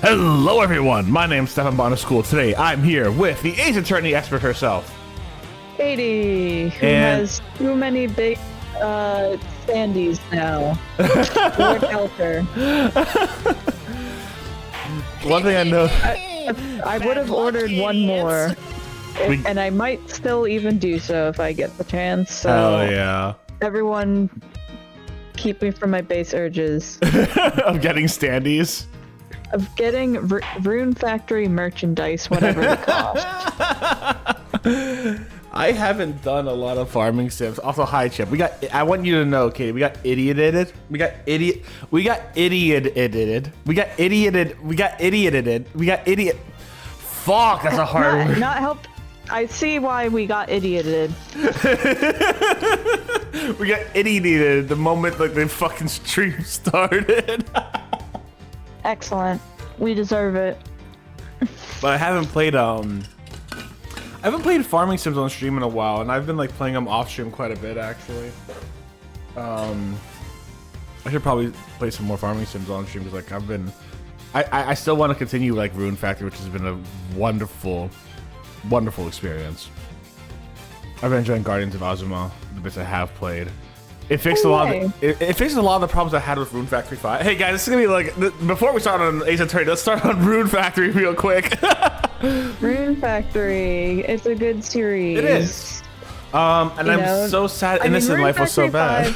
Hello everyone, my name's Stefan Botanist Cool. Today I'm here with the Ace Attorney expert herself. Katie, who has too many big sandies now. Lord help her. One thing I know... I would have ordered one more. And I might still even do so if I get the chance. So hell yeah. Everyone keep me from my base urges. Of getting standees? Of getting Rune Factory merchandise, whatever the cost. I haven't done a lot of farming sims. Also, hi Chip. I want you to know, Katie, we got idioted. We got idioted. Fuck, that's a hard word. Not help. I see why we got idioted. We got idioted the moment like the fucking stream started. Excellent. We deserve it. But I haven't played farming sims on stream in a while, and I've been like playing them off stream quite a bit actually. I should probably play some more farming sims on stream because like I still want to continue like Rune Factory, which has been a wonderful experience. I've been enjoying Guardians of Azuma, the bits I have played. It fixed a lot of it fixed a lot of the problems I had with Rune Factory 5. Hey guys, this is gonna be like before we start on Ace Attorney, let's start on Rune Factory real quick. Rune Factory, it's a good series. It is. And I'm so sad Innocent Life was so bad.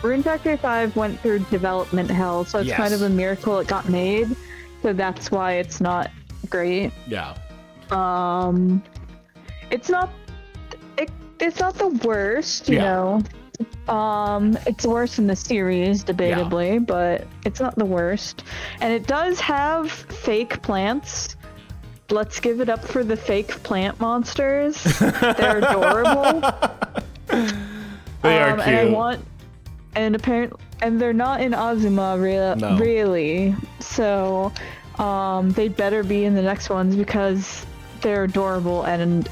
Rune Factory 5 went through development hell, so it's kind of a miracle it got made. So that's why it's not great. Yeah. It's not the worst, you know. It's worse in the series, debatably, but it's not the worst. And it does have fake plants. Let's give it up for the fake plant monsters. They're adorable. They are cute. And they're not in Azuma really. So they'd better be in the next ones because they're adorable and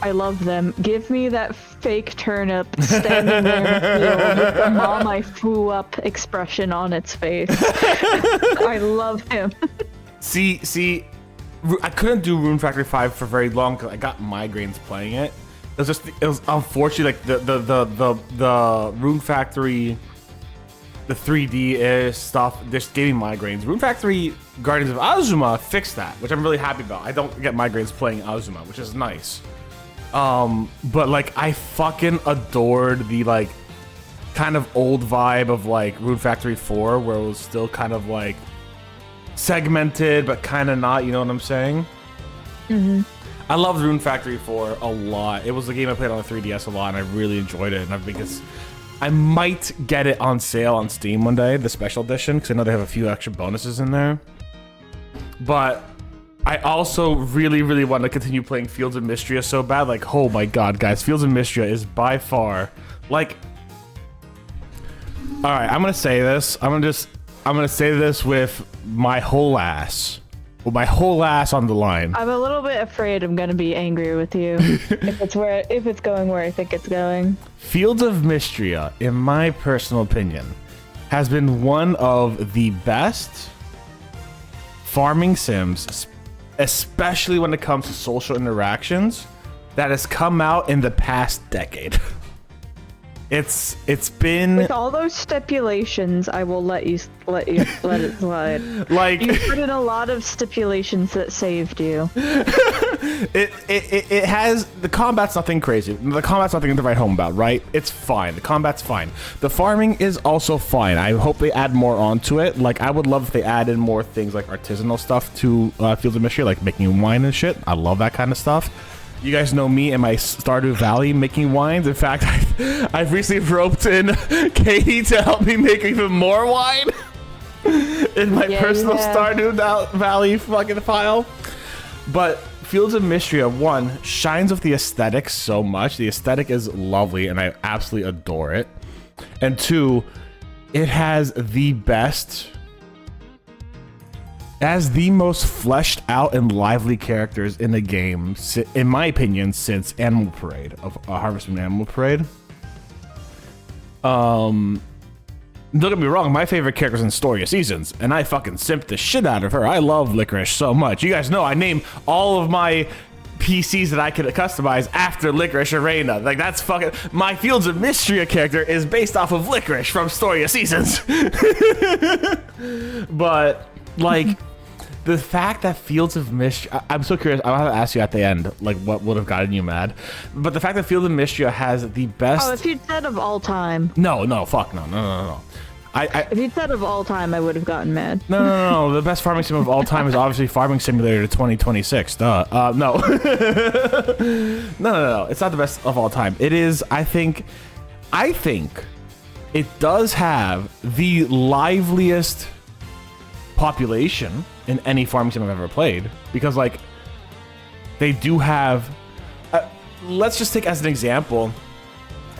I love them. Give me that fake turnip standing there in the field with the mom I flew up expression on its face. I love him. See, I couldn't do Rune Factory 5 for very long because I got migraines playing it. It was unfortunately like the Rune Factory, the 3D stuff just gave me migraines. Rune Factory Guardians of Azuma fixed that, which I'm really happy about. I don't get migraines playing Azuma, which is nice. But like I fucking adored the like kind of old vibe of like Rune Factory 4 where it was still kind of like segmented but kind of not, you know what I'm saying? I loved Rune Factory 4 a lot. It was a game I played on the 3DS a lot and I really enjoyed it, and I might get it on sale on Steam one day, the special edition, because I know they have a few extra bonuses in there. But I also really want to continue playing Fields of Mystria so bad. Like, oh my god, guys, Fields of Mystria is by far like. All right, I'm gonna say this. I'm gonna say this with my whole ass, on the line. I'm a little bit afraid I'm gonna be angry with you if it's going where I think it's going. Fields of Mystria, in my personal opinion, has been one of the best farming sims, especially when it comes to social interactions, that has come out in the past decade. It's been with all those stipulations. I will let it slide. Like you put in a lot of stipulations that saved you. It has the combat's nothing crazy. The combat's nothing to write home about, right? It's fine. The combat's fine. The farming is also fine. I hope they add more onto it. Like I would love if they added more things like artisanal stuff to Fields of Mystery, like making wine and shit. I love that kind of stuff. You guys know me and my Stardew Valley making wines. In fact, I've recently roped in Katie to help me make even more wine in my personal Stardew Valley fucking file. But Fields of Mystria, one, shines with the aesthetic so much. The aesthetic is lovely and I absolutely adore it. And two, it has the best... as the most fleshed out and lively characters in the game, in my opinion, since Animal Parade, of Harvest Moon Animal Parade. Don't get me wrong, my favorite character's in Story of Seasons, and I fucking simped the shit out of her. I love Licorice so much. You guys know I name all of my PCs that I could customize after Licorice Arena. Like, that's fucking... My Fields of Mystria character is based off of Licorice from Story of Seasons. But, like... The fact that Fields of Mystria, I'm so curious. I'll have to ask you at the end, like, what would have gotten you mad. But the fact that Fields of Mystria has the best. Oh, if you'd said of all time. No, fuck no. If you'd said of all time, I would have gotten mad. No. The best farming sim of all time is obviously Farming Simulator 2026. Duh. No. No. It's not the best of all time. It is. I think it does have the liveliest population in any farming sim I've ever played, because like they do have let's just take as an example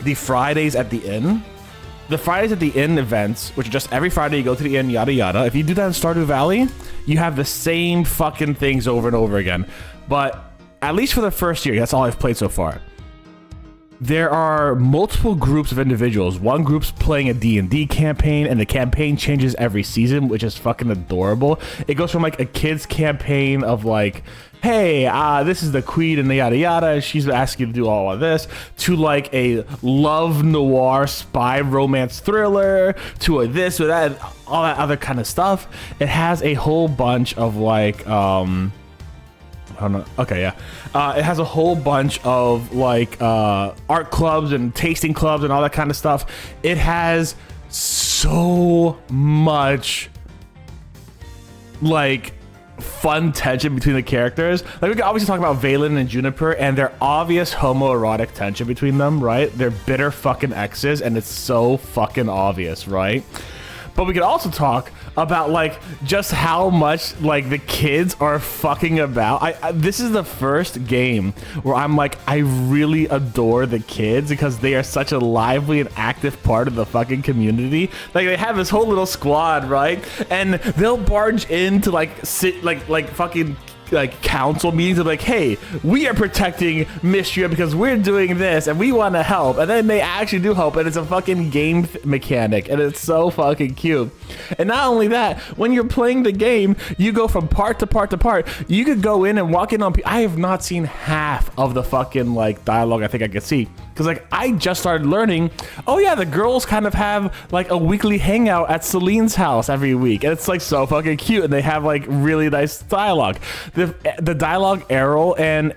the Fridays at the Inn. The Fridays at the Inn events, which are just every Friday you go to the inn, yada yada. If you do that in Stardew Valley, you have the same fucking things over and over again. But at least for the first year, that's all I've played so far, there are multiple groups of individuals. One group's playing a D&D campaign, and the campaign changes every season, which is fucking adorable. It goes from like a kid's campaign of like, hey, this is the queen and the yada yada, she's asking you to do all of this, to like a love noir spy romance thriller, to a this or that, all that other kind of stuff. It has a whole bunch of like it has a whole bunch of like art clubs and tasting clubs and all that kind of stuff. It has so much like fun tension between the characters. Like, we can obviously talk about Valen and Juniper and their obvious homoerotic tension between them, right? They're bitter fucking exes, and it's so fucking obvious, right? But we could also talk about like just how much like the kids are fucking about. This is the first game where I'm like, I really adore the kids because they are such a lively and active part of the fucking community. Like, they have this whole little squad, right? And they'll barge into like sit like fucking like council meetings of like, hey, we are protecting Mystria because we're doing this and we want to help, and then they actually do help, and it's a fucking game mechanic, and it's so fucking cute. And not only that, when you're playing the game, you go from part to part to part. You could go in and walk in on I have not seen half of the fucking like dialogue I think I could see, because like I just started learning, oh yeah, the girls kind of have like a weekly hangout at Celine's house every week, and it's like so fucking cute, and they have like really nice dialogue. The dialogue Errol and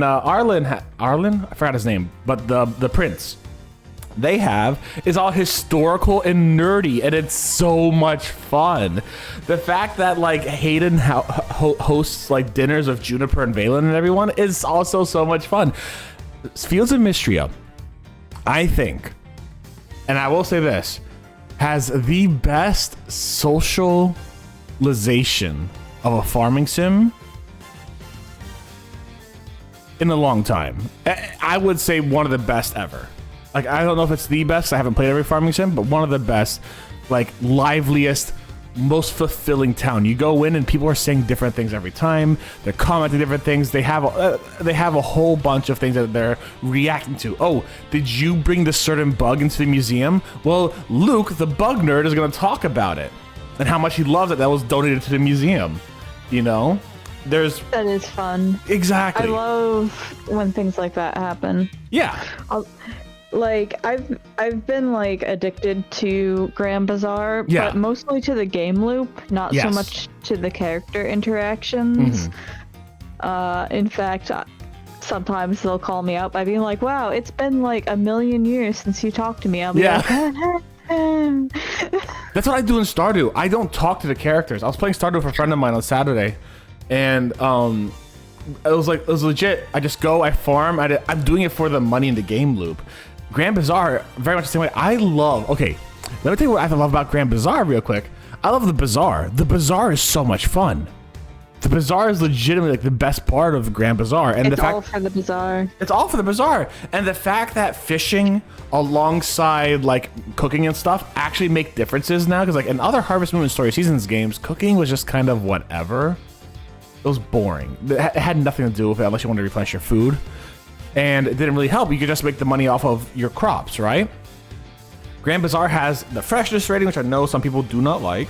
Arlen, I forgot his name, but the prince they have is all historical and nerdy, and it's so much fun. The fact that like Hayden hosts like dinners of Juniper and Valen and everyone is also so much fun. Fields of Mystria, I think, and I will say this, has the best socialization of a farming sim in a long time. I would say one of the best ever. Like, I don't know if it's the best, I haven't played every farming sim, but one of the best, like, liveliest, most fulfilling town. You go in and people are saying different things every time. They're commenting different things. They have a whole bunch of things that they're reacting to. Oh, did you bring this certain bug into the museum? Well, Luke, the bug nerd, is going to talk about it and how much he loves it that was donated to the museum. You know? That is fun. Exactly. I love when things like that happen. Yeah. I've been like addicted to Grand Bazaar, yeah, but mostly to the game loop, not so much to the character interactions. In fact, sometimes they'll call me up by being like, wow, it's been like 1,000,000 years since you talked to me. I'll be like, That's what I do in Stardew. I don't talk to the characters. I was playing Stardew with a friend of mine on Saturday, and it was legit. I just go, I farm. I'm doing it for the money in the game loop. Grand Bazaar, very much the same way. Let me tell you what I love about Grand Bazaar real quick. I love the bazaar. The bazaar is so much fun. The bazaar is legitimately like the best part of Grand Bazaar, and it's all for the bazaar. It's all for the bazaar, and the fact that fishing alongside like cooking and stuff actually make differences now, because like in other Harvest Moon and Story Seasons games, cooking was just kind of whatever. It was boring. It had nothing to do with it unless you wanted to replenish your food, and it didn't really help. You could just make the money off of your crops, right? Grand Bazaar has the freshness rating, which I know some people do not like.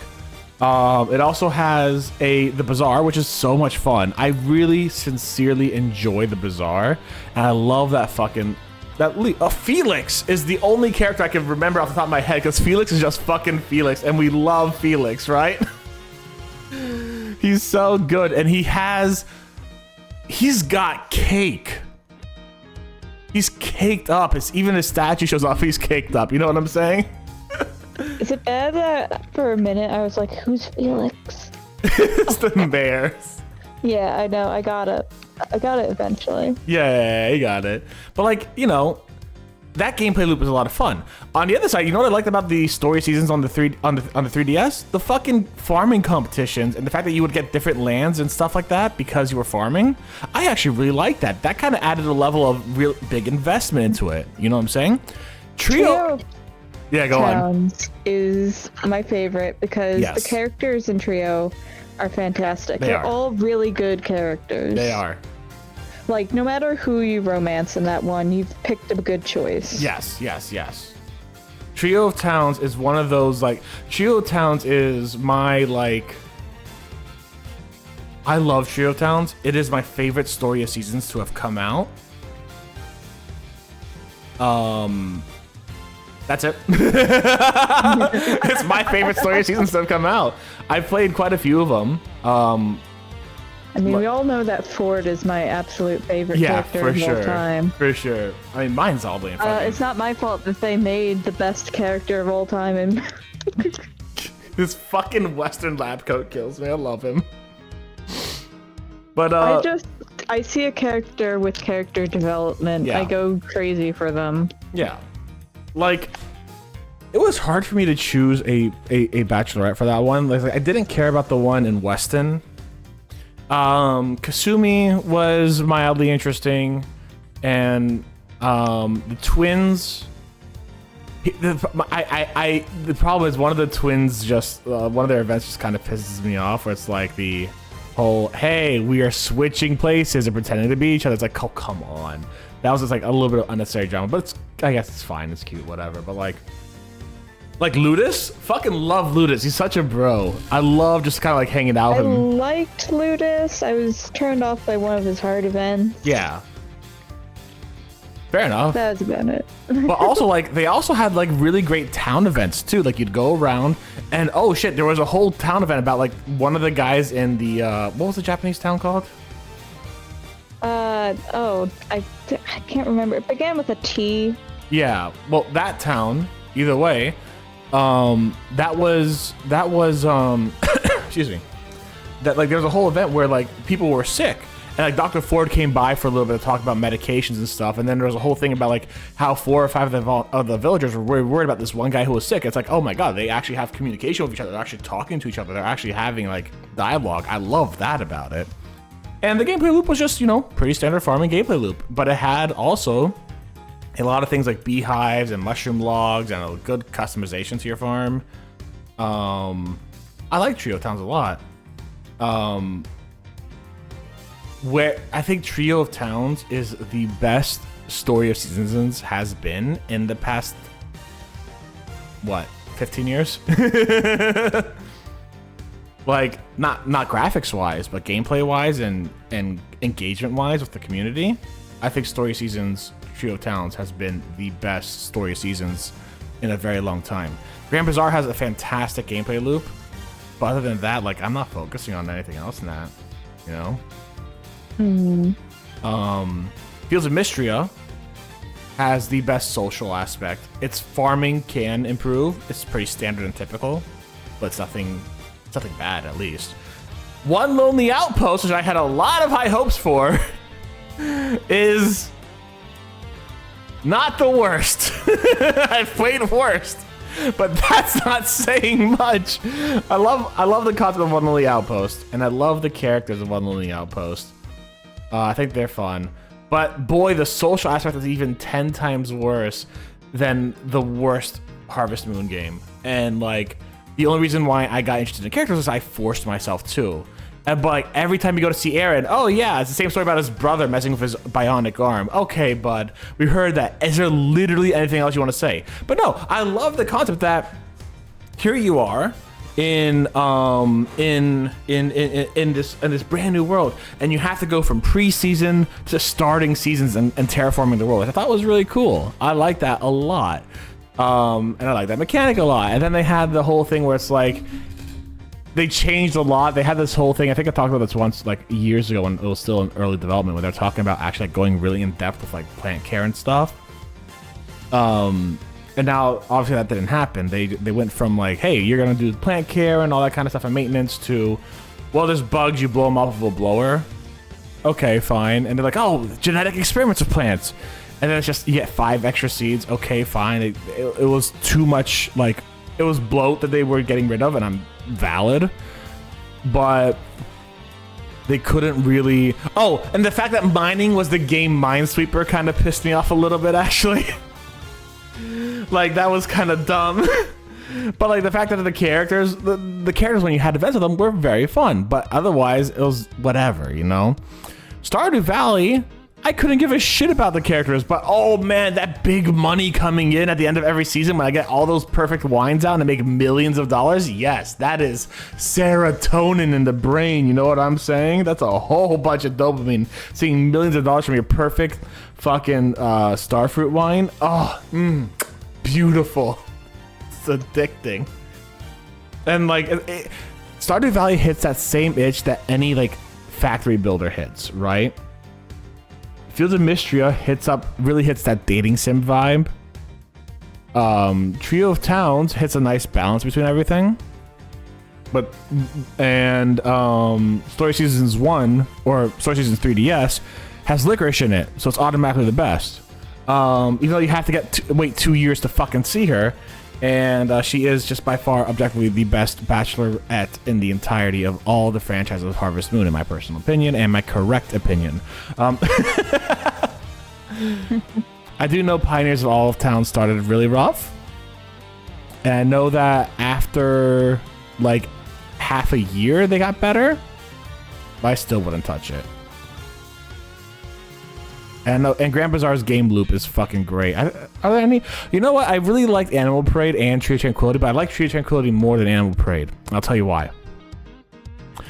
It also has the Bazaar, which is so much fun. I really sincerely enjoy the Bazaar, and I love that fucking Felix is the only character I can remember off the top of my head, because Felix is just fucking Felix, and we love Felix, right? He's so good, and he's got cake. He's caked up. Even his statue shows off he's caked up. You know what I'm saying? Is it bad that for a minute I was like, who's Felix? It's the bears. Yeah, I know. I got it eventually. Yeah, you got it. But like, you know, that gameplay loop is a lot of fun. On the other side, you know what I liked about the story seasons on the 3DS? The fucking farming competitions and the fact that you would get different lands and stuff like that because you were farming. I actually really liked that. That kind of added a level of real big investment into it. You know what I'm saying? Trio. Yeah, go on. Is my favorite because the characters in Trio are fantastic. They're all really good characters. They are. Like, no matter who you romance in that one, you've picked a good choice. Yes. Trio of Towns is one of those, like, Trio of Towns is my, like, I love Trio of Towns. It is my favorite story of seasons to have come out. That's it. It's my favorite story of seasons to have come out. I've played quite a few of them. I mean, we all know that Ford is my absolute favorite character of all time. For sure. I mean, mine's all the fucking... It's not my fault that they made the best character of all time. And this fucking Western lab coat kills me. I love him. But I see a character with character development. Yeah. I go crazy for them. Yeah. Like, it was hard for me to choose a bachelorette for that one. Like, I didn't care about the one in Weston. Kasumi was mildly interesting, and the twins. The problem is one of the twins just one of their events just kind of pisses me off. Where it's like the whole, hey, we are switching places and pretending to be each other. It's like, oh, come on. That was just like a little bit of unnecessary drama, but I guess it's fine. It's cute, whatever. But like Ludus, fucking love Ludus. He's such a bro. I love just kind of like hanging out with him. I liked Ludus. I was turned off by one of his hard events. Yeah. Fair enough. That was about it. But also, like, they also had like really great town events too. Like, you'd go around and oh shit, there was a whole town event about like one of the guys in the what was the Japanese town called? I can't remember. It began with a T. Yeah. Well, that town. Either way, that was excuse me. That like there was a whole event where like people were sick. And like Dr. Ford came by for a little bit to talk about medications and stuff, and then there was a whole thing about like how 4 or 5 of the villagers were worried about this one guy who was sick. It's like, oh my god, they actually have communication with each other. They're actually talking to each other. They're actually having like dialogue. I love that about it. And the gameplay loop was just, you know, pretty standard farming gameplay loop, but it had also a lot of things like beehives and mushroom logs and a good customization to your farm. I like Trio Towns a lot. Where I think Trio of Towns is the best story of seasons has been in the past, what, 15 years? Like, not graphics wise, but gameplay wise and engagement wise with the community. I think Story Seasons Trio of Towns has been the best Story Seasons in a very long time. Grand Bazaar has a fantastic gameplay loop, but other than that, like, I'm not focusing on anything else in that, you know? Fields of Mystria has the best social aspect. Its farming can improve. It's pretty standard and typical, but it's nothing bad, at least. One Lonely Outpost, which I had a lot of high hopes for, is not the worst. I've played worst, but that's not saying much. I love the concept of One Lonely Outpost, and I love the characters of One Lonely Outpost. I think they're fun. But boy, the social aspect is even 10 times worse than the worst Harvest Moon game. And like, the only reason why I got interested in characters is I forced myself to. But like every time you go to see Aaron, oh yeah, it's the same story about his brother messing with his bionic arm. Okay, bud, we heard that. Is there literally anything else you want to say? But no, I love the concept that here you are in this brand new world, and you have to go from preseason to starting seasons and terraforming the world. I thought it was really cool. I like that a lot, and I like that mechanic a lot. And then they had the whole thing where it's like they changed a lot. They had this whole thing. I think I talked about this once, like years ago, when it was still in early development, where they're talking about actually like going really in depth with like plant care and stuff. And now, obviously, that didn't happen. They went from like, hey, you're gonna do plant care and all that kind of stuff and maintenance to, well, there's bugs, you blow them off with a blower. Okay, fine. And they're like, oh, genetic experiments with plants. And then it's just, you get 5 extra seeds. Okay, fine. It was too much, like, it was bloat that they were getting rid of, and I'm valid. But they couldn't really. Oh, and the fact that mining was the game Minesweeper kind of pissed me off a little bit, actually. Like, that was kind of dumb. But like the fact that the characters, the characters when you had events with them were very fun, but otherwise it was whatever, you know? Stardew Valley, I couldn't give a shit about the characters, but oh man, that big money coming in at the end of every season when I get all those perfect wines out and I make millions of dollars, yes, that is serotonin in the brain, you know what I'm saying? That's a whole bunch of dopamine, seeing millions of dollars from your perfect fucking starfruit wine. Oh, beautiful. It's addicting. And like, Stardew Valley hits that same itch that any like factory builder hits, right? Fields of Mystria really hits that dating sim vibe. Trio of Towns hits a nice balance between everything. But Story Seasons 1 or Story Seasons 3DS has licorice in it, so it's automatically the best. Even though you have to wait 2 years to fucking see her, and she is just by far objectively the best bachelorette in the entirety of all the franchises of Harvest Moon, in my personal opinion, and my correct opinion. I do know Pioneers of Olive Town started really rough, and I know that after like half a year they got better, but I still wouldn't touch it. And Grand Bazaar's game loop is fucking great. Are there any? You know what? I really liked Animal Parade and Tree of Tranquility, but I like Tree of Tranquility more than Animal Parade. I'll tell you why.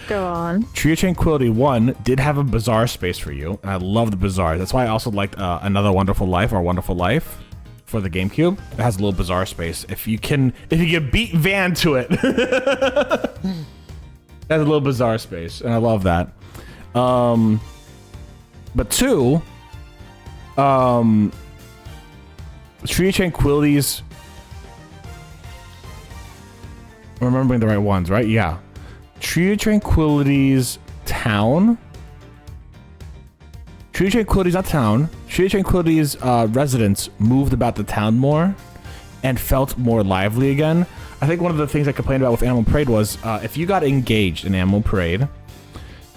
Go on. Tree of Tranquility 1 did have a bazaar space for you, and I love the bazaar. That's why I also liked Another Wonderful Life or Wonderful Life for the GameCube. It has a little bazaar space. If you can beat Van to it, it has a little bazaar space, and I love that. But 2. Tree of Tranquility's, I'm remembering the right ones, right? Yeah. Tree of Tranquility's town. Tree of Tranquility's not town. Tree of Tranquility's residents moved about the town more and felt more lively again. I think one of the things I complained about with Animal Parade was if you got engaged in Animal Parade,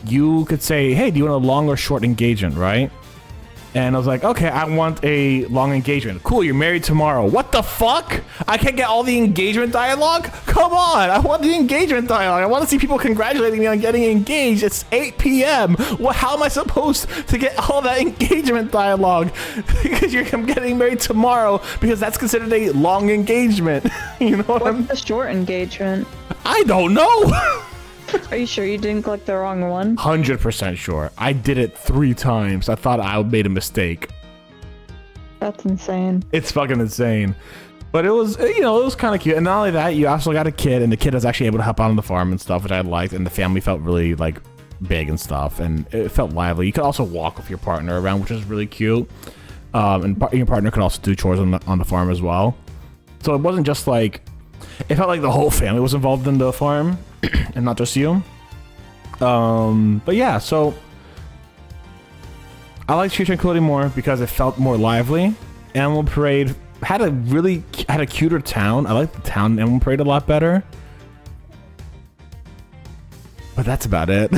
you could say, hey, do you want a long or short engagement, right? And I was like, okay, I want a long engagement. Cool, you're married tomorrow. What the fuck? I can't get all the engagement dialogue? Come on, I want the engagement dialogue. I want to see people congratulating me on getting engaged. It's 8 p.m. How am I supposed to get all that engagement dialogue? Because I'm getting married tomorrow, because that's considered a long engagement. You know what What's the short engagement? I don't know. Are you sure you didn't click the wrong one? 100% sure. I did it 3 times. I thought I made a mistake. That's insane. It's fucking insane. But it was, you know, it was kind of cute. And not only that, you also got a kid, and the kid was actually able to help out on the farm and stuff, which I liked. And the family felt really, like, big and stuff. And it felt lively. You could also walk with your partner around, which is really cute. And your partner could also do chores on the farm as well. So it wasn't just like, it felt like the whole family was involved in the farm. And not just you. But yeah, so I like Tree of Tranquility more because it felt more lively. Animal Parade had a cuter town. I like the town in Animal Parade a lot better. But that's about it.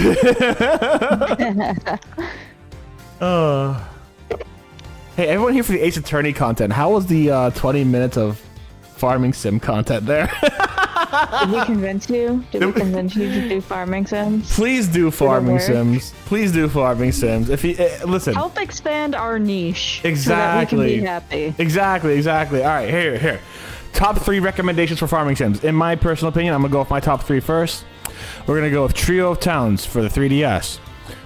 Hey, everyone here for the Ace Attorney content. How was the 20 minutes of farming sim content there? Did we convince you? Did we convince you to do farming sims? Please do farming sims. Please do farming sims. If you listen, help expand our niche. Exactly. So that we can be happy. Exactly. All right, here. Top 3 recommendations for farming sims. In my personal opinion, I'm gonna go with my top 3 first. We're gonna go with Trio of Towns for the 3DS.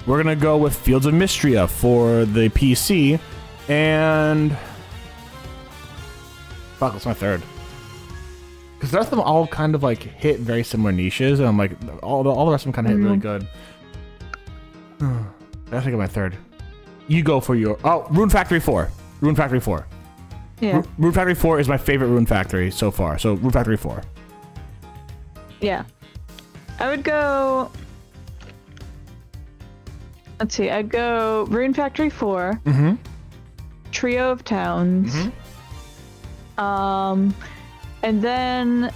We're gonna go with Fields of Mystria for the PC, and fuck, that's my third. Because the rest of them all kind of like hit very similar niches, and I'm like, all the rest of them kind of hit really good. I think of my third. You go for your Rune Factory 4. Rune Factory 4. Yeah. Rune Factory 4 is my favorite Rune Factory so far. So Rune Factory 4. Yeah. I would go. Let's see. I'd go Rune Factory 4. Mm-hmm. Trio of Towns. Mm-hmm. And then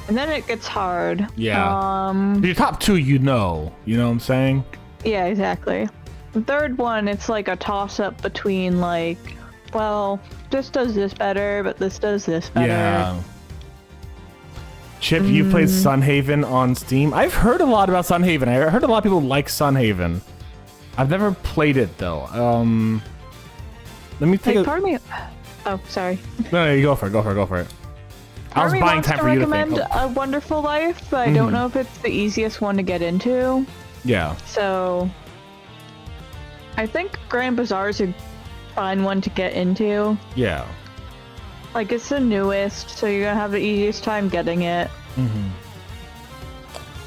it gets hard. Yeah. Your top 2, you know what I'm saying? Yeah, exactly. The third one, it's like a toss-up between like, well, this does this better, but this does this better. Yeah. Chip, you've played Sunhaven on Steam. I've heard a lot about Sunhaven. I heard a lot of people like Sunhaven. I've never played it though. Let me take part of me. Oh, sorry. No, you go for it. Go for it. I was buying time for you to think. I recommend A Wonderful Life, but I don't know if it's the easiest one to get into. Yeah. So I think Grand Bazaar is a fine one to get into. Yeah. Like, it's the newest, so you're gonna have the easiest time getting it.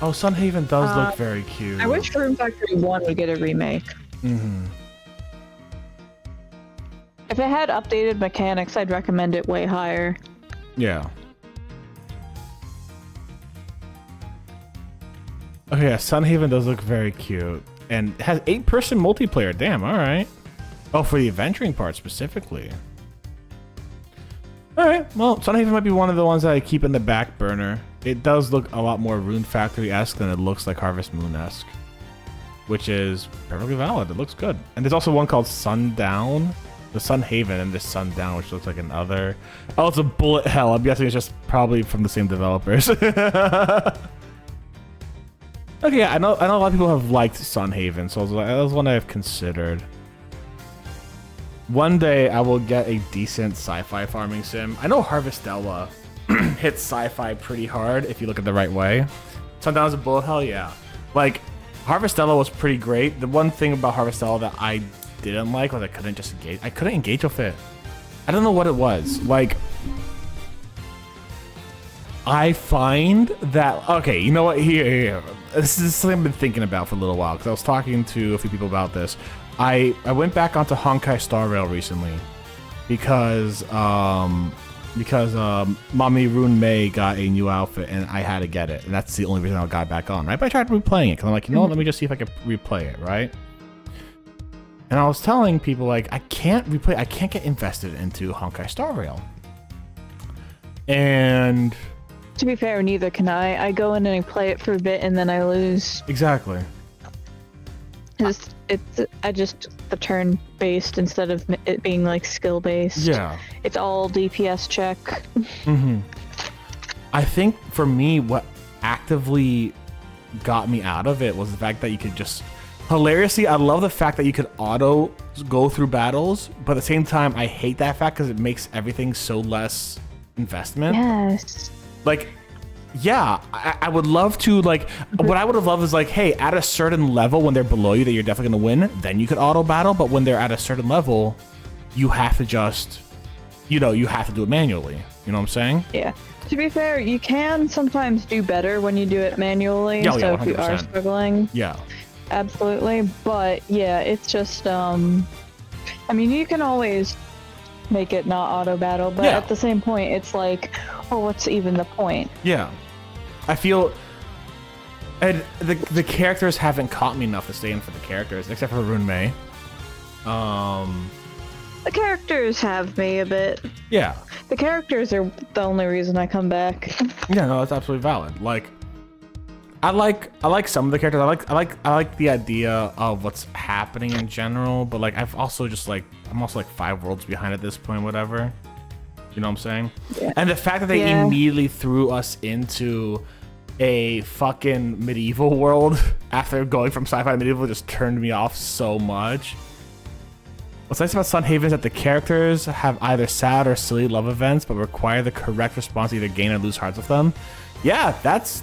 Oh, Sunhaven does look very cute. I wish Rune Factory 1 would get a remake. If it had updated mechanics, I'd recommend it way higher. Yeah. Okay, yeah, Sunhaven does look very cute. And it has 8-person multiplayer. Damn, alright. Oh, for the adventuring part specifically. Alright, well, Sunhaven might be one of the ones that I keep in the back burner. It does look a lot more Rune Factory-esque than it looks like Harvest Moon-esque. Which is perfectly valid. It looks good. And there's also one called Sundown. The Sunhaven and this Sundown, which looks like another. Oh, it's a bullet hell. I'm guessing it's just probably from the same developers. Okay, yeah, I know a lot of people have liked Sunhaven, so that was one I've considered. One day I will get a decent sci-fi farming sim. I know Harvestella hits sci-fi pretty hard if you look at the right way. Sundown's a bullet hell, yeah. Like, Harvestella was pretty great. The one thing about Harvestella that I didn't like was I couldn't engage with it. I don't know what it was. Like, I find that, okay, you know what, here. This is something I've been thinking about for a little while, because I was talking to a few people about this. I went back onto Honkai Star Rail recently, because Mommy Rune May got a new outfit, and I had to get it, and that's the only reason I got back on, right? But I tried replaying it, because I'm like, you know what, let me just see if I can replay it, right? And I was telling people, like, I can't get invested into Honkai Star Rail. And to be fair, neither can I. I go in and I play it for a bit and then I lose. Exactly. It's the turn based instead of it being like skill based. Yeah. It's all DPS check. I think for me, what actively got me out of it was the fact that you could just hilariously, I love the fact that you could auto go through battles, but at the same time, I hate that fact because it makes everything so less investment. Yes. Like, yeah, I would love to, like, what I would have loved is, like, hey, at a certain level when they're below you that you're definitely going to win, then you could auto battle, but when they're at a certain level, you have to just, you know, you have to do it manually. You know what I'm saying? Yeah. To be fair, you can sometimes do better when you do it manually, so if you are struggling. Yeah. Absolutely, but yeah, it's just, I mean, you can always make it not auto battle, but at the same point, it's like, oh, what's even the point? Yeah. I feel, and the characters haven't caught me enough to stay in for the characters, except for Rune May. The characters have me a bit. Yeah. The characters are the only reason I come back. Yeah, no, that's absolutely valid. Like, I like some of the characters. I like the idea of what's happening in general, but like I'm also like 5 worlds behind at this point, whatever. You know what I'm saying? Yeah. And the fact that they immediately threw us into a fucking medieval world after going from sci-fi to medieval just turned me off so much. What's nice about Sunhaven is that the characters have either sad or silly love events, but require the correct response to either gain or lose hearts with them. Yeah, that's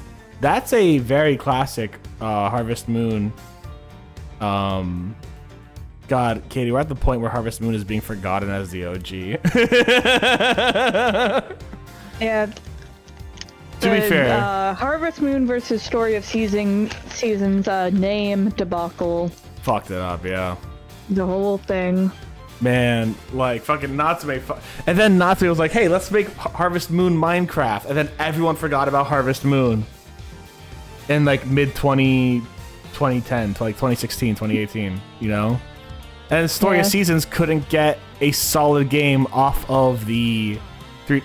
a very classic Harvest Moon. God, Katie, we're at the point where Harvest Moon is being forgotten as the OG. Yeah. To be fair, Harvest Moon versus Story of Seasons name debacle. Fucked it up, yeah. The whole thing. Man, like fucking Natsume, and then Natsume was like, "Hey, let's make Harvest Moon Minecraft," and then everyone forgot about Harvest Moon in like mid 2010, like 2016, 2018, you know. And Story of Seasons couldn't get a solid game off of the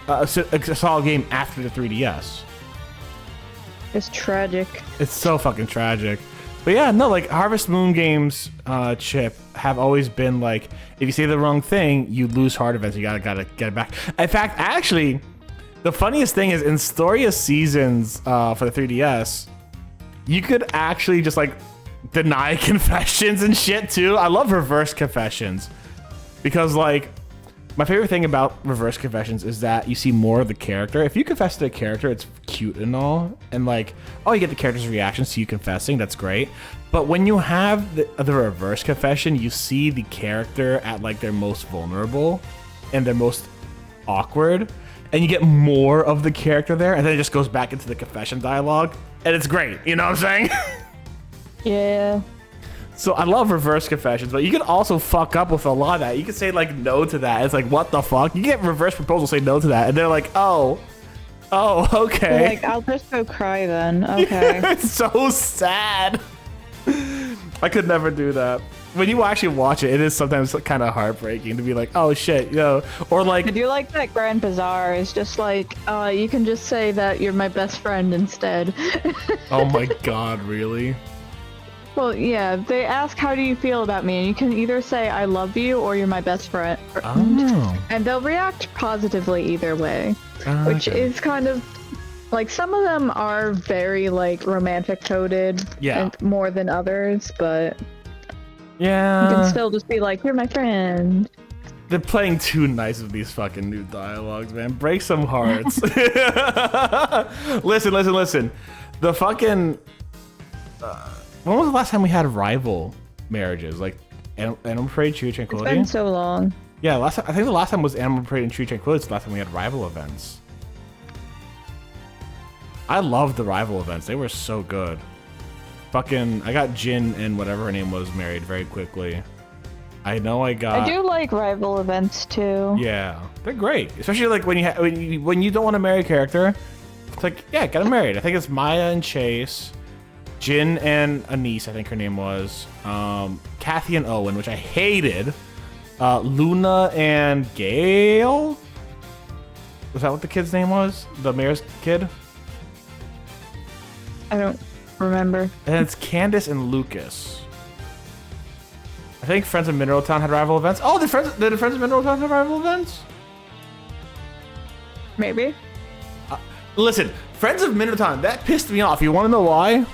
a solid game after the 3DS. It's tragic. It's so fucking tragic. But yeah, no, like Harvest Moon games, Chip, have always been like, if you say the wrong thing, you lose heart events. You gotta get it back. In fact, actually, the funniest thing is in Story of Seasons for the 3DS, you could actually just like deny confessions and shit too. I love reverse confessions because like my favorite thing about reverse confessions is that you see more of the character. If you confess to a character, it's cute and all, and like, oh, you get the character's reactions to you confessing. That's great. But when you have the reverse confession, you see the character at like their most vulnerable and their most awkward, and you get more of the character there, and then it just goes back into the confession dialogue, and it's great. You know what I'm saying? Yeah. So I love reverse confessions, but you can also fuck up with a lot of that. You can say like no to that. It's like, what the fuck? You get reverse proposal, say no to that, and they're like, oh, okay. You're like, I'll just go cry then. Okay. It's so sad. I could never do that. When you actually watch it, it is sometimes kind of heartbreaking to be like, oh shit, you know, or like. I do like that Grand Bazaar is just like, you can just say that you're my best friend instead. Oh my god, really? Well, yeah, they ask, how do you feel about me? And you can either say, I love you, or you're my best friend. Oh. And they'll react positively either way, which is kind of, like, some of them are very, like, romantic coded more than others, but yeah, you can still just be like, you're my friend. They're playing too nice with these fucking new dialogues, man. Break some hearts. Listen. The fucking... when was the last time we had rival marriages? Like Animal Parade, Tree of Tranquility? It's been so long. Yeah, I think the last time was Animal Parade and Tree of Tranquility. It's the last time we had rival events. I loved the rival events. They were so good. Fucking, I got Jin and whatever her name was married very quickly. I know I do like rival events too. Yeah, they're great. Especially like when you don't want to marry a character. It's like, yeah, get them married. I think it's Maya and Chase. Jin and Anise, I think her name was. Kathy and Owen, which I hated. Luna and Gale? Was that what the kid's name was? The mayor's kid? I don't remember. And it's Candace and Lucas. I think Friends of Mineral Town had rival events. Oh, did Friends of Mineral Town have rival events? Maybe. Listen, Friends of Mineral Town, that pissed me off. You want to know why?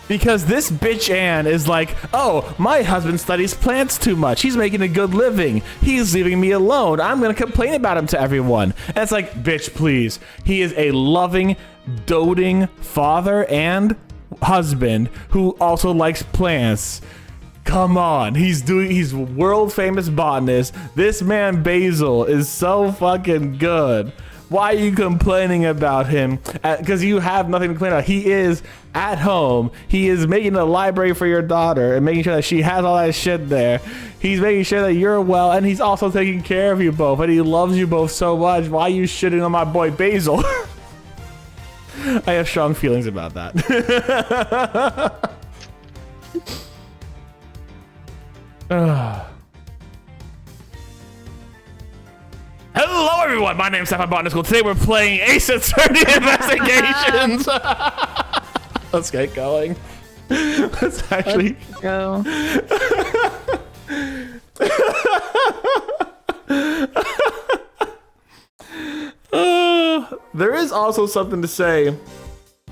Because this bitch Anne is like, oh, my husband studies plants too much. He's making a good living. He's leaving me alone. I'm going to complain about him to everyone. And it's like, bitch, please. He is a loving, doting father and husband who also likes plants. Come on. He's world famous botanist. This man Basil is so fucking good. Why are you complaining about him? Because you have nothing to complain about. He is at home. He is making a library for your daughter and making sure that she has all that shit there. He's making sure that you're well, and he's also taking care of you both, and he loves you both so much. Why are you shitting on my boy Basil? I have strong feelings about that. Hello everyone, my name is Botanist Cool. Today we're playing Ace Attorney Investigations. Let's get going. Let's actually go. There is also something to say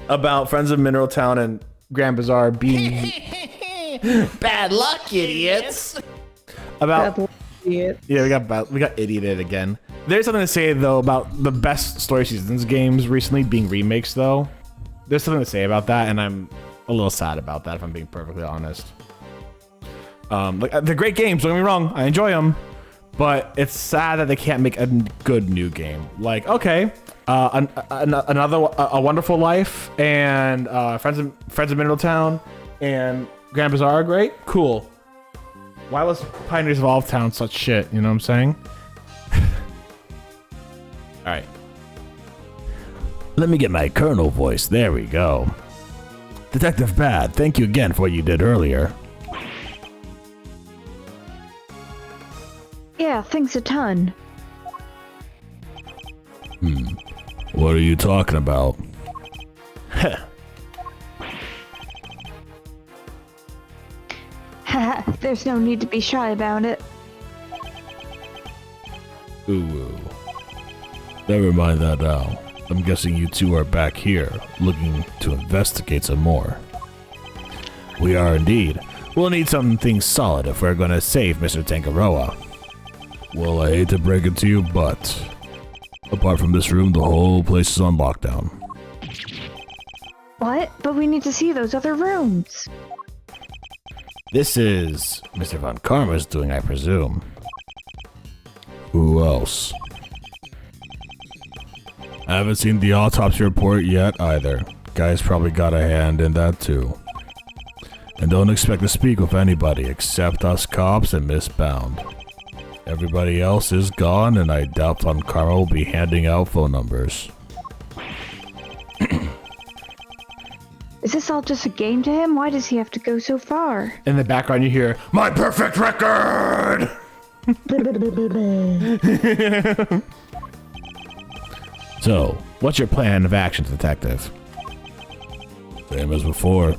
about Friends of Mineral Town and Grand Bazaar being bad luck, idiots. About Bad luck, idiot. yeah, we got idioted again. There's something to say though about the best Story Seasons games recently being remakes though. There's something to say about that, and I'm a little sad about that if I'm being perfectly honest. Like they're great games. Don't get me wrong, I enjoy them, but it's sad that they can't make a good new game. Like okay. A Wonderful Life and Friends of Mineral Town and Grand Bazaar are great. Cool. Why was Pioneers of Olive Town such shit? You know what I'm saying? All right. Let me get my Colonel voice. There we go. Detective Bad, thank you again for what you did earlier. Yeah, thanks a ton. What are you talking about? Haha, there's no need to be shy about it. Ooh. Never mind that now. I'm guessing you two are back here, looking to investigate some more. We are indeed. We'll need something solid if we're gonna save Mr. Tangaroa. Well, I hate to break it to you, but apart from this room, the whole place is on lockdown. What? But we need to see those other rooms. This is Mr. Von Karma's doing, I presume. Who else? I haven't seen the autopsy report yet either. Guy's probably got a hand in that too. And don't expect to speak with anybody except us cops and Miss Bound. Everybody else is gone, and I doubt Von Karma will be handing out phone numbers. Is this all just a game to him? Why does he have to go so far? In the background you hear, "My perfect record!" So, what's your plan of action, detective? Same as before.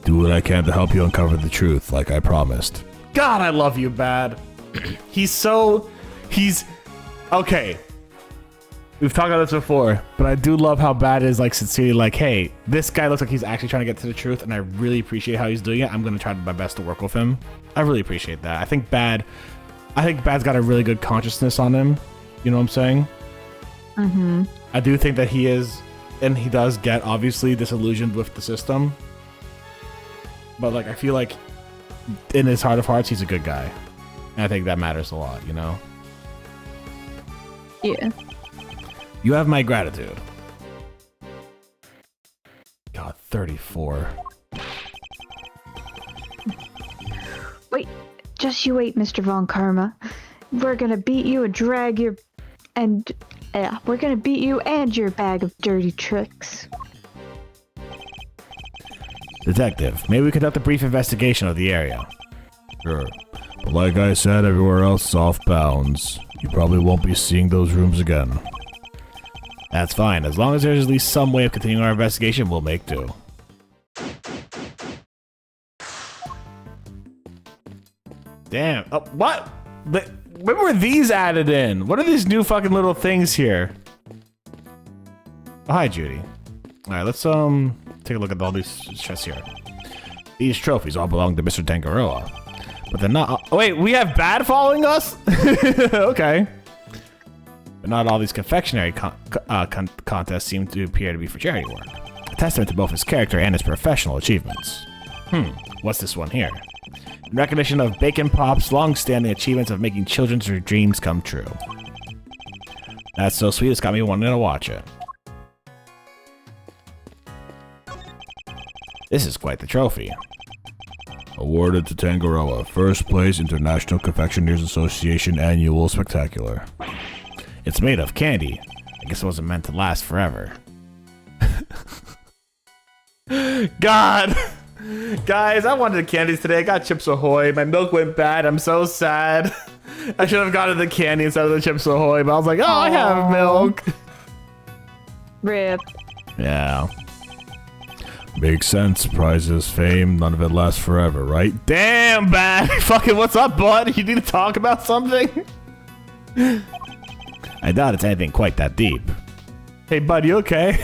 Do what I can to help you uncover the truth, like I promised. God, I love you, Bad. He's okay. We've talked about this before, but I do love how Bad is like sincerely like, hey, this guy looks like he's actually trying to get to the truth, and I really appreciate how he's doing it. I'm gonna try my best to work with him. I really appreciate that. I think Bad's got a really good consciousness on him. You know what I'm saying? Mm-hmm. I do think that he is, and he does get obviously disillusioned with the system. But like, I feel like in his heart of hearts, he's a good guy. And I think that matters a lot, you know? Yeah. You have my gratitude. God, 34. Wait, just you wait, Mr. Von Karma. We're gonna beat you and drag your... and... we're gonna beat you and your bag of dirty tricks. Detective, may we conduct a brief investigation of the area? Sure. But like I said, everywhere else is off bounds. You probably won't be seeing those rooms again. That's fine. As long as there's at least some way of continuing our investigation, we'll make do. Damn. Oh, what? When were these added in? What are these new fucking little things here? Oh, hi, Judy. Alright, let's take a look at all these chests here. These trophies all belong to Mr. Tangaroa. But they're not... Oh, wait, we have Bad following us? Okay. But not all these confectionery contests seem to appear to be for charity work. A testament to both his character and his professional achievements. What's this one here? In recognition of Bacon Pop's long-standing achievements of making children's dreams come true. That's so sweet, it's got me wanting to watch it. This is quite the trophy. Awarded to Tangaroa, first place International Confectioneers Association Annual Spectacular. It's made of candy. I guess it wasn't meant to last forever. God! Guys, I wanted the candies today. I got Chips Ahoy. My milk went bad. I'm so sad. I should have gotten the candy instead of the Chips Ahoy, but I was like, oh, I have milk. Rip. Yeah. Makes sense. Prizes, fame, none of it lasts forever, right? Damn, Bad. Fucking what's up, bud? You need to talk about something? I doubt it's anything quite that deep. Hey, bud, you okay?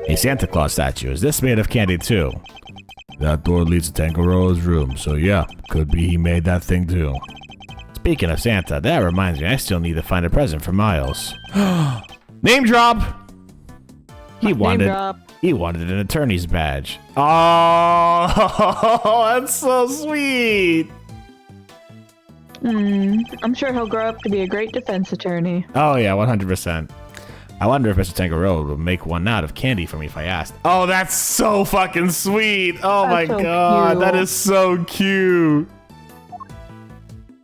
A Santa Claus statue. Is this made of candy too? That door leads to Tangaroa's room, so yeah, could be he made that thing too. Speaking of Santa, that reminds me, I still need to find a present for Miles. Name drop! He wanted an attorney's badge. Oh, that's so sweet. I'm sure he'll grow up to be a great defense attorney. Oh yeah, 100%. I wonder if Mr. Tangaroa would make one out of candy for me if I asked. Oh, that's so fucking sweet. Oh my so god, cute. that is so cute.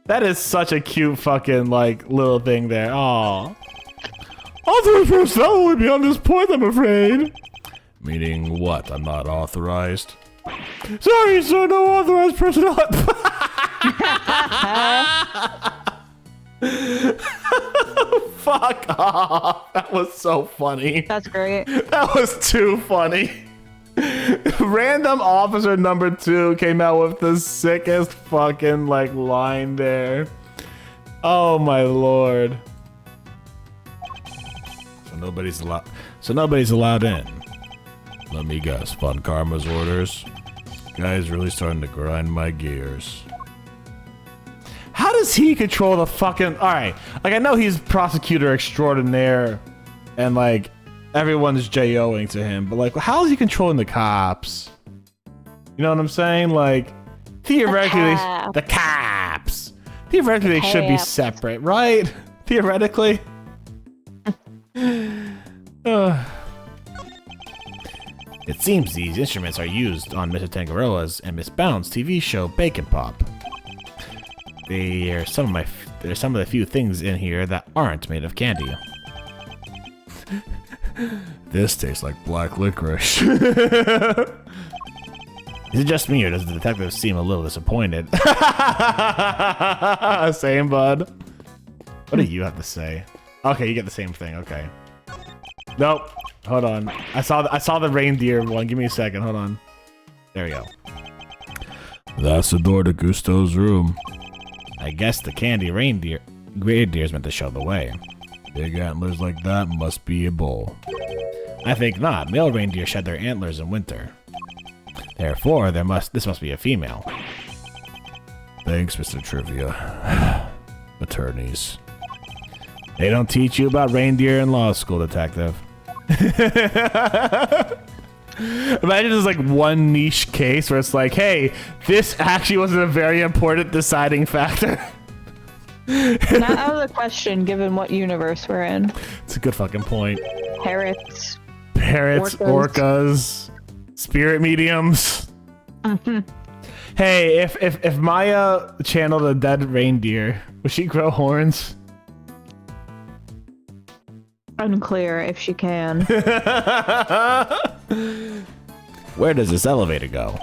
That is such a cute fucking like little thing there. Aw. Authorized personnel will be on this point, I'm afraid. Meaning what? I'm not authorized? Sorry, sir, no authorized personnel. Fuck off. That was so funny. That's great. That was too funny. Random officer number 2 came out with the sickest fucking like line there. Oh my lord. So nobody's allowed in. Let me guess. Fun Karma's orders. Guy's really starting to grind my gears. How does he control the fucking... Alright, like I know he's prosecutor extraordinaire and like everyone's J-O-ing to him, but like how is he controlling the cops? You know what I'm saying? Like theoretically, the cops. Theoretically, they should be separate, right? Theoretically. It seems these instruments are used on Mr. Tangaroa's and Miss Bound's TV show Bacon Pop. They're some of the few things in here that aren't made of candy. This tastes like black licorice. Is it just me, or does the detective seem a little disappointed? Same, bud. What do you have to say? Okay, you get the same thing. Okay. Nope. Hold on. I saw the reindeer one. Give me a second. Hold on. There we go. That's the door to Gusto's room. I guess the candy reindeer's meant to show the way. Big antlers like that must be a bull. I think not. Male reindeer shed their antlers in winter. Therefore, this must be a female. Thanks, Mr. Trivia. Attorneys. They don't teach you about reindeer in law school, detective. Imagine there's like one niche case where it's like, hey, this actually wasn't a very important deciding factor. Not out of the question, given what universe we're in. It's a good fucking point. Parrots, orcas, spirit mediums. Hey, if Maya channeled a dead reindeer, would she grow horns? Unclear if she can. Where does this elevator go?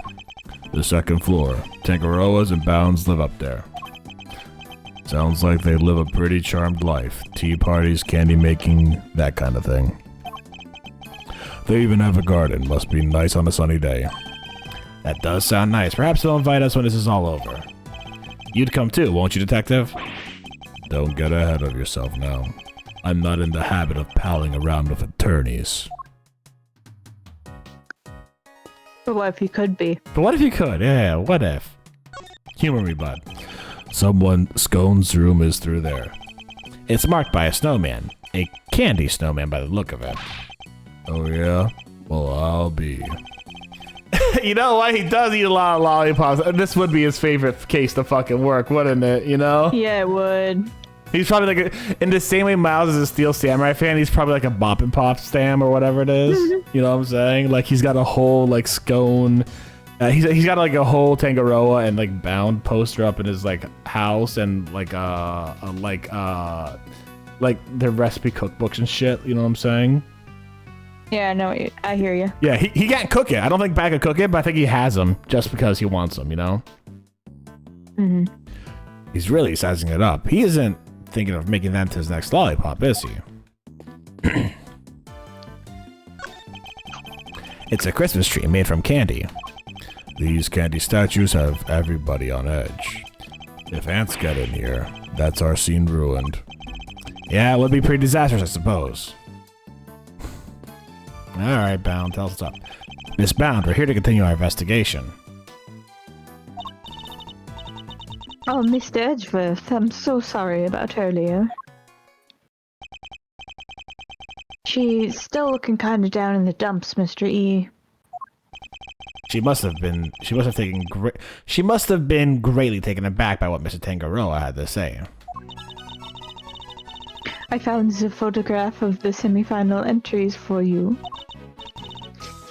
The second floor. Tangaroas and Bounds live up there. Sounds like they live a pretty charmed life. Tea parties, candy making, that kind of thing. They even have a garden. Must be nice on a sunny day. That does sound nice. Perhaps they'll invite us when this is all over. You'd come too, won't you, detective? Don't get ahead of yourself now. I'm not in the habit of palling around with attorneys. But what if you could be? But what if you could? Yeah, what if? Humor me, bud. Scone's room is through there. It's marked by a snowman. A candy snowman by the look of it. Oh yeah? Well, I'll be. You know what? He does eat a lot of lollipops. This would be his favorite case to fucking work, wouldn't it? You know? Yeah, it would. He's probably like, in the same way Miles is a Steel Samurai fan, he's probably like a Bop and Pop stam or whatever it is. You know what I'm saying? Like he's got a whole like Scone. He's got like a whole Tangaroa and like Bound poster up in his like house and like their recipe cookbooks and shit. You know what I'm saying? Yeah, no, I hear you. Yeah, he can't cook it. I don't think Bag can cook it, but I think he has them just because he wants them. You know? Mm-hmm. He's really sizing it up. He isn't thinking of making that into his next lollipop, is he? It's a Christmas tree made from candy. These candy statues have everybody on edge. If ants get in here, that's our scene ruined. Yeah, it would be pretty disastrous, I suppose. Alright, Bound, tell us what's up. Miss Bound, we're here to continue our investigation. Oh, Mr. Edgeworth, I'm so sorry about earlier. She's still looking kinda down in the dumps, Mr. E. She must have been greatly taken aback by what Mr. Tangaroa had to say. I found the photograph of the semi-final entries for you.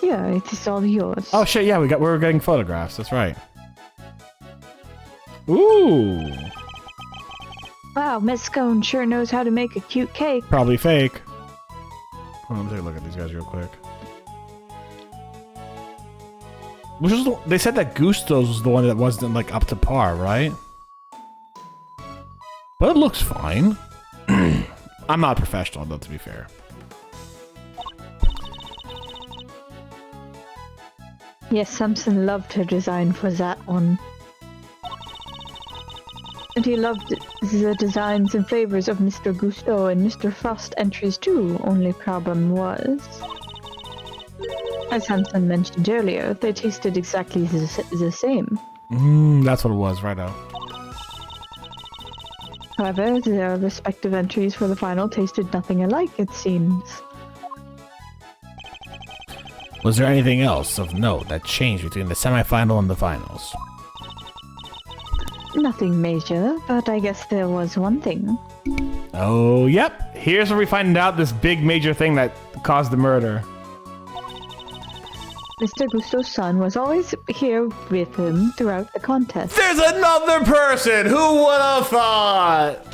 Here, it is all yours. Oh shit, yeah, we were getting photographs, that's right. Ooh! Wow, Miss Scone sure knows how to make a cute cake. Probably fake. Hold on, let me take a look at these guys real quick. Which was they said that Gusto's was the one that wasn't like up to par, right? But it looks fine. I'm not a professional, though, to be fair. Yes, Samson loved her design for that one. And he loved the designs and flavors of Mr. Gusto and Mr. Frost entries too. Only problem was, as Samson mentioned earlier, they tasted exactly the same. That's what it was, right now. However, their respective entries for the final tasted nothing alike, it seems. Was there anything else of note that changed between the semifinal and the finals? Nothing major, but I guess there was one thing. Oh, yep. Here's where we find out this big major thing that caused the murder. Mr. Gusto's son was always here with him throughout the contest. There's another person! Who would have thought?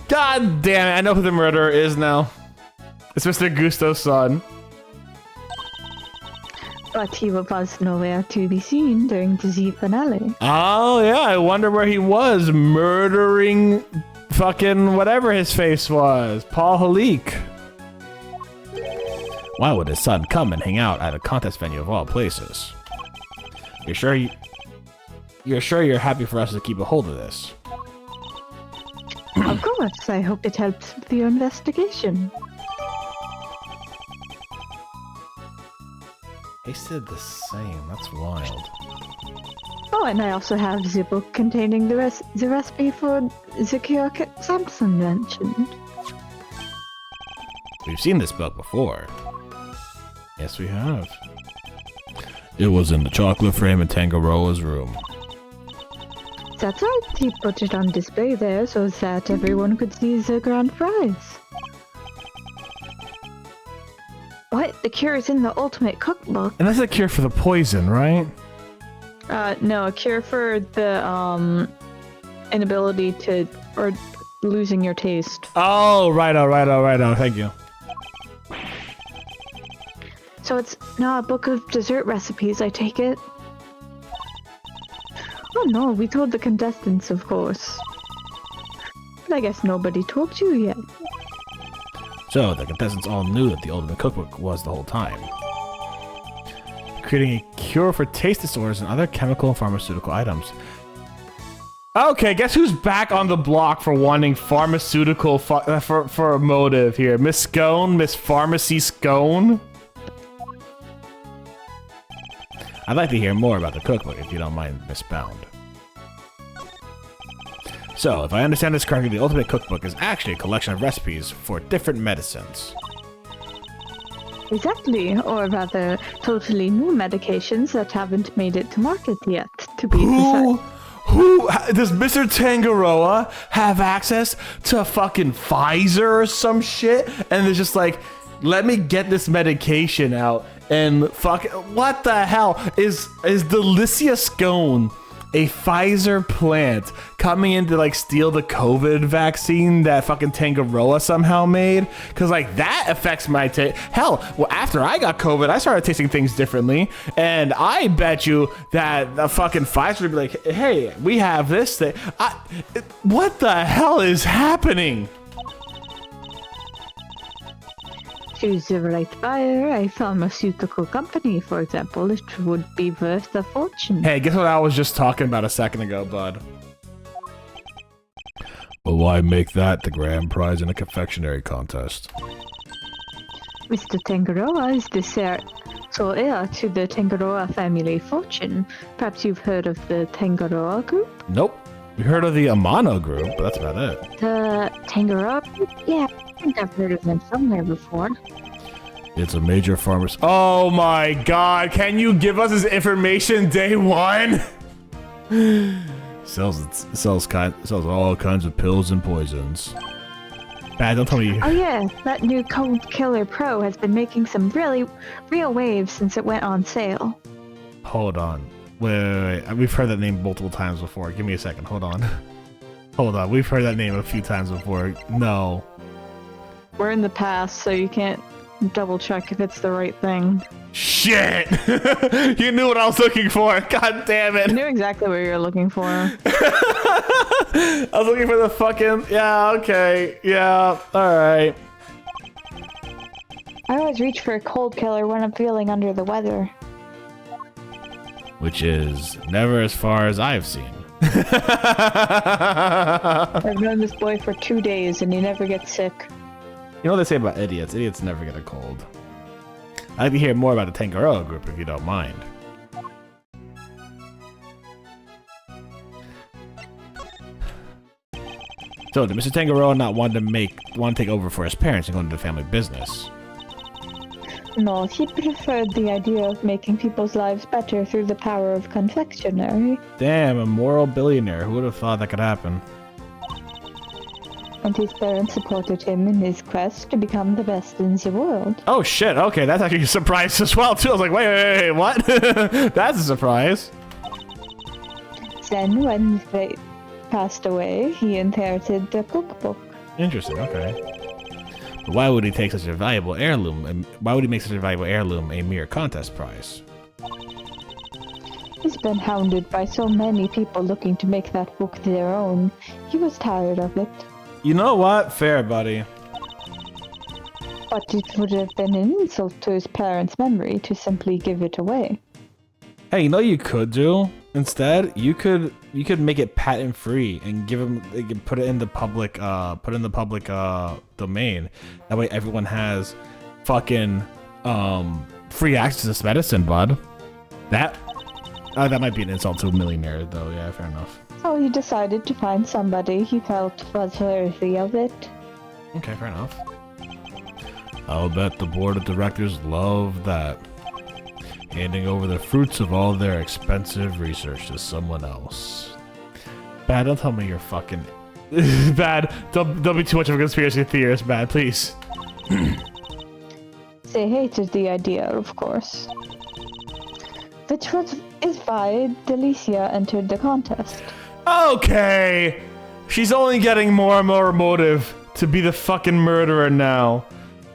God damn it, I know who the murderer is now. It's Mr. Gusto's son. But he was nowhere to be seen during the Z finale. Oh, yeah, I wonder where he was murdering fucking whatever his face was. Paul Halik. Why would his son come and hang out at a contest venue of all places? You're sure you're happy for us to keep a hold of this? Of course, I hope it helps with your investigation. They said the same. That's wild. Oh, and I also have the book containing the recipe for the cure Samson mentioned. We've seen this book before. Yes, we have. It was in the chocolate frame in Tangaroa's room. That's right, he put it on display there so that everyone could see the grand prize. What? The cure is in the ultimate cookbook? And that's a cure for the poison, right? No, a cure for the, inability to, or losing your taste. Oh, righto, thank you. So it's not a book of dessert recipes, I take it? Oh no, we told the contestants, of course. But I guess nobody told you yet. So, the contestants all knew that the ultimate cookbook was the whole time. Creating a cure for taste disorders and other chemical and pharmaceutical items. Okay, guess who's back on the block for wanting pharmaceutical for a motive here? Miss Scone? Miss Pharmacy Scone? I'd like to hear more about the cookbook if you don't mind, Miss Bound. So, if I understand this correctly, the ultimate cookbook is actually a collection of recipes for different medicines. Exactly, or rather, totally new medications that haven't made it to market yet, to be Who precise. does Mr. Tangaroa have access to fucking Pfizer or some shit? And they're just like, let me get this medication out and fuck. What the hell is Delicia Scone? A Pfizer plant coming in to like steal the COVID vaccine that fucking Tangaroa somehow made? Cause like that affects my taste. Hell, well, after I got COVID, I started tasting things differently. And I bet you that the fucking Pfizer would be like, hey, we have this thing. What the hell is happening? To the right buyer, a pharmaceutical company, for example, it would be worth a fortune. Hey, guess what I was just talking about a second ago, bud? Oh Why make that the grand prize in a confectionery contest? Mr. Tangaroa is the sole heir to the Tangaroa family fortune. Perhaps you've heard of the Tangaroa group? Nope. We heard of the Amano group, but that's about it. The Tangaroa group? Yeah, I think I've heard of them somewhere before. It's a major farmer's... Oh my god, can you give us this information day one? Sells all kinds of pills and poisons. Bad, don't tell me. Oh yeah, that new Cold Killer Pro has been making some real waves since it went on sale. Hold on. Wait. We've heard that name multiple times before. Give me a second. Hold on. Hold on. We've heard that name a few times before. No. We're in the past, so you can't double check if it's the right thing. Shit! You knew what I was looking for. God damn it. I knew exactly what you were looking for. I was looking for the fucking... Yeah, okay. Yeah, alright. I always reach for a cold killer when I'm feeling under the weather. Which is never as far as I've seen. I've known this boy for 2 days and he never gets sick. You know what they say about idiots? Idiots never get a cold. I'd like to hear more about the Tangaroa group if you don't mind. So, did Mr. Tangaroa not want to take over for his parents and go into the family business? No, he preferred the idea of making people's lives better through the power of confectionery. Damn, a moral billionaire. Who would have thought that could happen? And his parents supported him in his quest to become the best in the world. Oh shit, okay, that's actually a surprise as well too. I was like, wait, what? That's a surprise. Then when they passed away, he inherited the cookbook. Interesting, okay. But why would he take such a valuable heirloom, and why would he make such a valuable heirloom a mere contest prize? He's been hounded by so many people looking to make that book their own. He was tired of it. You know what? Fair, buddy. But it would have been an insult to his parents' memory to simply give it away. Hey, you know what you could do? Instead, you could make it patent free and give him, put it in the public domain. That way everyone has fucking free access to this medicine, bud. That might be an insult to a millionaire though. Yeah, fair enough. So he decided to find somebody he felt was worthy of it. Okay, fair enough. I'll bet the board of directors love that. Handing over the fruits of all their expensive research to someone else. Bad, don't tell me you're fucking... Bad, don't be too much of a conspiracy theorist, Bad, please. They hated the idea, of course. Which is why Delicia entered the contest. Okay! She's only getting more and more motive to be the fucking murderer now.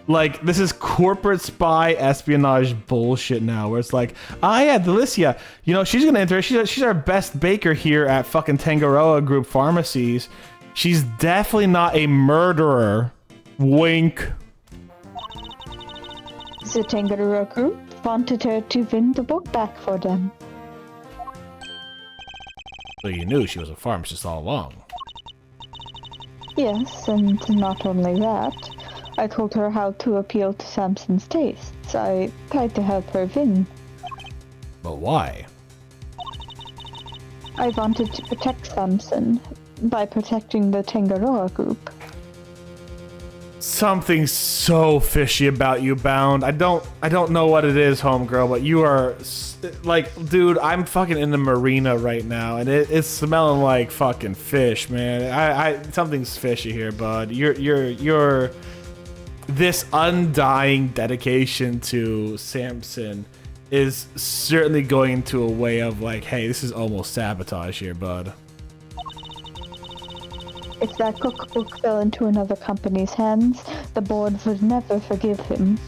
Like, this is corporate spy espionage bullshit now, where it's like, ah, yeah, Delicia, you know, she's gonna enter. She's our best baker here at fucking Tangaroa Group Pharmacies. She's definitely not a murderer. Wink. The Tangaroa Group wanted her to win the book back for them. So you knew she was a pharmacist all along. Yes, and not only that. I told her how to appeal to Samson's tastes. I tried to help her win. But why? I wanted to protect Samson by protecting the Tangaroa group. Something's so fishy about you, Bound. I don't know what it is, homegirl, but you are like, dude, I'm fucking in the marina right now, and it's smelling like fucking fish, man. Something's fishy here, bud. You're this undying dedication to Samson is certainly going into a way of like, hey, this is almost sabotage here, bud. If that cookbook fell into another company's hands, the board would never forgive him.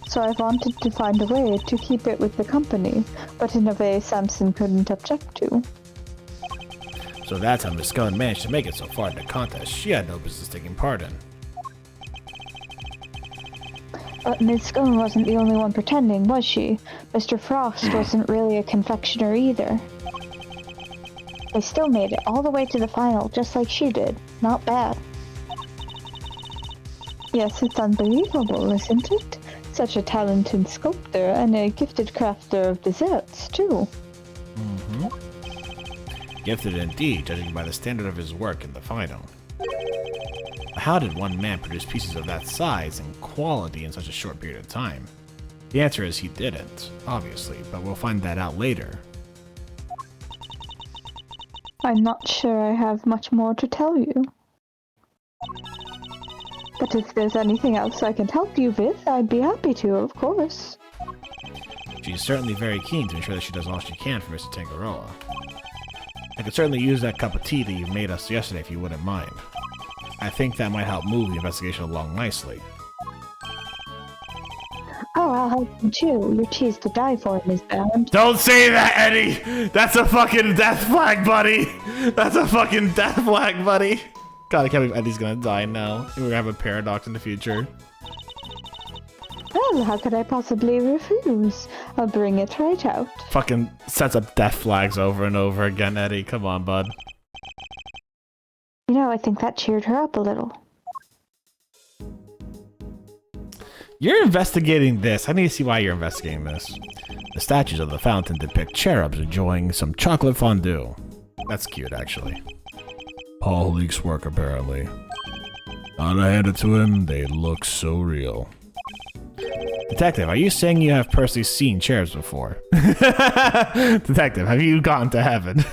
So I wanted to find a way to keep it with the company, but in a way Samson couldn't object to. So that's how Miss Cullen managed to make it so far in the contest she had no business taking part in. But Miss Cullen wasn't the only one pretending, was she? Mr. Frost wasn't really a confectioner either. They still made it all the way to the final, just like she did. Not bad. Yes, it's unbelievable, isn't it? Such a talented sculptor and a gifted crafter of desserts, too. Gifted indeed, judging by the standard of his work in the final. How did one man produce pieces of that size and quality in such a short period of time? The answer is he didn't, obviously, but we'll find that out later. I'm not sure I have much more to tell you. But if there's anything else I can help you with, I'd be happy to, of course. She's certainly very keen to ensure that she does all she can for Mr. Tangaroa. I could certainly use that cup of tea that you made us yesterday if you wouldn't mind. I think that might help move the investigation along nicely. Oh, I'll help you too. Your tea's to die for, Miss Bound. Don't say that, Eddie! That's a fucking death flag, buddy! That's a fucking death flag, buddy! God, I can't believe Eddie's gonna die now. We're gonna have a paradox in the future. Well, how could I possibly refuse? I'll bring it right out. Fucking sets up death flags over and over again, Eddie. Come on, bud. You know, I think that cheered her up a little. You're investigating this. I need to see why you're investigating this. The statues of the fountain depict cherubs enjoying some chocolate fondue. That's cute, actually. Paul Leake's work, apparently. Gotta hand it to him, they look so real. Detective, are you saying you have personally seen cherubs before? Detective, have you gone to heaven?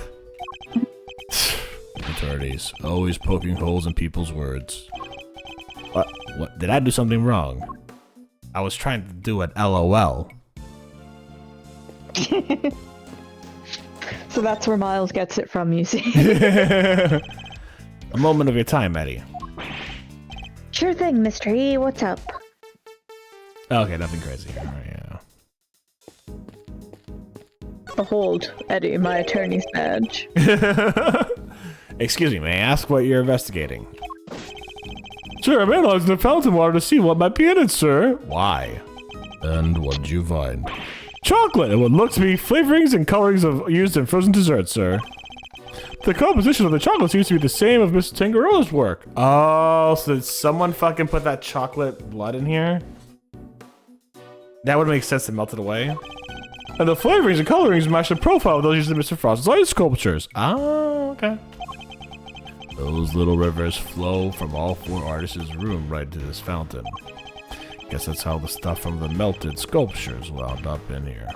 Attorneys, always poking holes in people's words. What? Did I do something wrong? I was trying to do an LOL. So that's where Miles gets it from, you see. A moment of your time, Eddie. Sure thing, Mr. E. What's up? Okay, nothing crazy here. Yeah. Behold, Eddie, my attorney's badge. Excuse me, may I ask what you're investigating? Sir, I'm analyzing the fountain water to see what might be in it, sir. Why? And what'd you find? Chocolate, and what looks to be flavorings and colorings used in frozen desserts, sir. The composition of the chocolate seems to be the same of Mr. Tangaroa's work. Oh, so did someone fucking put that chocolate blood in here? That would make sense to melt it away. And the flavorings and colorings match the profile of those used in Mr. Frost's light sculptures. Oh, okay. Those little rivers flow from all four artists' room right into this fountain. Guess that's how the stuff from the melted sculptures wound up in here.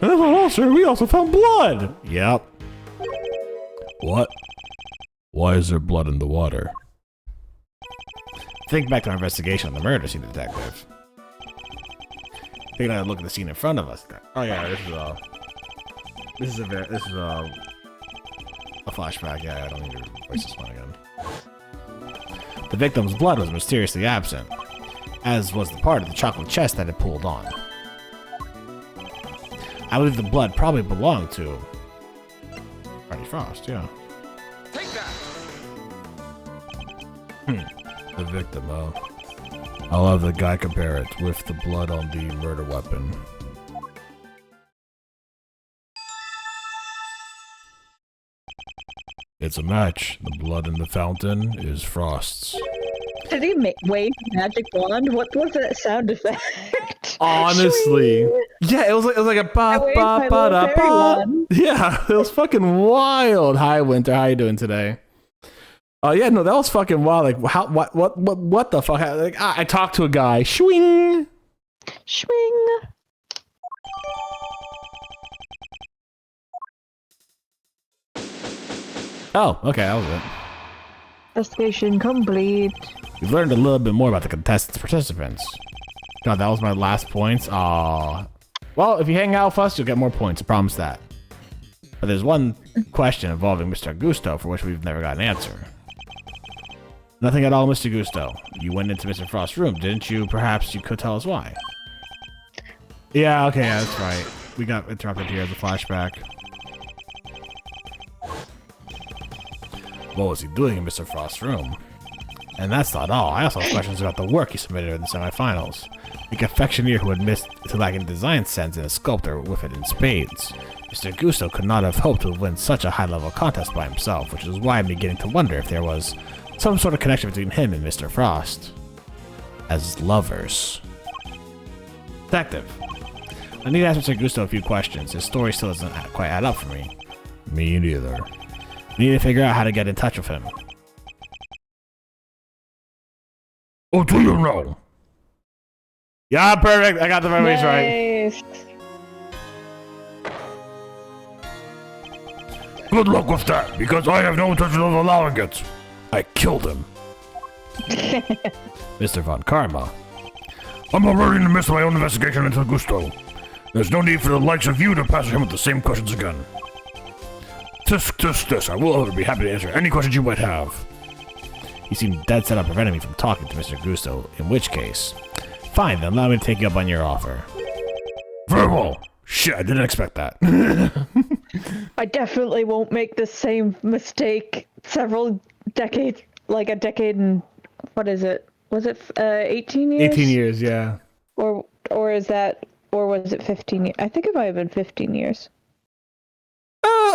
And that's not all, sir. We also found blood. Yep. What? Why is there blood in the water? Think back to our investigation on the murder scene, detective. Take another look at the scene in front of us. Oh yeah, this is a flashback. Yeah, I don't need to voice this one again. The victim's blood was mysteriously absent, as was the part of the chocolate chest that it pulled on. I believe the blood probably belonged to Barney Frost. Yeah. Take that. The victim, huh? I'll have the guy compare it with the blood on the murder weapon. It's a match. The blood in the fountain is Frost's. Did he wave magic wand? What was that sound effect? Honestly, yeah, it was like a ba ba ba da ba. Yeah, it was fucking wild. Hi, Winter. How you doing today? Oh yeah, no, that was fucking wild. Like, how? What the fuck? Like, I talked to a guy. Swing. Swing. Oh, okay, that was it. Investigation complete. We've learned a little bit more about the contestants' participants. God, that was my last points. Aw. Well, if you hang out with us, you'll get more points. I promise that. But there's one question involving Mr. Augusto for which we've never got an answer. Nothing at all, Mr. Gusto. You went into Mr. Frost's room, didn't you? Perhaps you could tell us why. Yeah, okay, yeah, that's right. We got interrupted here as a flashback. What was he doing in Mr. Frost's room? And that's not all. I also have questions about the work he submitted in the semifinals. A confectioner who admits to lacking design sense and a sculptor with it in spades. Mr. Gusto could not have hoped to win such a high-level contest by himself, which is why I'm beginning to wonder if there was some sort of connection between him and Mr. Frost. As lovers. Detective. I need to ask Mr. Gusto a few questions. His story still doesn't quite add up for me. Me neither. I need to figure out how to get in touch with him. Oh, do you know? Yeah, perfect. I got the memories right. Good luck with that, because I have no intention of allowing it. I killed him. Mr. Von Karma. I'm already in the midst of my own investigation into Gusto. There's no need for the likes of you to pester him with the same questions again. Tisk. I will be happy to answer any questions you might have. He seemed dead set on preventing me from talking to Mr. Gusto, in which case... Fine, then allow me to take you up on your offer. Very well. Shit, I didn't expect that. I definitely won't make the same mistake several decades, like a decade and... What is it? Was it 18 years? 18 years, yeah. Or is that... Or was it 15 years? I think it might have been 15 years.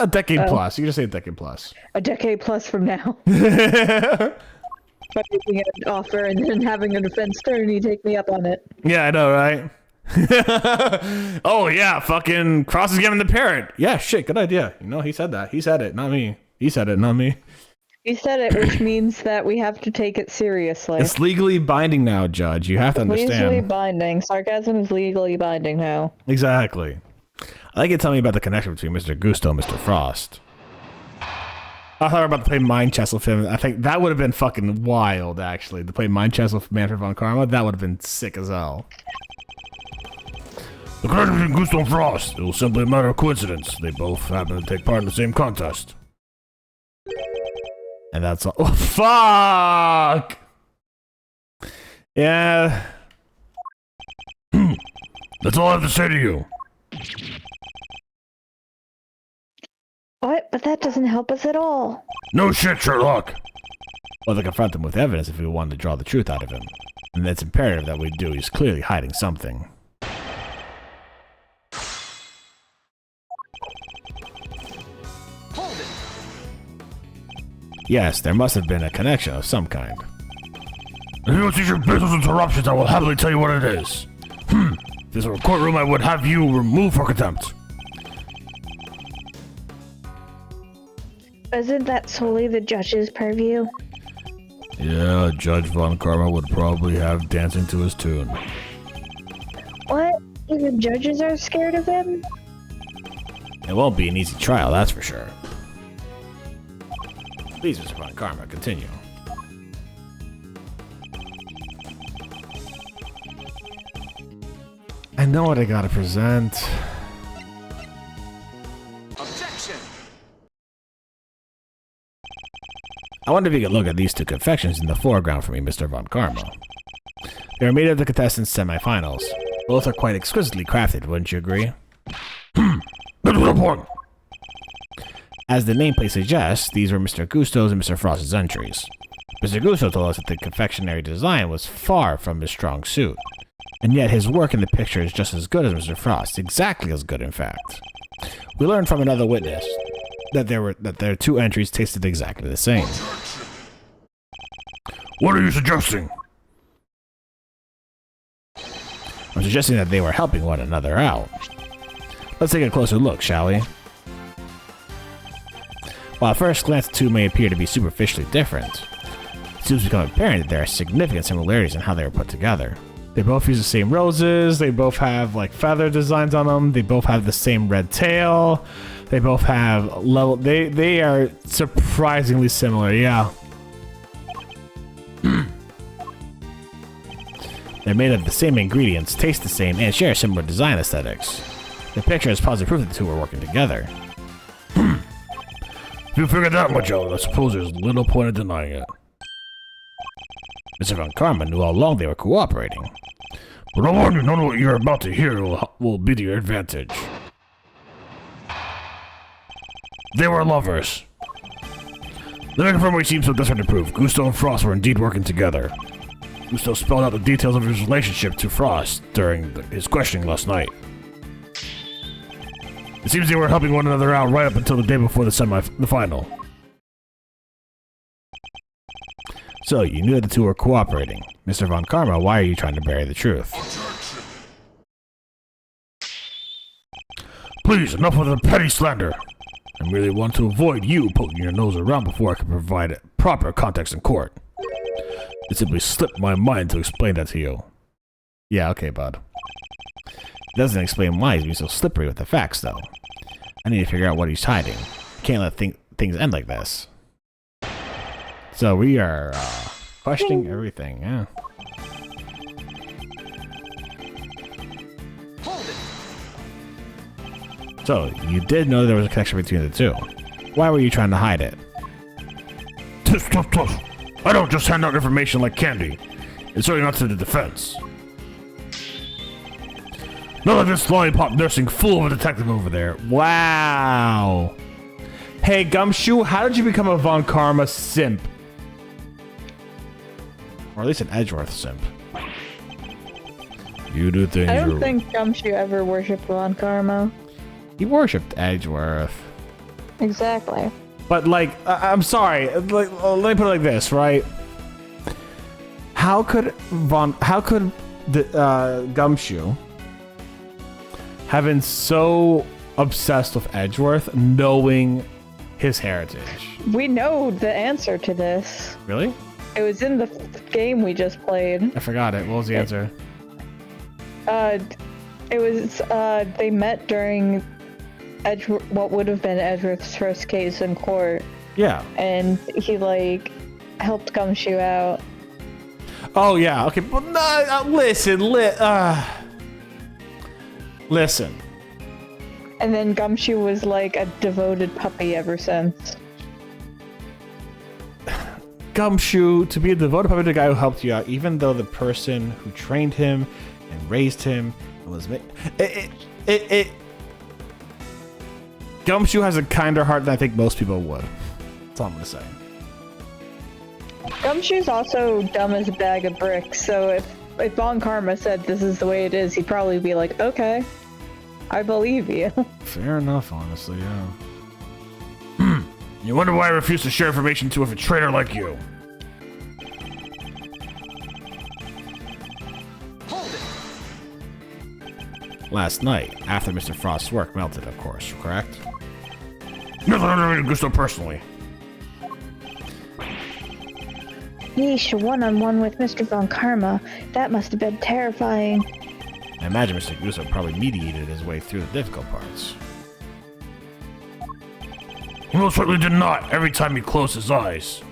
A decade plus. You can just say a decade plus. A decade plus from now. By making an offer and then having a defense attorney take me up on it. Yeah, I know, right? Oh, yeah, fucking Cross is giving the parrot. Yeah, shit, good idea. You know, he said that. He said it, not me. He said it, not me. He said it, which means that we have to take it seriously. It's legally binding now, Judge. You have to understand. Legally binding. Sarcasm is legally binding now. Exactly. I like you to tell me about the connection between Mr. Gusto and Mr. Frost. I thought we were about to play Mind Chess with him. I think that would have been fucking wild, actually. To play Mind Chess with Manfred von Karma, that would have been sick as hell. The connection between Gusto and Frost. It was simply a matter of coincidence. They both happen to take part in the same contest. And that's all. Oh, fuck! Yeah. That's all I have to say to you. What? But that doesn't help us at all. No shit, Sherlock. Well, to confront him with evidence if we wanted to draw the truth out of him. And it's imperative that we do. He's clearly hiding something. Hold it. Yes, there must have been a connection of some kind. If you don't cease your business interruptions, I will happily tell you what it is. If this were a courtroom, I would have you removed for contempt. Isn't that solely the judge's purview? Yeah, Judge Von Karma would probably have dancing to his tune. What? Even judges are scared of him? It won't be an easy trial, that's for sure. Please, Mr. Von Karma, continue. I know what I gotta present. Objection. I wonder if you could look at these two confections in the foreground for me, Mr. Von Karma. They are made of the contestants' semifinals. Both are quite exquisitely crafted, wouldn't you agree? That's what I want. As the nameplate suggests, these were Mr. Gusto's and Mr. Frost's entries. Mr. Gusto told us that the confectionery design was far from his strong suit. And yet his work in the picture is just as good as Mr. Frost's, exactly as good in fact. We learned from another witness that their two entries tasted exactly the same. What are you suggesting? I'm suggesting that they were helping one another out. Let's take a closer look, shall we? While at first glance the two may appear to be superficially different, it soon becomes apparent that there are significant similarities in how they were put together. They both use the same roses, they both have like feather designs on them, they both have the same red tail, they both have they are surprisingly similar, yeah. They're made of the same ingredients, taste the same, and share similar design aesthetics. The picture is positive proof that the two are working together. If you figured that much out, I suppose there's little point in denying it. Mr. Von Karma knew all along they were cooperating. But I warn you, none of what you're about to hear will be to your advantage. They were lovers. Let me confirm what he seems so desperate to prove. Gusto and Frost were indeed working together. Gusto spelled out the details of his relationship to Frost during his questioning last night. It seems they were helping one another out right up until the day before the final. So, you knew that the two were cooperating. Mr. Von Karma, why are you trying to bury the truth? Please, enough of the petty slander. I merely want to avoid you poking your nose around before I can provide proper context in court. It simply slipped my mind to explain that to you. Yeah, okay, bud. It doesn't explain why he's being so slippery with the facts, though. I need to figure out what he's hiding. Can't let things end like this. So we are questioning everything, yeah. So, you did know there was a connection between the two. Why were you trying to hide it? Tuff. I don't just hand out information like candy. It's certainly not to the defense. Not like this lollipop nursing fool of a detective over there. Wow. Hey, Gumshoe, how did you become a Von Karma simp? Or at least an Edgeworth simp. You do things. I don't think Gumshoe ever worshipped Von Karma. He worshipped Edgeworth. Exactly. But like, I'm sorry. Like, let me put it like this, right? How could the Gumshoe have been so obsessed with Edgeworth, knowing his heritage? We know the answer to this. Really? It was in the game we just played. I forgot it. What was the answer? It was, they met during what would have been Edgeworth's first case in court. Yeah. And he, like, helped Gumshoe out. Oh, yeah. Okay. But no, listen. Listen. And then Gumshoe was, like, a devoted puppy ever since. Gumshoe, to be a devoted puppy to the guy who helped you out, even though the person who trained him and raised him was Gumshoe has a kinder heart than I think most people would. That's all I'm gonna say. Gumshoe's also dumb as a bag of bricks, so if Von Karma said this is the way it is, he'd probably be like, okay, I believe you. Fair enough, honestly, yeah. You wonder why I refuse to share information with a traitor like you. Last night, after Mr. Frost's work melted, of course, correct? Nothing under Gusto personally. Yeesh, one-on-one with Mr. Von Karma. That must have been terrifying. I imagine Mr. Gusto probably mediated his way through the difficult parts. He most certainly did not, every time he closed his eyes.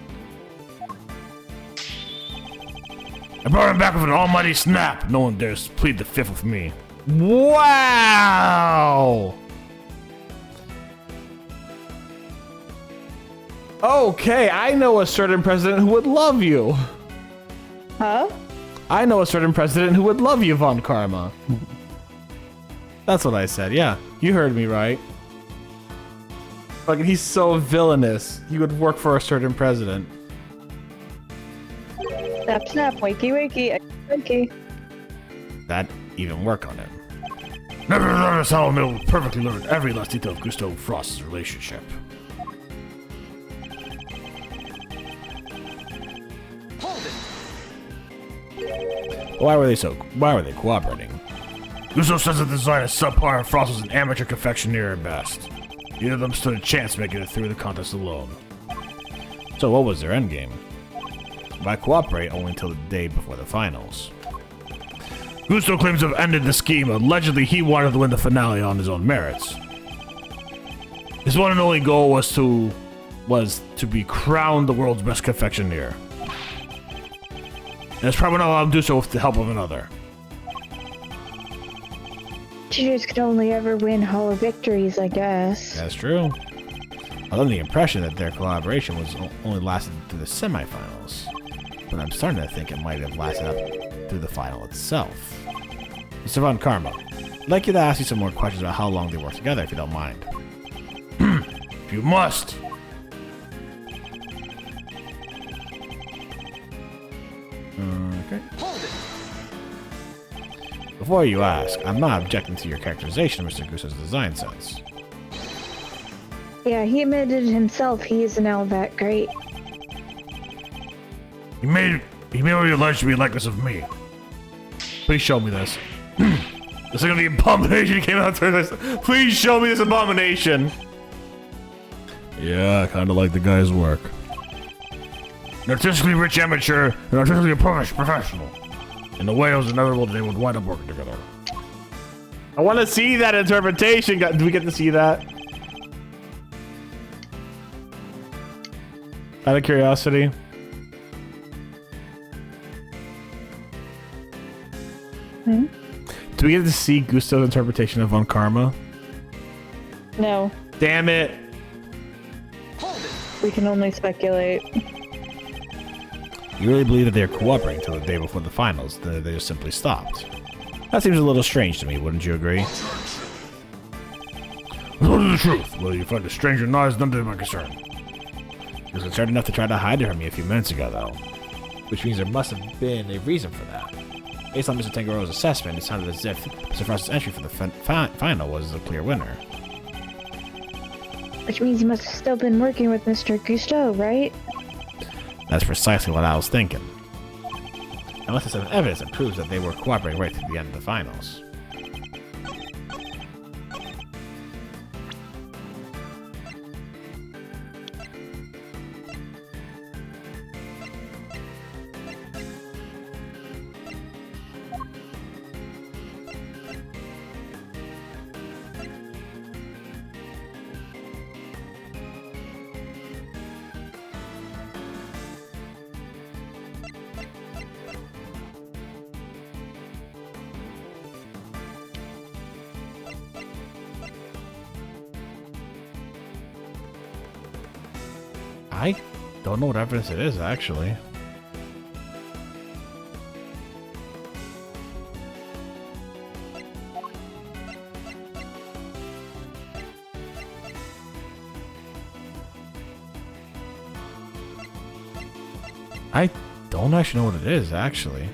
I brought him back with an almighty snap. No one dares plead the fifth with me. Wow! Okay, I know a certain president who would love you. Huh? I know a certain president who would love you, Von Karma. That's what I said, yeah. You heard me right. Fucking, he's so villainous. He would work for a certain president. Snap, snap, wakey, wakey, wakey. That even work on him. Nevertheless, how Mill perfectly learned every last detail of Gusto and Frost's relationship. Why were they cooperating? Gusto says that the design is subpar and Frost was an amateur confectioner at best. Neither of them stood a chance making it through the contest alone. So what was their endgame? Why cooperate only until the day before the finals? Gusto claims to have ended the scheme. Allegedly, he wanted to win the finale on his own merits. His one and only goal was to be crowned the world's best confectioner. And it's probably not allowed to do so with the help of another. Cheaters could only ever win hollow victories, I guess. That's true. I love the impression that their collaboration was only lasted through the semifinals. But I'm starting to think it might have lasted up through the final itself. Mr. Von Karma, I'd like you to ask you some more questions about how long they worked together, if you don't mind. If you must. Okay. Before you ask, I'm not objecting to your characterization of Mr. Gusto's design sense. Yeah, he admitted himself he is now that great. He made what he alleged to be a likeness of me. Please show me this. This is gonna be abomination came out Thursday. Please show me this abomination. Yeah, I kinda like the guy's work. An artistically rich amateur, and artistically professional. In the way it was inevitable they would wind up working together. I want to see that interpretation. Do we get to see that? Out of curiosity. Hmm? Do we get to see Gusto's interpretation of Von Karma? No. Damn it. We can only speculate. You really believe that they're cooperating until the day before the finals, then they just simply stopped? That seems a little strange to me, wouldn't you agree? What is the truth? Whether you find a stranger or not is none of my concern. He was concerned enough to try to hide it from me a few minutes ago, though. Which means there must have been a reason for that. Based on Mr. Tangaroa's assessment, it sounded as if Mr. Frost's entry for the final was a clear winner. Which means you must have still been working with Mr. Gusto, right? That's precisely what I was thinking. Unless there's some evidence that proves that they were cooperating right to the end of the finals. I don't know what evidence it is, actually. I don't actually know what it is, actually.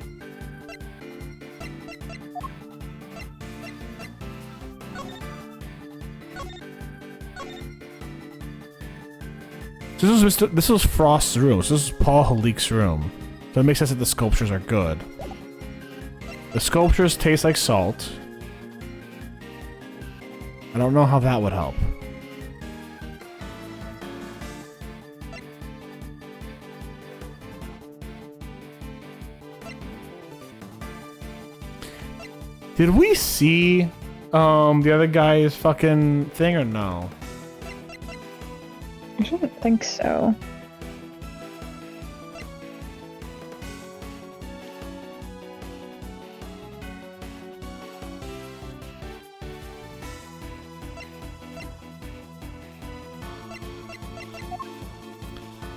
This was Frost's room. So this is Paul Halik's room. So it makes sense that the sculptures are good. The sculptures taste like salt. I don't know how that would help. Did we see the other guy's fucking thing or no? I don't think so.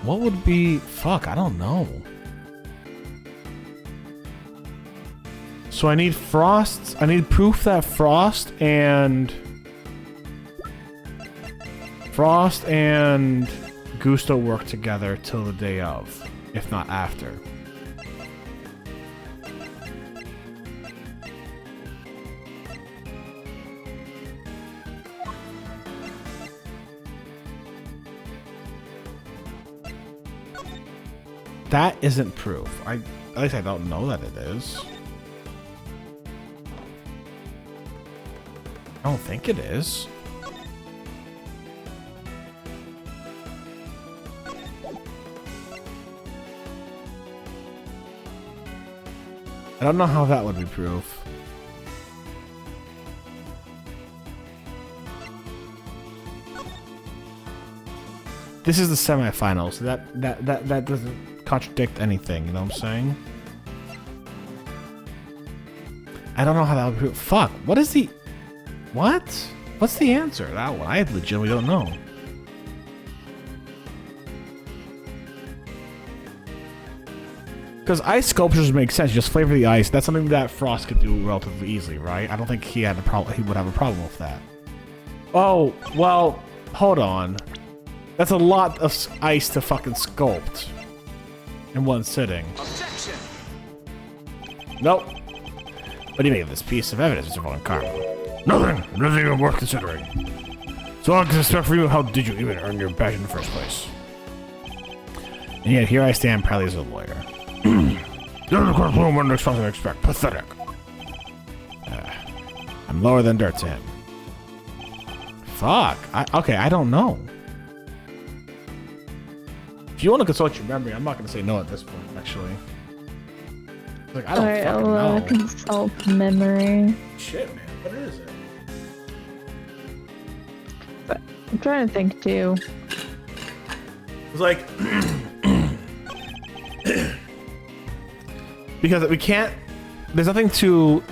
What would be... Fuck, I don't know. So I need Frost... I need proof that Frost and Gusto work together till the day of, if not after. That isn't proof. At least I don't know that it is. I don't think it is. I don't know how that would be proof. This is the semifinals, so that doesn't contradict anything, you know what I'm saying? I don't know how that would be proof. Fuck, what is the... What? What's the answer? That one, I legitimately don't know. Because ice sculptures make sense. You just flavor the ice. That's something that Frost could do relatively easily, right? I don't think he had a problem. He would have a problem with that. Oh, well, hold on. That's a lot of ice to fucking sculpt in one sitting. Objection. Nope. What do you make of this piece of evidence, Mr. Von Karma? Nothing. Nothing even worth considering. So all I can expect from you, how did you even earn your badge in the first place? And yet here I stand proudly as a lawyer. You're the correct woman to expect. Pathetic. I'm lower than dirt to him. Fuck. Okay, I don't know. If you want to consult your memory, I'm not going to say no at this point, actually. Like, I don't fucking know. Consult memory. Shit, man. What is it? But I'm trying to think, too. It's like... because we can't... There's nothing to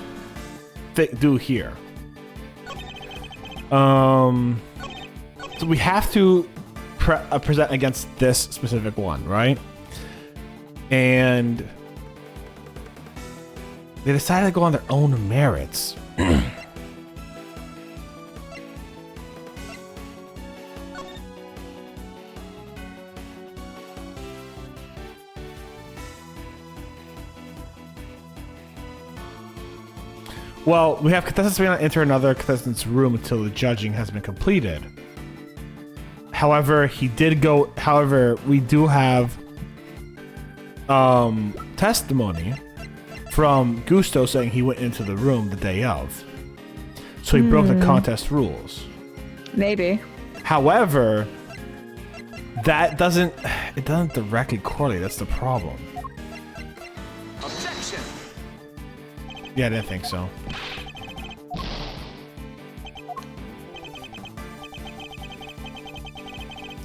do here. So we have to present against this specific one, right? And they decided to go on their own merits. Well, we have contestants may not enter another contestant's room until the judging has been completed. However, we do have testimony from Gusto saying he went into the room the day of. So he broke the contest rules. Maybe. However, it doesn't directly correlate. That's the problem. Objection. Yeah, I didn't think so.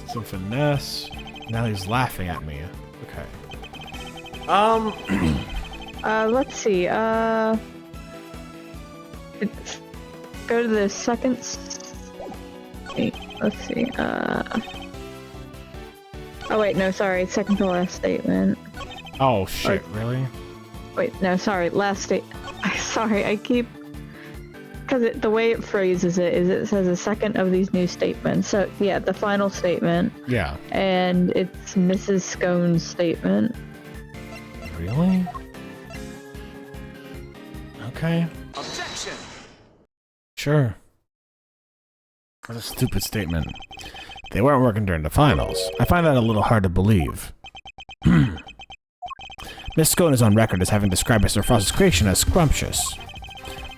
Some finesse. Now he's laughing at me. Okay. Let's see. Go to the second. Let's see. Oh wait, no, sorry. Second to last statement. Oh shit! Really? Wait, no, sorry. Last state. Sorry, I keep. Because the way it phrases it is it says a second of these new statements. So, yeah, the final statement. Yeah. And it's Mrs. Scone's statement. Really? Okay. Objection. Sure. That's a stupid statement. They weren't working during the finals. I find that a little hard to believe. Miss Scone is on record as having described Mr. Frost's creation as scrumptious.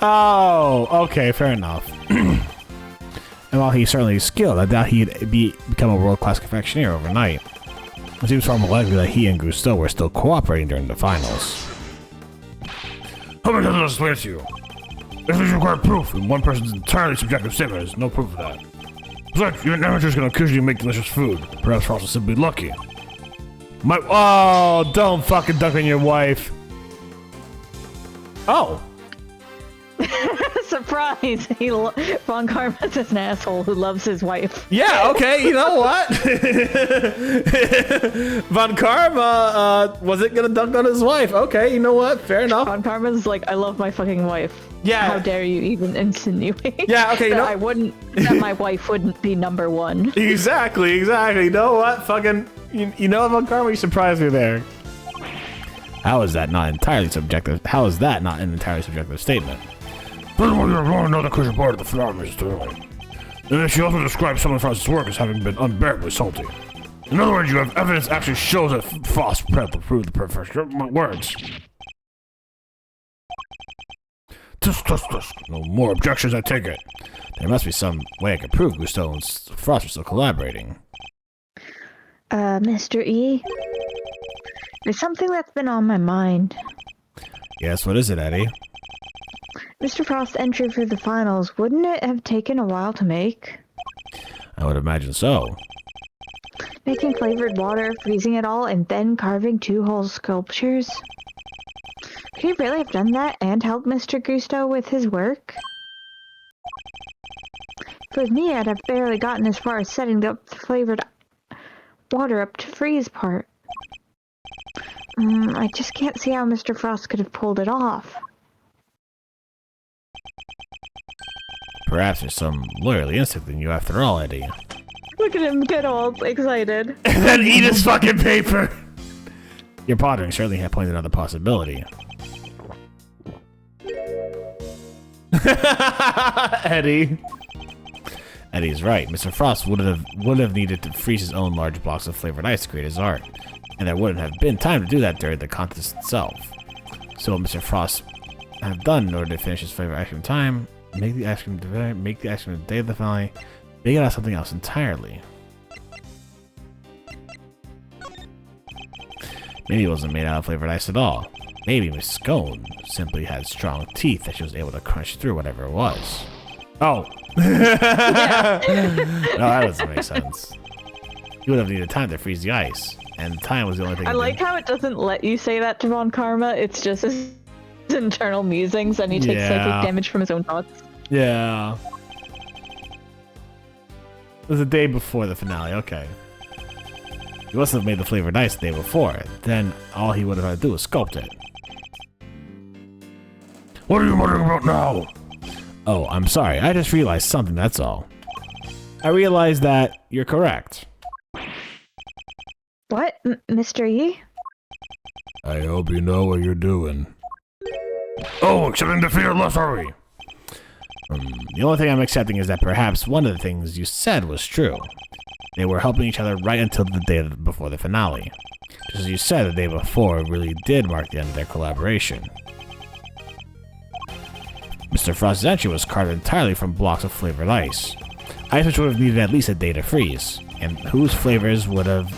Oh, okay, fair enough. And while he's certainly skilled, I doubt he'd become a world-class confectioner overnight. It seems far more likely that he and Gusto were still cooperating during the finals. How many times did I explain it to you? If you require proof, and one person's entirely subjective statement is no proof of that. Besides, your amateur's gonna occasionally make delicious food. Perhaps Frost will simply be lucky. Oh, don't fucking duck on your wife. Oh. Surprise! Von Karma's an asshole who loves his wife. Yeah, okay, you know what? Von Karma wasn't gonna dunk on his wife. Okay, you know what? Fair enough. Von Karma's like, I love my fucking wife. Yeah. How dare you even insinuate? Yeah, okay, you know. That my wife wouldn't be number one. Exactly. You know what? Fucking, you know, Von Karma, you surprised me there. How is that not entirely subjective? How is that not an entirely subjective statement? Furthermore, you're wrong another crucial part of the phenomenon is thoroughly. And she also describes some of Frost's work as having been unbearably salty. In other words, you have evidence that actually shows that Frost prepared to prove the perfection of words. No more objections, I take it. There must be some way I can prove Gusto and Frost are still collaborating. Mr. E? There's something that's been on my mind. Yes, what is it, Eddie? Mr. Frost's entry for the finals, wouldn't it have taken a while to make? I would imagine so. Making flavored water, freezing it all, and then carving 2 whole sculptures? Could he really have done that and helped Mr. Gusto with his work? If it was me, I'd have barely gotten as far as setting up the flavored water up to freeze part. I just can't see how Mr. Frost could have pulled it off. Perhaps there's some lawyerly instinct in you after all, Eddie. Look at him get all excited. And then eat his fucking paper! Your pondering certainly had pointed out the possibility. Eddie. Eddie's right. Mr. Frost would have needed to freeze his own large blocks of flavored ice to create his art, and there wouldn't have been time to do that during the contest itself. So what Mr. Frost have done in order to finish his flavored ice cream time, make the ice cream the day of the finale, make it out of something else entirely. Maybe it wasn't made out of flavored ice at all. Maybe Miss Scone simply had strong teeth that she was able to crunch through whatever it was. Oh. No, that doesn't make sense. You would have needed time to freeze the ice, and time was the only thing. I like how it doesn't let you say that to Von Karma. It's just his internal musings, and he takes psychic damage from his own thoughts. Yeah. It was the day before the finale, okay. He must have made the flavored ice the day before. Then all he would have had to do was sculpt it. What are you muttering about now? Oh, I'm sorry. I just realized something, that's all. I realized that you're correct. What, Mr. Yi? I hope you know what you're doing. Oh, accepting defeat or less, are we? The only thing I'm accepting is that perhaps one of the things you said was true. They were helping each other right until the day before the finale. Just as you said, the day before really did mark the end of their collaboration. Mr. Frost's entry was carved entirely from blocks of flavored ice. Ice which would have needed at least a day to freeze, and whose flavors would have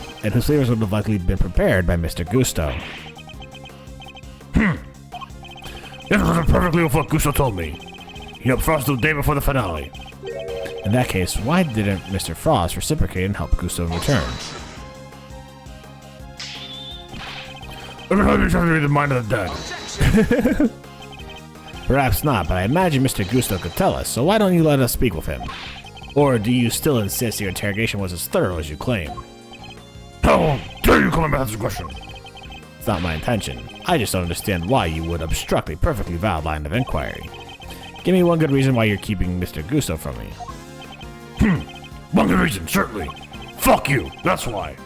likely been prepared by Mr. Gusto. This was perfectly with what Gusto told me. He helped Frost the day before the finale. In that case, why didn't Mr. Frost reciprocate and help Gusto in return? Every time you read the mind of the dead. Perhaps not, but I imagine Mr. Gusto could tell us, so why don't you let us speak with him? Or do you still insist your interrogation was as thorough as you claim? How dare you come about this question? It's not my intention. I just don't understand why you would obstruct a perfectly valid line of inquiry. Give me one good reason why you're keeping Mr. Gusto from me. One good reason, certainly. Fuck you, that's why.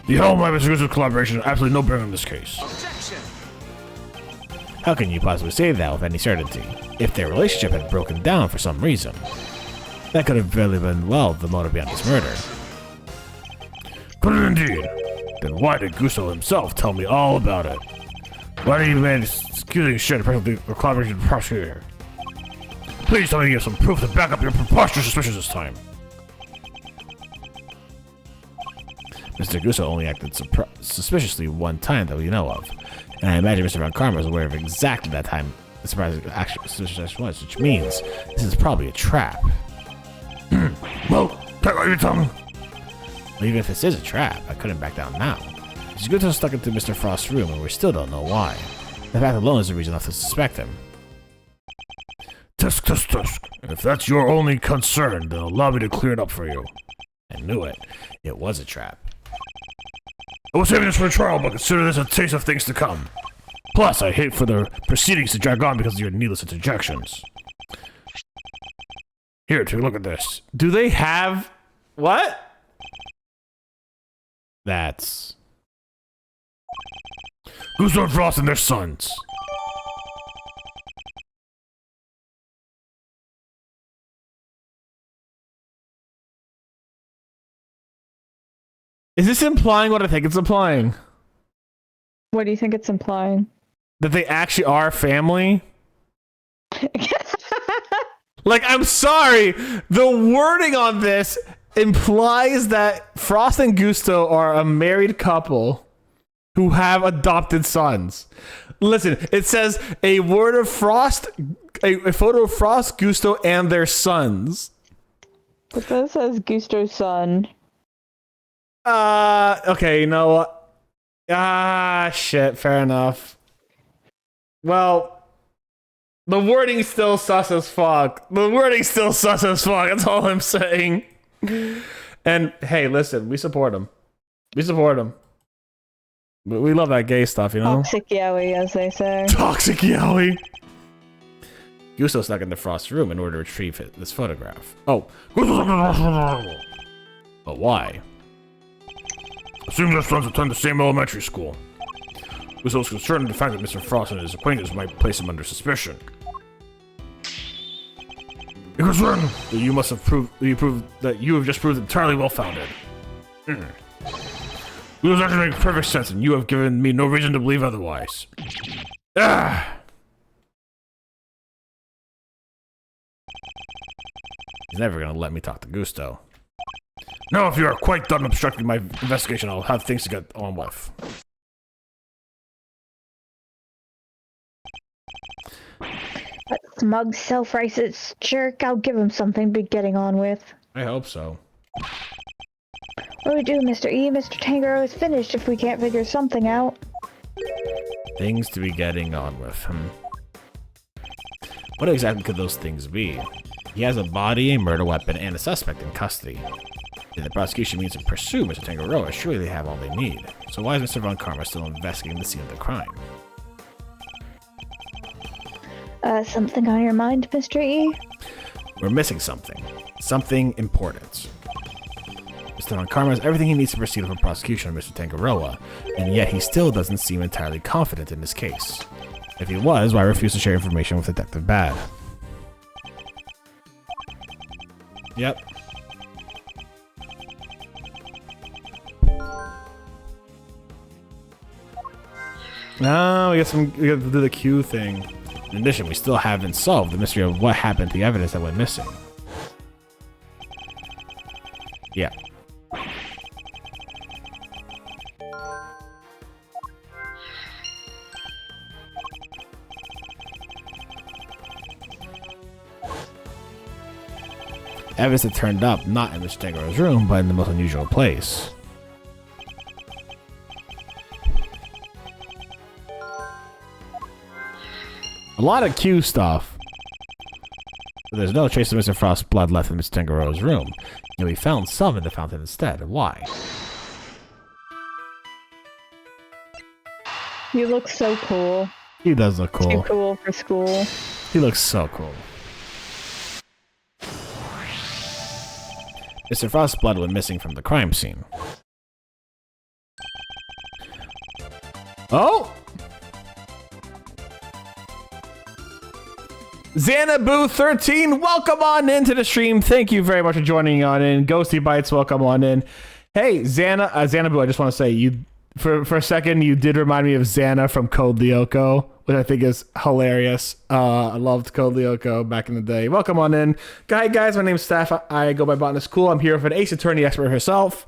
The whole my Mr. Gusto's collaboration has absolutely no bearing on this case. Objection. How can you possibly say that with any certainty? If their relationship had broken down for some reason, that could have very been, well, the motive behind this murder. Could it indeed? Then why did Gusto himself tell me all about it? Why did he manage excusing shit apparently the collaboration with the prosecutor? Please tell me you have some proof to back up your preposterous suspicions this time. Mr. Gusto only acted suspiciously one time that we know of, and I imagine Mr. Von Karma is aware of exactly that time the surprise actually suspicious was, which means this is probably a trap. Well, take out your tongue. Well, even if this is a trap, I couldn't back down now. Mr. Gusto stuck into Mr. Frost's room, and we still don't know why. The fact alone is the reason enough to suspect him. Tusk, tusk, tusk. If that's your only concern, then allow me to clear it up for you. I knew it. It was a trap. I was saving this for a trial, but consider this a taste of things to come. Plus, I hate for the proceedings to drag on because of your needless interjections. Here, take a look at this. Do they have... What? That's... Gusto and Frost and their sons. Is this implying what I think it's implying? What do you think it's implying? That they actually are family? Like, I'm sorry, the wording on this implies that Frost and Gusto are a married couple who have adopted sons. Listen, it says a photo of Frost, Gusto, and their sons. But that says Gusto's son. Okay, you know what? Shit, fair enough. Well, the wording's still sus as fuck. That's all I'm saying. And hey, listen, we support him. We love that gay stuff, you know? Toxic yaoi, as they say. Toxic yaoi. Gusto snuck into Frost's room in order to retrieve this photograph. Oh. But why? Assuming their sons attend the same elementary school. Gusto was concerned with the fact that Mr. Frost and his acquaintances might place him under suspicion. Because then, You must have proved that you have just proved entirely well-founded. those actually make perfect sense, and you have given me no reason to believe otherwise. Ah! He's never gonna let me talk to Gusto. Now, if you are quite done obstructing my investigation, I'll have things to get on with. That smug, self-righteous jerk, I'll give him something to be getting on with. I hope so. What do we do, Mr. E? Mr. Tango is finished if we can't figure something out. Things to be getting on with. What exactly could those things be? He has a body, a murder weapon, and a suspect in custody. If the prosecution means to pursue Mr. Tangaroa, surely they have all they need. So why is Mr. Von Karma still investigating the scene of the crime? Something on your mind, Mr. E? We're missing something. Something important. Mr. Von Karma has everything he needs to proceed with a prosecution of Mr. Tangaroa, and yet he still doesn't seem entirely confident in this case. If he was, why refuse to share information with Detective Bad? Yep. No, we got to do the Q thing. In addition, we still haven't solved the mystery of what happened to the evidence that went missing. Yeah. Evidence that turned up not in Mr. Tangaroa's room, but in the most unusual place. A lot of Q stuff. But there's no trace of Mr. Frost's blood left in Mr. Tangaroa's room. And we found some in the fountain instead. Why? You look so cool. He does look cool. Too cool for school. He looks so cool. Mr. Frost's blood went missing from the crime scene. Oh! Xanaboo13, welcome on into the stream. Thank you very much for joining on in. Ghosty Bites, welcome on in. Hey, Xanaboo, I just want to say, you for a second, you did remind me of Xana from Code Lyoko, which I think is hilarious. I loved Code Lyoko back in the day. Welcome on in. Hi, guys, my name's Steph. I go by Botanist Cool. I'm here with an Ace Attorney expert herself.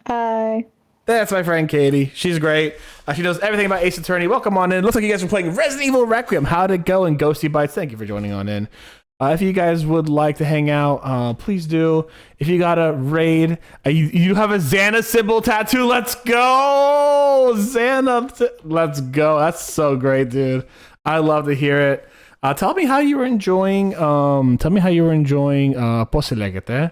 Hi. That's my friend Katie. She's great. She knows everything about Ace Attorney. Welcome on in. Looks like you guys are playing Resident Evil Requiem. How'd it go? And Ghosty Bites, thank you for joining on in. If you guys would like to hang out, please do. If you got a raid, you have a Xana symbol tattoo. Let's go, Xana. Let's go. That's so great, dude. I love to hear it. Tell me how you were enjoying. Tell me how you were enjoying. Poselekete.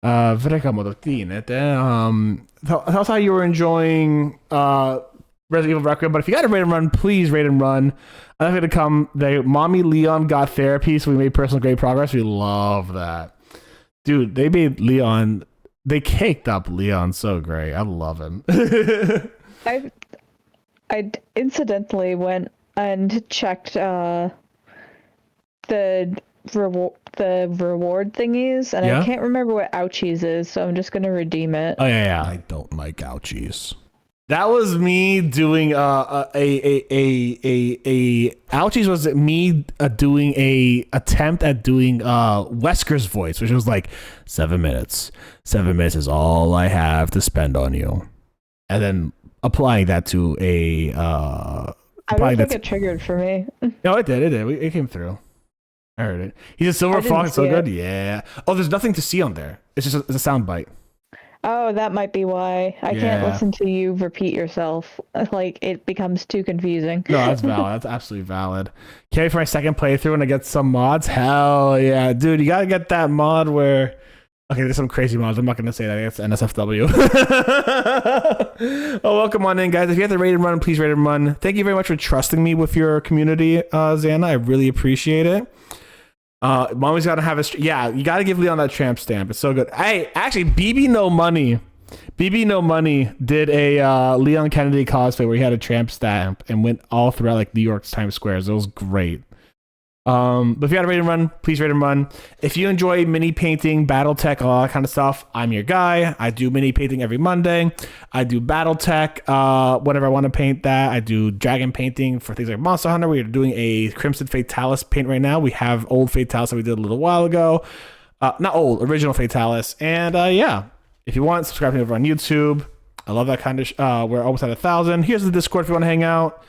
Vrekamo doktine. Tell us how you were enjoying Resident Evil Requiem. But if you got a raid and run, please raid and run. I'm going to come. Mommy Leon got therapy, so we made personal great progress. We love that. Dude, they made Leon, they caked up Leon so great. I love him. I incidentally went and checked the reward thingies, and I can't remember what ouchies is, so I'm just going to redeem it. Oh, yeah. I don't like ouchies. That was me doing ouchies was me doing a attempt at doing Wesker's voice, which was like 7 minutes. 7 minutes is all I have to spend on you, and then applying that to a. I don't think it triggered for me. No, it did. It came through. I heard it. He's a silver fox, so good. Yeah. Oh, there's nothing to see on there. It's just a sound bite. Oh, that might be why. I can't listen to you repeat yourself. Like, it becomes too confusing. No, that's valid. That's absolutely valid. Can't wait for my second playthrough when I get some mods. Hell yeah. Dude, you gotta get that mod where... Okay, there's some crazy mods. I'm not gonna say that. It's NSFW. Oh, welcome on in, guys. If you have to rate and run, please rate and run. Thank you very much for trusting me with your community, Xana. I really appreciate it. Mommy's gotta have a you gotta give Leon that tramp stamp. It's so good. Hey, actually, BB No Money did a Leon Kennedy cosplay where he had a tramp stamp and went all throughout like New York's Times Square. So it was great. But if you had a rate and run, please rate and run. If you enjoy mini painting, battle tech, all that kind of stuff, I'm your guy. I do mini painting every Monday. I do battle tech whenever I want to paint that. I do dragon painting for things like Monster Hunter. We are doing a Crimson Fatalis paint right now. We have old Fatalis that we did a little while ago. Not old, original Fatalis. And yeah, if you want, subscribe to me over on YouTube. I love that kind of we're almost at 1,000. Here's the Discord if you want to hang out.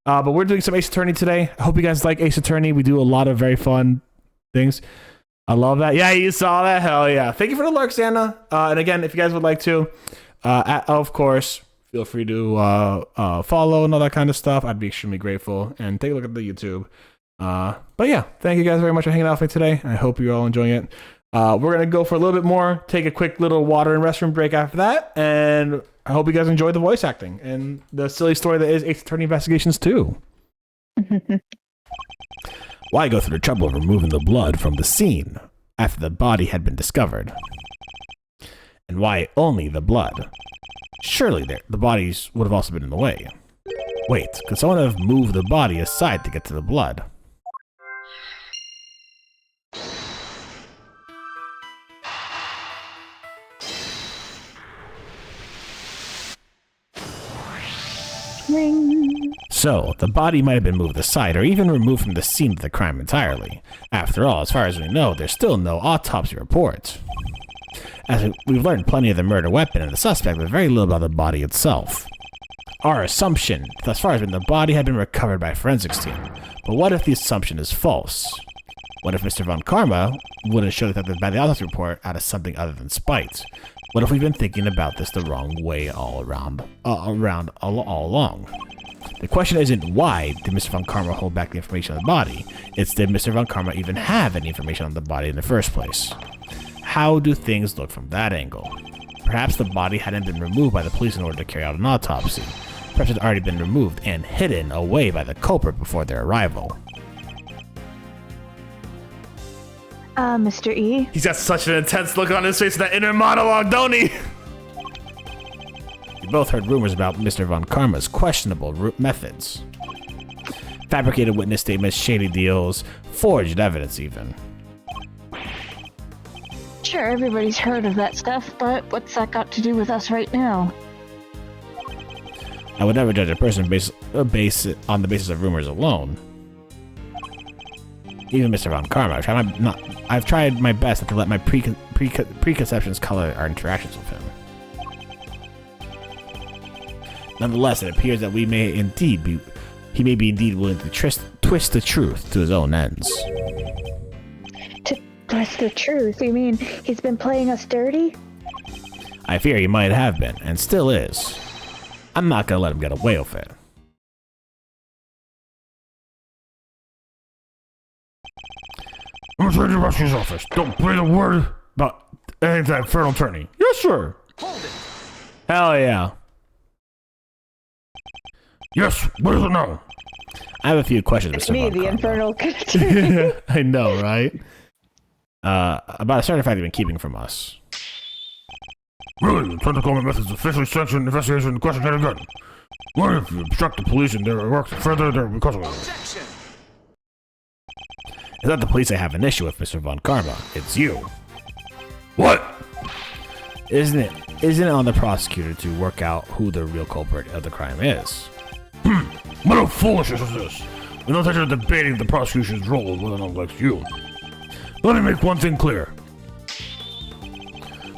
But we're doing some Ace Attorney today. I hope you guys like Ace Attorney. We do a lot of very fun things. I love that. Yeah, you saw that? Hell yeah. Thank you for the lurks, Anna. And again, if you guys would like to, of course, feel free to follow and all that kind of stuff. I'd be extremely grateful. And take a look at the YouTube. But yeah, thank you guys very much for hanging out with me today. I hope you're all enjoying it. We're going to go for a little bit more, take a quick little water and restroom break after that. And I hope you guys enjoyed the voice acting and the silly story that is Ace Attorney Investigations 2. Why go through the trouble of removing the blood from the scene after the body had been discovered? And why only the blood? Surely the bodies would have also been in the way. Wait, could someone have moved the body aside to get to the blood? So, the body might have been moved aside or even removed from the scene of the crime entirely. After all, as far as we know, there's still no autopsy report. As we've learned plenty of the murder weapon and the suspect, but very little about the body itself. Our assumption thus far has been the body had been recovered by a forensics team. But what if the assumption is false? What if Mr. Von Karma wouldn't show that by the autopsy report out of something other than spite? What if we've been thinking about this the wrong way all along? The question isn't why did Mr. Von Karma hold back the information on the body, it's did Mr. Von Karma even have any information on the body in the first place? How do things look from that angle? Perhaps the body hadn't been removed by the police in order to carry out an autopsy. Perhaps it had already been removed and hidden away by the culprit before their arrival. Mr. E? He's got such an intense look on his face in that inner monologue, don't he? We both heard rumors about Mr. Von Karma's questionable methods. Fabricated witness statements, shady deals, forged evidence even. Sure, everybody's heard of that stuff, but what's that got to do with us right now? I would never judge a person based on the basis of rumors alone. Even Mr. Von Karma, I've tried my best not to let my preconceptions color our interactions with him. Nonetheless, it appears that he may be indeed willing to twist the truth to his own ends. To twist the truth? You mean he's been playing us dirty? I fear he might have been, and still is. I'm not gonna let him get away with it. I'm going to your rescue's office. Don't breathe a word about anything to that infernal attorney. Yes, sir. Hold it. Hell yeah. Yes, what is it now? I have a few questions, It's Mr. me, Von the Karma. infernal attorney. I know, right? About a certain fact you've been keeping from us. Really, tentacle methods officially sanctioned investigation in question yet again. What if you obstruct the police and their work further there because of it? Objection. It's not the police I have an issue with, Mr. Von Karma. It's you. What? Isn't it on the prosecutor to work out who the real culprit of the crime is? What a foolishness is this? We know that you're debating the prosecution's role with one like you. Let me make one thing clear.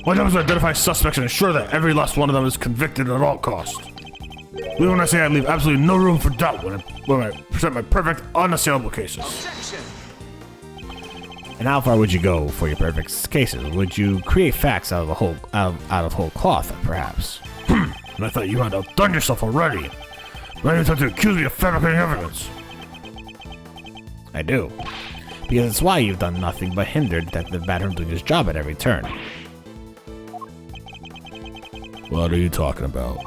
My job is to identify suspects and ensure that every last one of them is convicted at all costs. Even when I say I leave absolutely no room for doubt when I present my perfect, unassailable cases. Objection. And how far would you go for your perfect cases? Would you create facts out of whole cloth, perhaps? And I thought you had outdone yourself already. Now you attempt to accuse me of fabricating evidence. I do. Because it's why you've done nothing but hinder Detective Bad from doing his job at every turn. What are you talking about?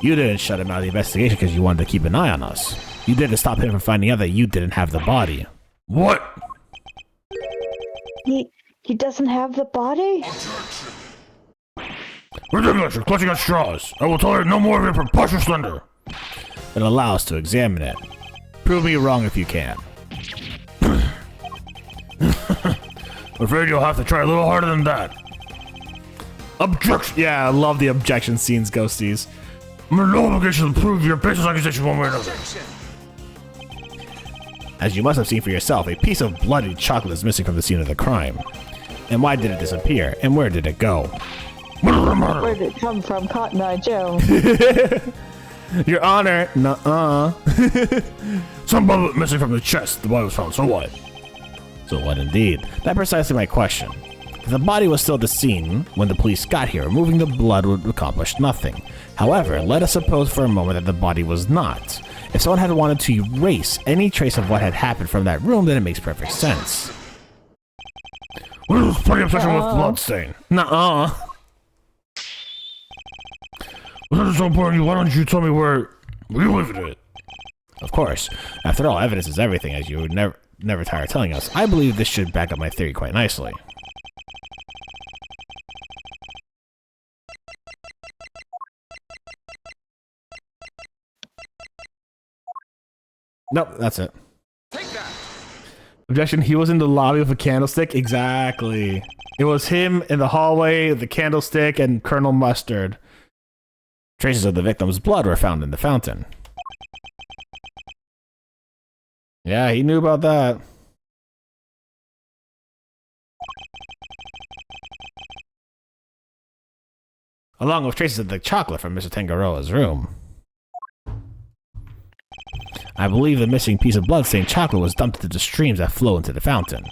You didn't shut him out of the investigation because you wanted to keep an eye on us. You did to stop him from finding out that you didn't have the body. What? He doesn't have the body? Ridiculous, you're clutching at straws. I will tolerate no more of your preposterous slander. Then allow us to examine it. Prove me wrong if you can. I'm afraid you'll have to try a little harder than that. Objection! Yeah, I love the objection scenes, Ghosties. I'm under no obligation to prove your baseless accusation one way or another. As you must have seen for yourself, a piece of bloody chocolate is missing from the scene of the crime. And why did it disappear? And where did it go? Where did it come from, Cotton Eye Joe? Your Honor, nuh-uh. Some blood missing from the chest. The body was found. So what? So what indeed? That's precisely my question. If the body was still at the scene when the police got here, removing the blood would accomplish nothing. However, let us suppose for a moment that the body was not. If someone had wanted to erase any trace of what had happened from that room, then it makes perfect sense. What is this pretty obsession with blood stain? Nuh-uh. Was that so important to you? Why don't you tell me where you lived it? Of course. After all, evidence is everything, as you would never tire telling us. I believe this should back up my theory quite nicely. Nope, that's it. Take that. Objection, he was in the lobby with a candlestick? Exactly. It was him in the hallway, the candlestick, and Colonel Mustard. Traces of the victim's blood were found in the fountain. Yeah, he knew about that. Along with traces of the chocolate from Mr. Tangaroa's room. I believe the missing piece of blood-stained chocolate was dumped into the streams that flow into the fountain,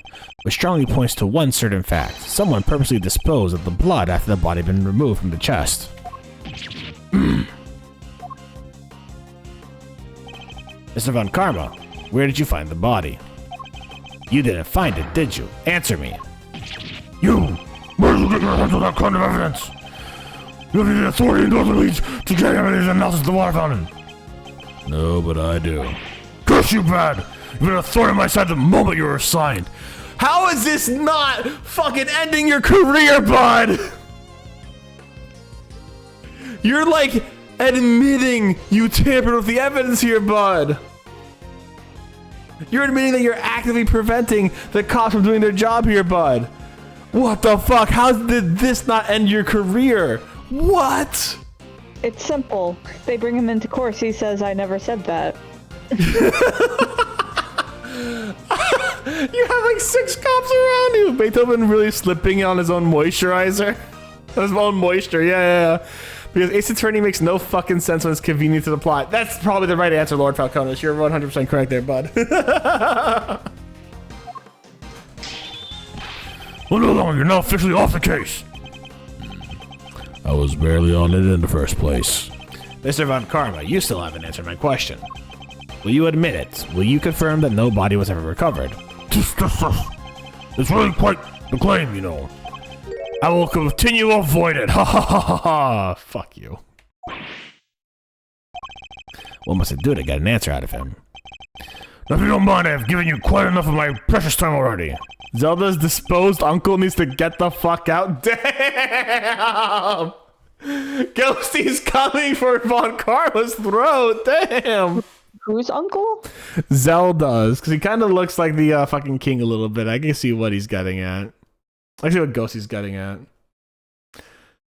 which strongly points to one certain fact. Someone purposely disposed of the blood after the body had been removed from the chest. Mr. Von Karma, where did you find the body? You didn't find it, did you? Answer me. You! Where did you get your hands on that kind of evidence? You have the authority and leads to get evidence and analysis of the water fountain. No, but I do. Curse you bad! You've been a thorn in my side the moment you were assigned. How is this not fucking ending your career, bud? You're like admitting you tampered with the evidence here, bud. You're admitting that you're actively preventing the cops from doing their job here, bud. What the fuck? How did this not end your career? What? It's simple. They bring him into court. He says, I never said that. You have like 6 cops around you. Beethoven really slipping on his own moisturizer. His own moisture, yeah. Because Ace Attorney makes no fucking sense when it's convenient to the plot. That's probably the right answer, Lord Falconis. You're 100% correct there, bud. Well, no longer. You're now officially off the case. I was barely on it in the first place. Mr. Von Karma, you still haven't answered my question. Will you admit it? Will you confirm that no body was ever recovered? It's really quite the claim, you know. I will continue to avoid it. Ha ha ha ha ha. Fuck you. What must I do to get an answer out of him? Now, if you don't mind, I have given you quite enough of my precious time already. Zelda's disposed uncle needs to get the fuck out. Damn! Ghosty's coming for Von Karma's throat. Damn! Whose uncle? Zelda's, because he kind of looks like the fucking king a little bit. I can see what he's getting at. I can see what Ghosty's getting at.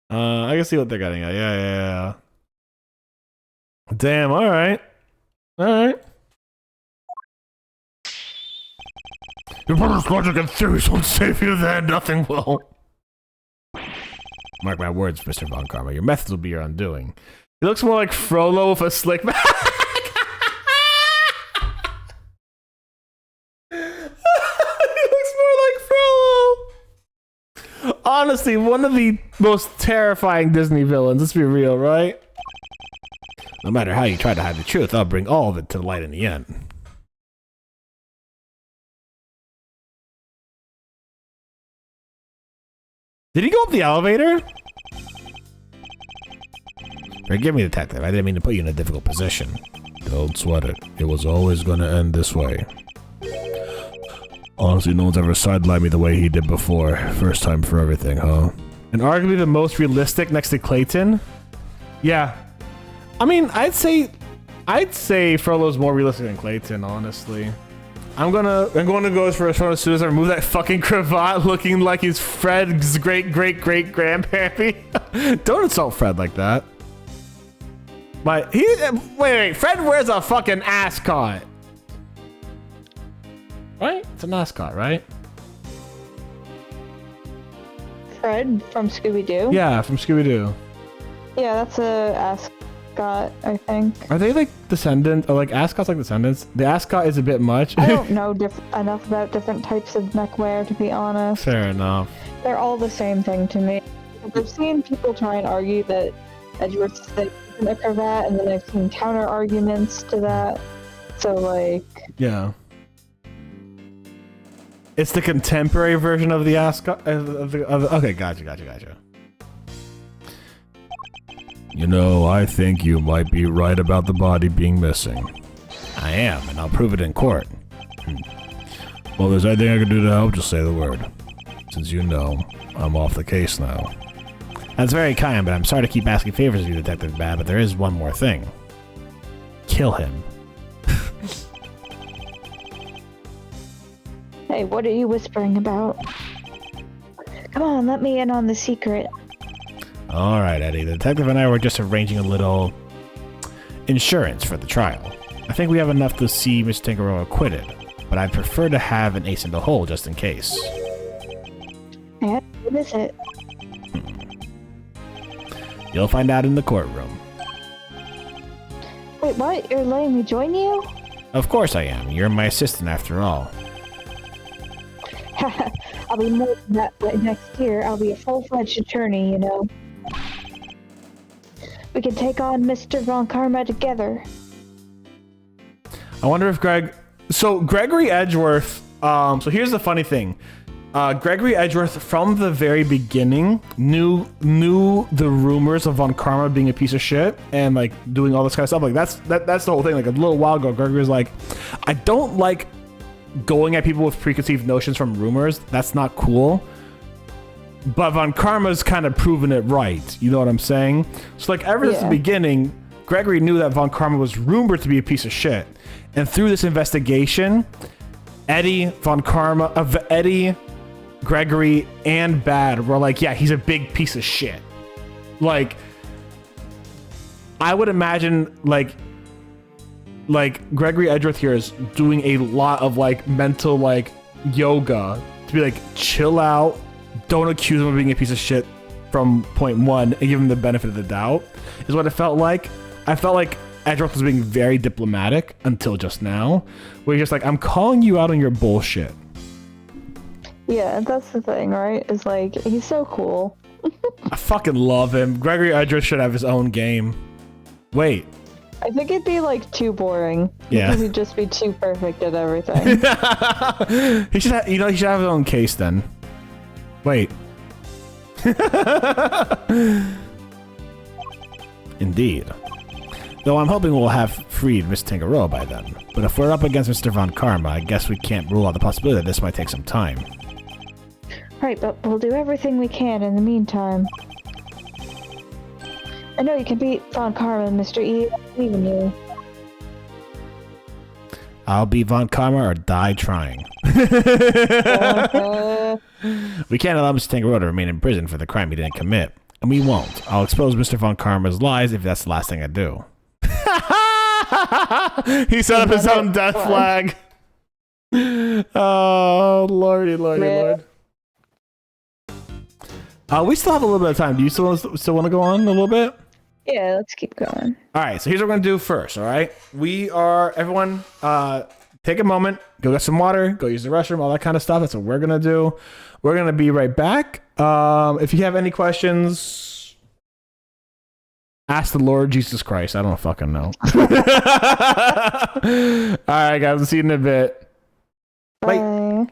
I can see what they're getting at. Yeah. Damn, alright. Alright. Your brother's logic and theories won't save you then, nothing will. Mark my words, Mr. Von Karma, your methods will be your undoing. He looks more like Frollo with a slick back. He looks more like Frollo. Honestly, one of the most terrifying Disney villains, let's be real, right? No matter how you try to hide the truth, I'll bring all of it to the light in the end. Did he go up the elevator? Forgive me, detective. I didn't mean to put you in a difficult position. Don't sweat it. It was always going to end this way. Honestly, no one's ever sidelined me the way he did before. First time for everything, huh? And arguably the most realistic next to Clayton? Yeah. I mean, I'd say Frollo's more realistic than Clayton, honestly. I'm going to go for a shot as soon as I remove that fucking cravat, looking like he's Fred's great grandpappy. Don't insult Fred like that. But wait, Fred wears a fucking ascot. Right? It's an ascot, right? Fred from Scooby-Doo? Yeah, from Scooby-Doo. Yeah, that's a ascot, I think. Are they like descendants? Or like ascots like descendants? The ascot is a bit much. I don't know enough about different types of neckwear, to be honest. Fair enough. They're all the same thing to me. I've seen people try and argue that Edgeworth isn't a cravat, and then I've seen counter arguments to that. So, like... Yeah. It's the contemporary version of the ascot. Okay, gotcha. You know, I think you might be right about the body being missing. I am, and I'll prove it in court. Well, if there's anything I can do to help, just say the word. Since you know, I'm off the case now. That's very kind, but I'm sorry to keep asking favors of you, Detective Bad, but there is one more thing. Kill him. Hey, what are you whispering about? Come on, let me in on the secret. Alright, Eddie. The detective and I were just arranging a little insurance for the trial. I think we have enough to see Mr. Tangaroa acquitted, but I'd prefer to have an ace in the hole just in case. Yeah, what is it? You'll find out in the courtroom. Wait, what? You're letting me join you? Of course I am. You're my assistant after all. I'll be more than that next year. I'll be a full-fledged attorney, you know. We can take on Mr. Von Karma together. I wonder if Gregory Edgeworth, so here's the funny thing. Gregory Edgeworth, from the very beginning, knew the rumors of Von Karma being a piece of shit and like doing all this kind of stuff. Like that's the whole thing. Like a little while ago, Gregory was like, I don't like going at people with preconceived notions from rumors. That's not cool. But Von Karma's kind of proven it right. You know what I'm saying? So like ever since the beginning, Gregory knew that Von Karma was rumored to be a piece of shit. And through this investigation, Eddie, Gregory, and Bad were like, yeah, he's a big piece of shit. Like, I would imagine like Gregory Edgeworth here is doing a lot of like mental like yoga to be like, chill out, don't accuse him of being a piece of shit from point one and give him the benefit of the doubt, is what it felt like. I felt like Edgeworth was being very diplomatic until just now, where he's just like, I'm calling you out on your bullshit. Yeah, that's the thing, right? Is like, he's so cool. I fucking love him. Gregory Edgeworth should have his own game. Wait. I think it'd be like too boring. Yeah. Because he'd just be too perfect at everything. He should have, he should have his own case then. Wait. Indeed. Though I'm hoping we'll have freed Miss Tangaroa by then. But if we're up against Mr. Von Karma, I guess we can't rule out the possibility that this might take some time. Right, but we'll do everything we can in the meantime. I know you can beat Von Karma, Mr. E. I believe in you. I'll beat Von Karma or die trying. We can't allow Mr. Tangaroa to remain in prison for the crime he didn't commit. And we won't. I'll expose Mr. Von Karma's lies if that's the last thing I do. He set up his own death flag. Oh, lordy, lord. We still have a little bit of time. Do you still want to go on a little bit? Yeah, let's keep going. All right, so here's what we're going to do first, all right? Everyone, take a moment, go get some water, go use the restroom, all that kind of stuff. That's what we're going to do. We're going to be right back. If you have any questions, ask the Lord Jesus Christ. I don't fucking know. All right, guys, we'll see you in a bit. Bye.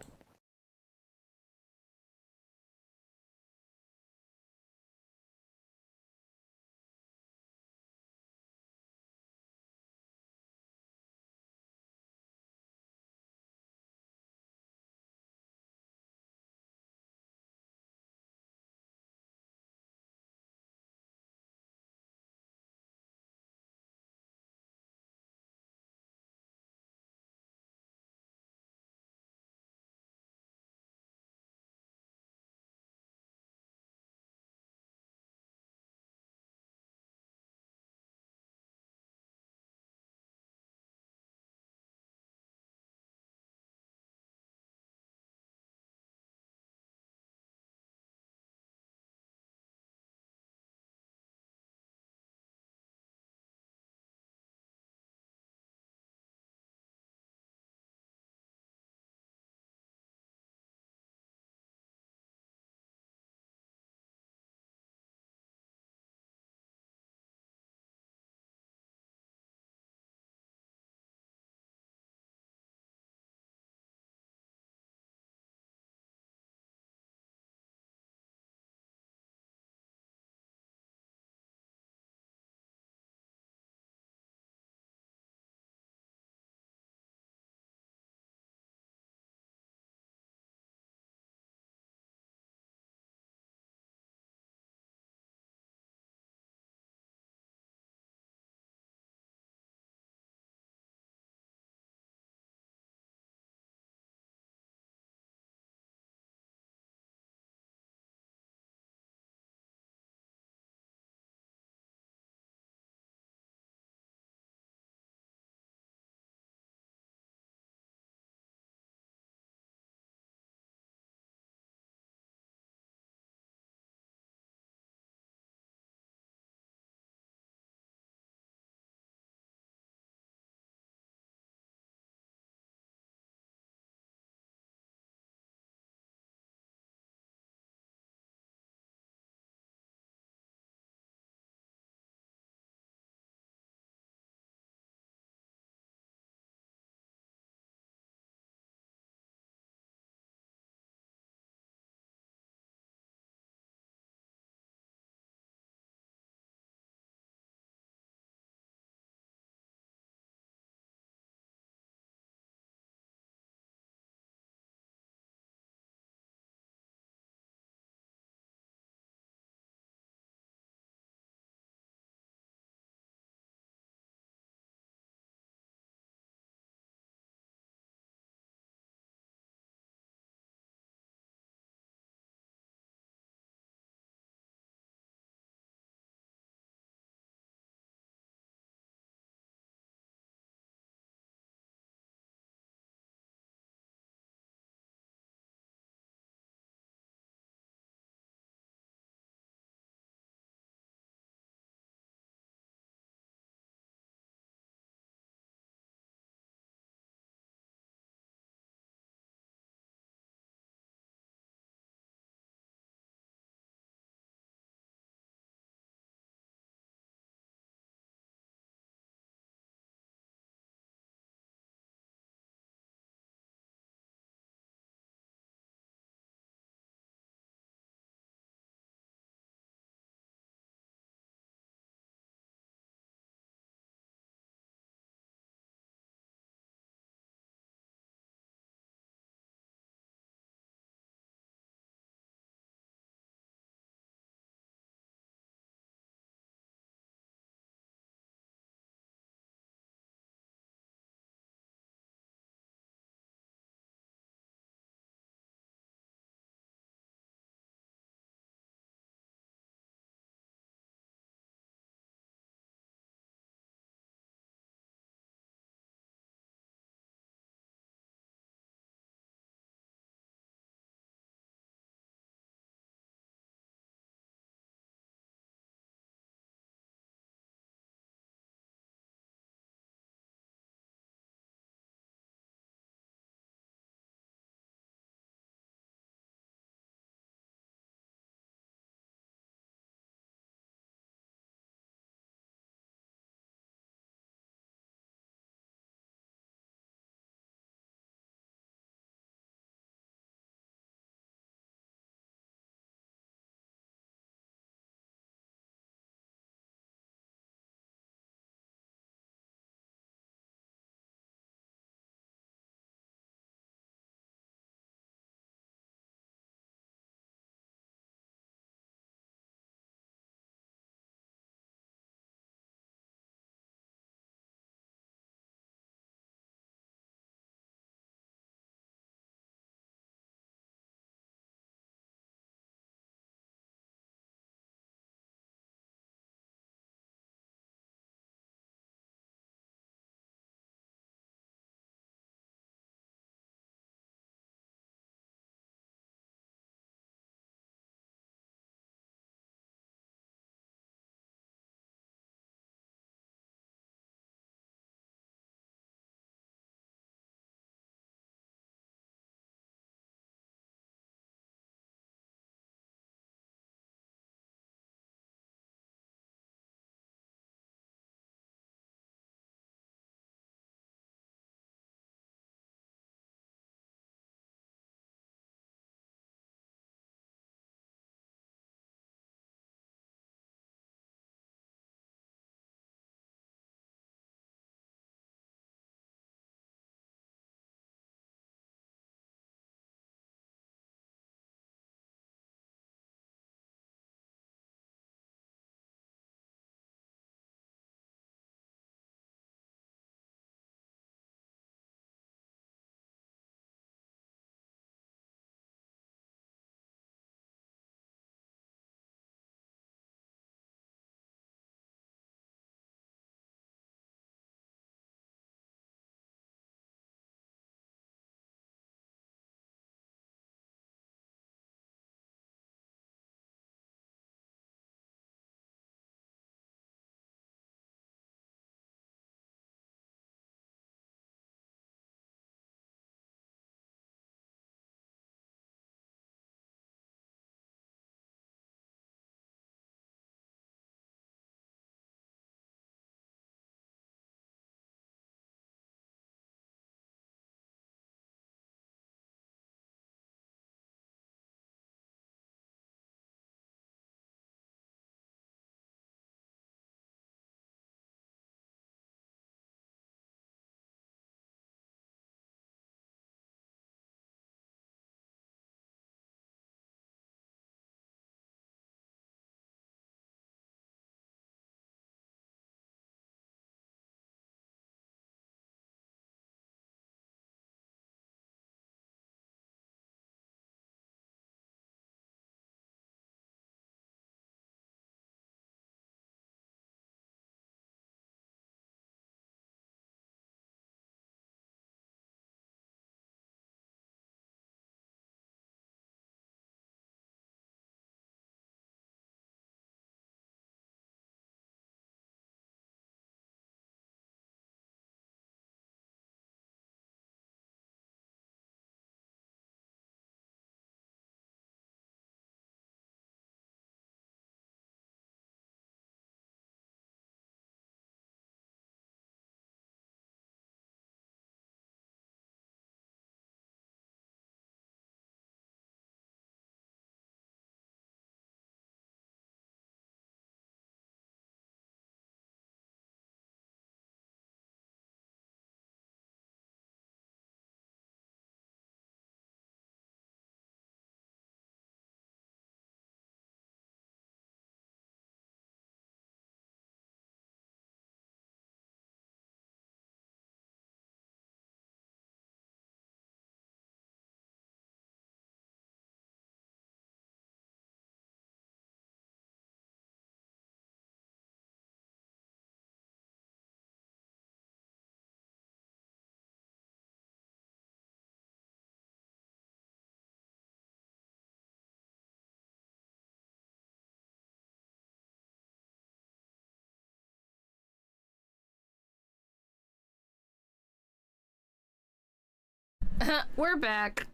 We're back.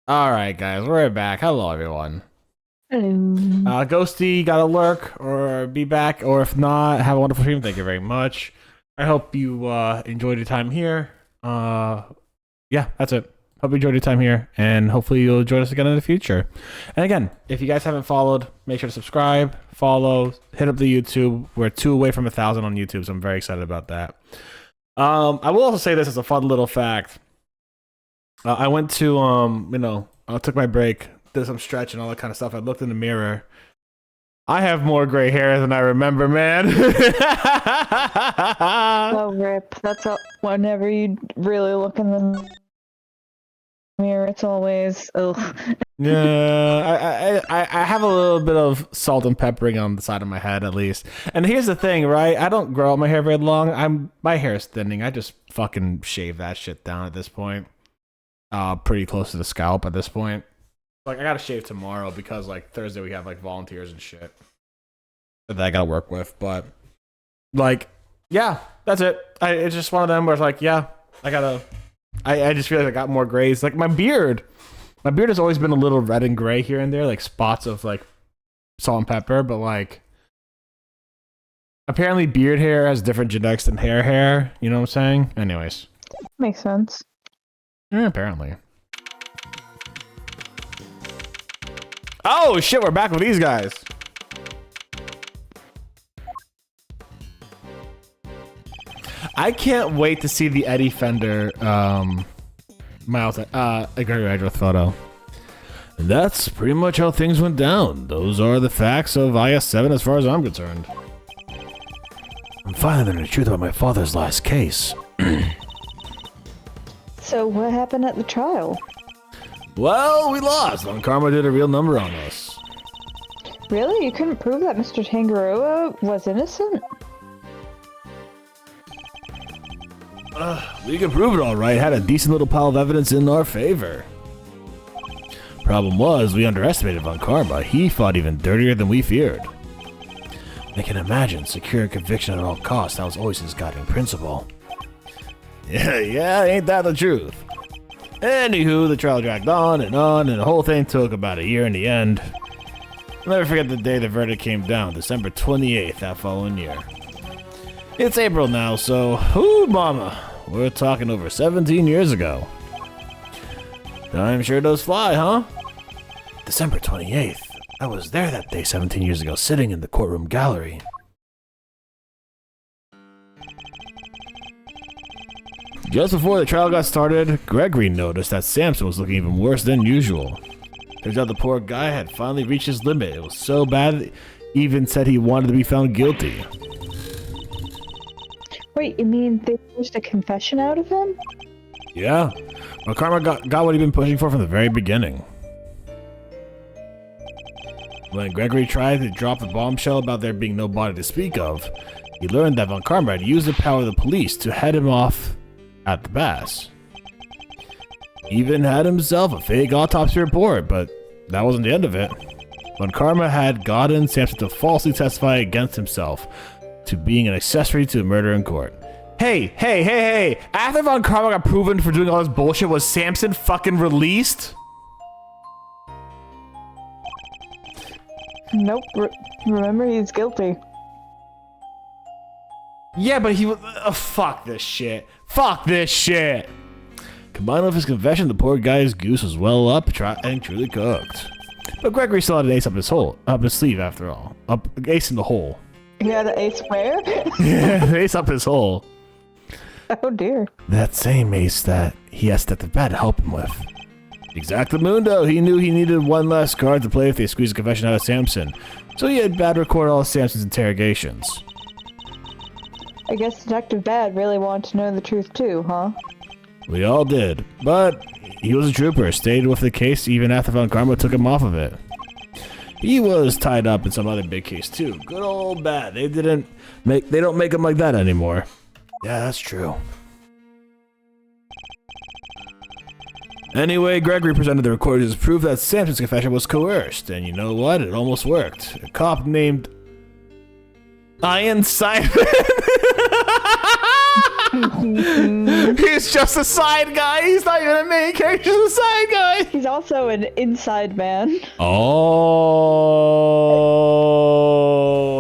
All right, guys, we're back. Hello, everyone. Hello. Ghosty, gotta lurk or be back, or if not, have a wonderful stream. Thank you very much. I hope you enjoyed your time here. Yeah, that's it. Hope you enjoyed your time here, and hopefully you'll join us again in the future. And again, if you guys haven't followed, make sure to subscribe, follow, hit up the YouTube. We're 2 away from 1,000 on YouTube, so I'm very excited about that. I will also say this as a fun little fact. I went to, I took my break, did some stretch and all that kind of stuff. I looked in the mirror. I have more gray hair than I remember, man. Oh, rip. That's whenever you really look in the mirror, it's always, ugh. Yeah, I have a little bit of salt and peppering on the side of my head, at least. And here's the thing, right? I don't grow out my hair very long. My hair is thinning. I just fucking shave that shit down at this point. Pretty close to the scalp at this point. Like, I gotta shave tomorrow because, like, Thursday we have, like, volunteers and shit that I gotta work with. But, like, yeah, that's it. It's just one of them where it's like, yeah, I just feel like I got more grays. Like, my beard has always been a little red and gray here and there, like, spots of, like, salt and pepper. But, like, apparently beard hair has different genetics than hair. You know what I'm saying? Anyways. Makes sense. Yeah, apparently. Oh shit, we're back with these guys. I can't wait to see the Eddie Fender Miles Edgeworth photo. And that's pretty much how things went down. Those are the facts of IS-7 as far as I'm concerned. I'm finally learning the truth about my father's last case. So what happened at the trial? Well, we lost. Von Karma did a real number on us. Really? You couldn't prove that Mr. Tangaroa was innocent? We can prove it all right. Had a decent little pile of evidence in our favor. Problem was, we underestimated Von Karma. He fought even dirtier than we feared. I can imagine, secure conviction at all costs. That was always his guiding principle. Yeah, ain't that the truth? Anywho, the trial dragged on, and the whole thing took about a year in the end. I'll never forget the day the verdict came down, December 28th that following year. It's April now, so, whoo mama, we're talking over 17 years ago. Time sure does fly, huh? December 28th. I was there that day 17 years ago, sitting in the courtroom gallery. Just before the trial got started, Gregory noticed that Samson was looking even worse than usual. Turns out the poor guy had finally reached his limit. It was so bad that he even said he wanted to be found guilty. Wait, you mean they forced a confession out of him? Yeah, well, Karma got what he'd been pushing for from the very beginning. When Gregory tried to drop the bombshell about there being no body to speak of, He learned that Von Karma had used the power of the police to head him off at the pass. He even had himself a fake autopsy report, but that wasn't the end of it. Von Karma had gotten Samson to falsely testify against himself to being an accessory to a murder in court. Hey. After Von Karma got proven for doing all this bullshit, was Samson fucking released? Nope. Remember, he's guilty. Yeah, but he was... fuck this shit. Combined with his confession, the poor guy's goose was well up and truly cooked. But Gregory still had an ace up his sleeve after all. Ace in the hole. He had an ace where? Yeah, ace up his hole. Oh dear. That same ace that he asked at the vet to help him with. Exactamundo, he knew he needed one last card to play if they squeezed a confession out of Samson. So he had Bad record all of Samson's interrogations. I guess Detective Bad really wanted to know the truth too, huh? We all did, but he was a trooper, stayed with the case even after Von Karma took him off of it. He was tied up in some other big case too. Good old Bad. They don't make him like that anymore. Yeah, that's true. Anyway, Gregory presented the recordings as proof that Samson's confession was coerced, and you know what? It almost worked. A cop named Ian Simon. He's just a side guy. He's not even a main character. He's a side guy. He's also an inside man. Oh,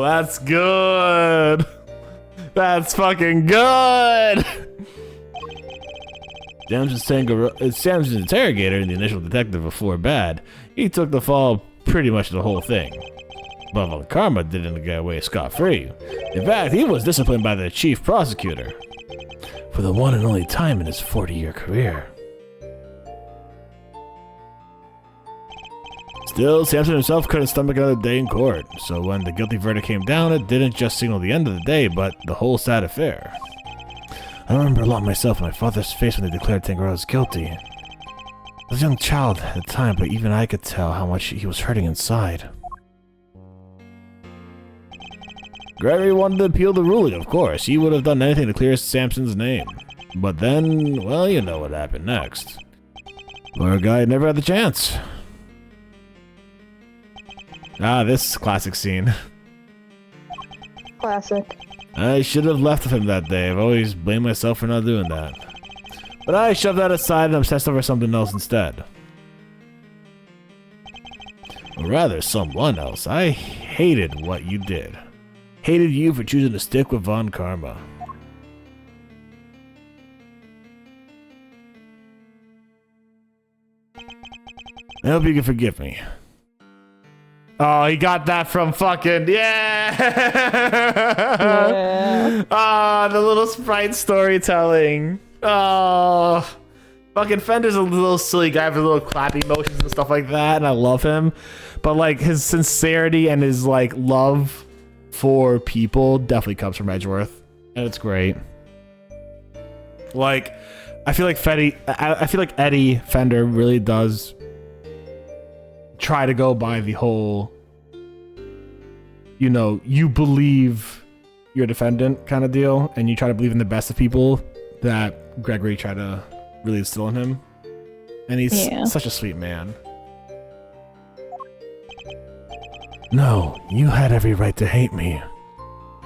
that's good. That's fucking good. Samson's interrogator, the initial detective before Bad, he took the fall pretty much the whole thing. But Von Karma didn't get away scot-free. In fact, he was disciplined by the chief prosecutor for the one and only time in his 40-year career. Still, Samson himself couldn't stomach another day in court, so when the guilty verdict came down, it didn't just signal the end of the day, but the whole sad affair. I remember a lot myself in my father's face when they declared Tangaroa guilty. I was a young child at the time, but even I could tell how much he was hurting inside. Gregory wanted to appeal the ruling, of course. He would have done anything to clear Samson's name. But then, well, you know what happened next. Poor guy never had the chance. Ah, this classic scene. Classic. I should have left with him that day. I've always blamed myself for not doing that. But I shoved that aside and obsessed over something else instead. Or rather, someone else. I hated what you did. Hated you for choosing to stick with Von Karma. I hope you can forgive me. Oh, he got that from fucking yeah. Ah, the little sprite storytelling. Oh, fucking Fender's a little silly guy with little clappy motions and stuff like that, and I love him. But like his sincerity and his like love for people definitely comes from Edgeworth, and it's great. Like, I feel like Eddie Fender really does try to go by the whole, you know, you believe you're a defendant kind of deal, and you try to believe in the best of people that Gregory tried to really instill in him. And he's such a sweet man. No, you had every right to hate me.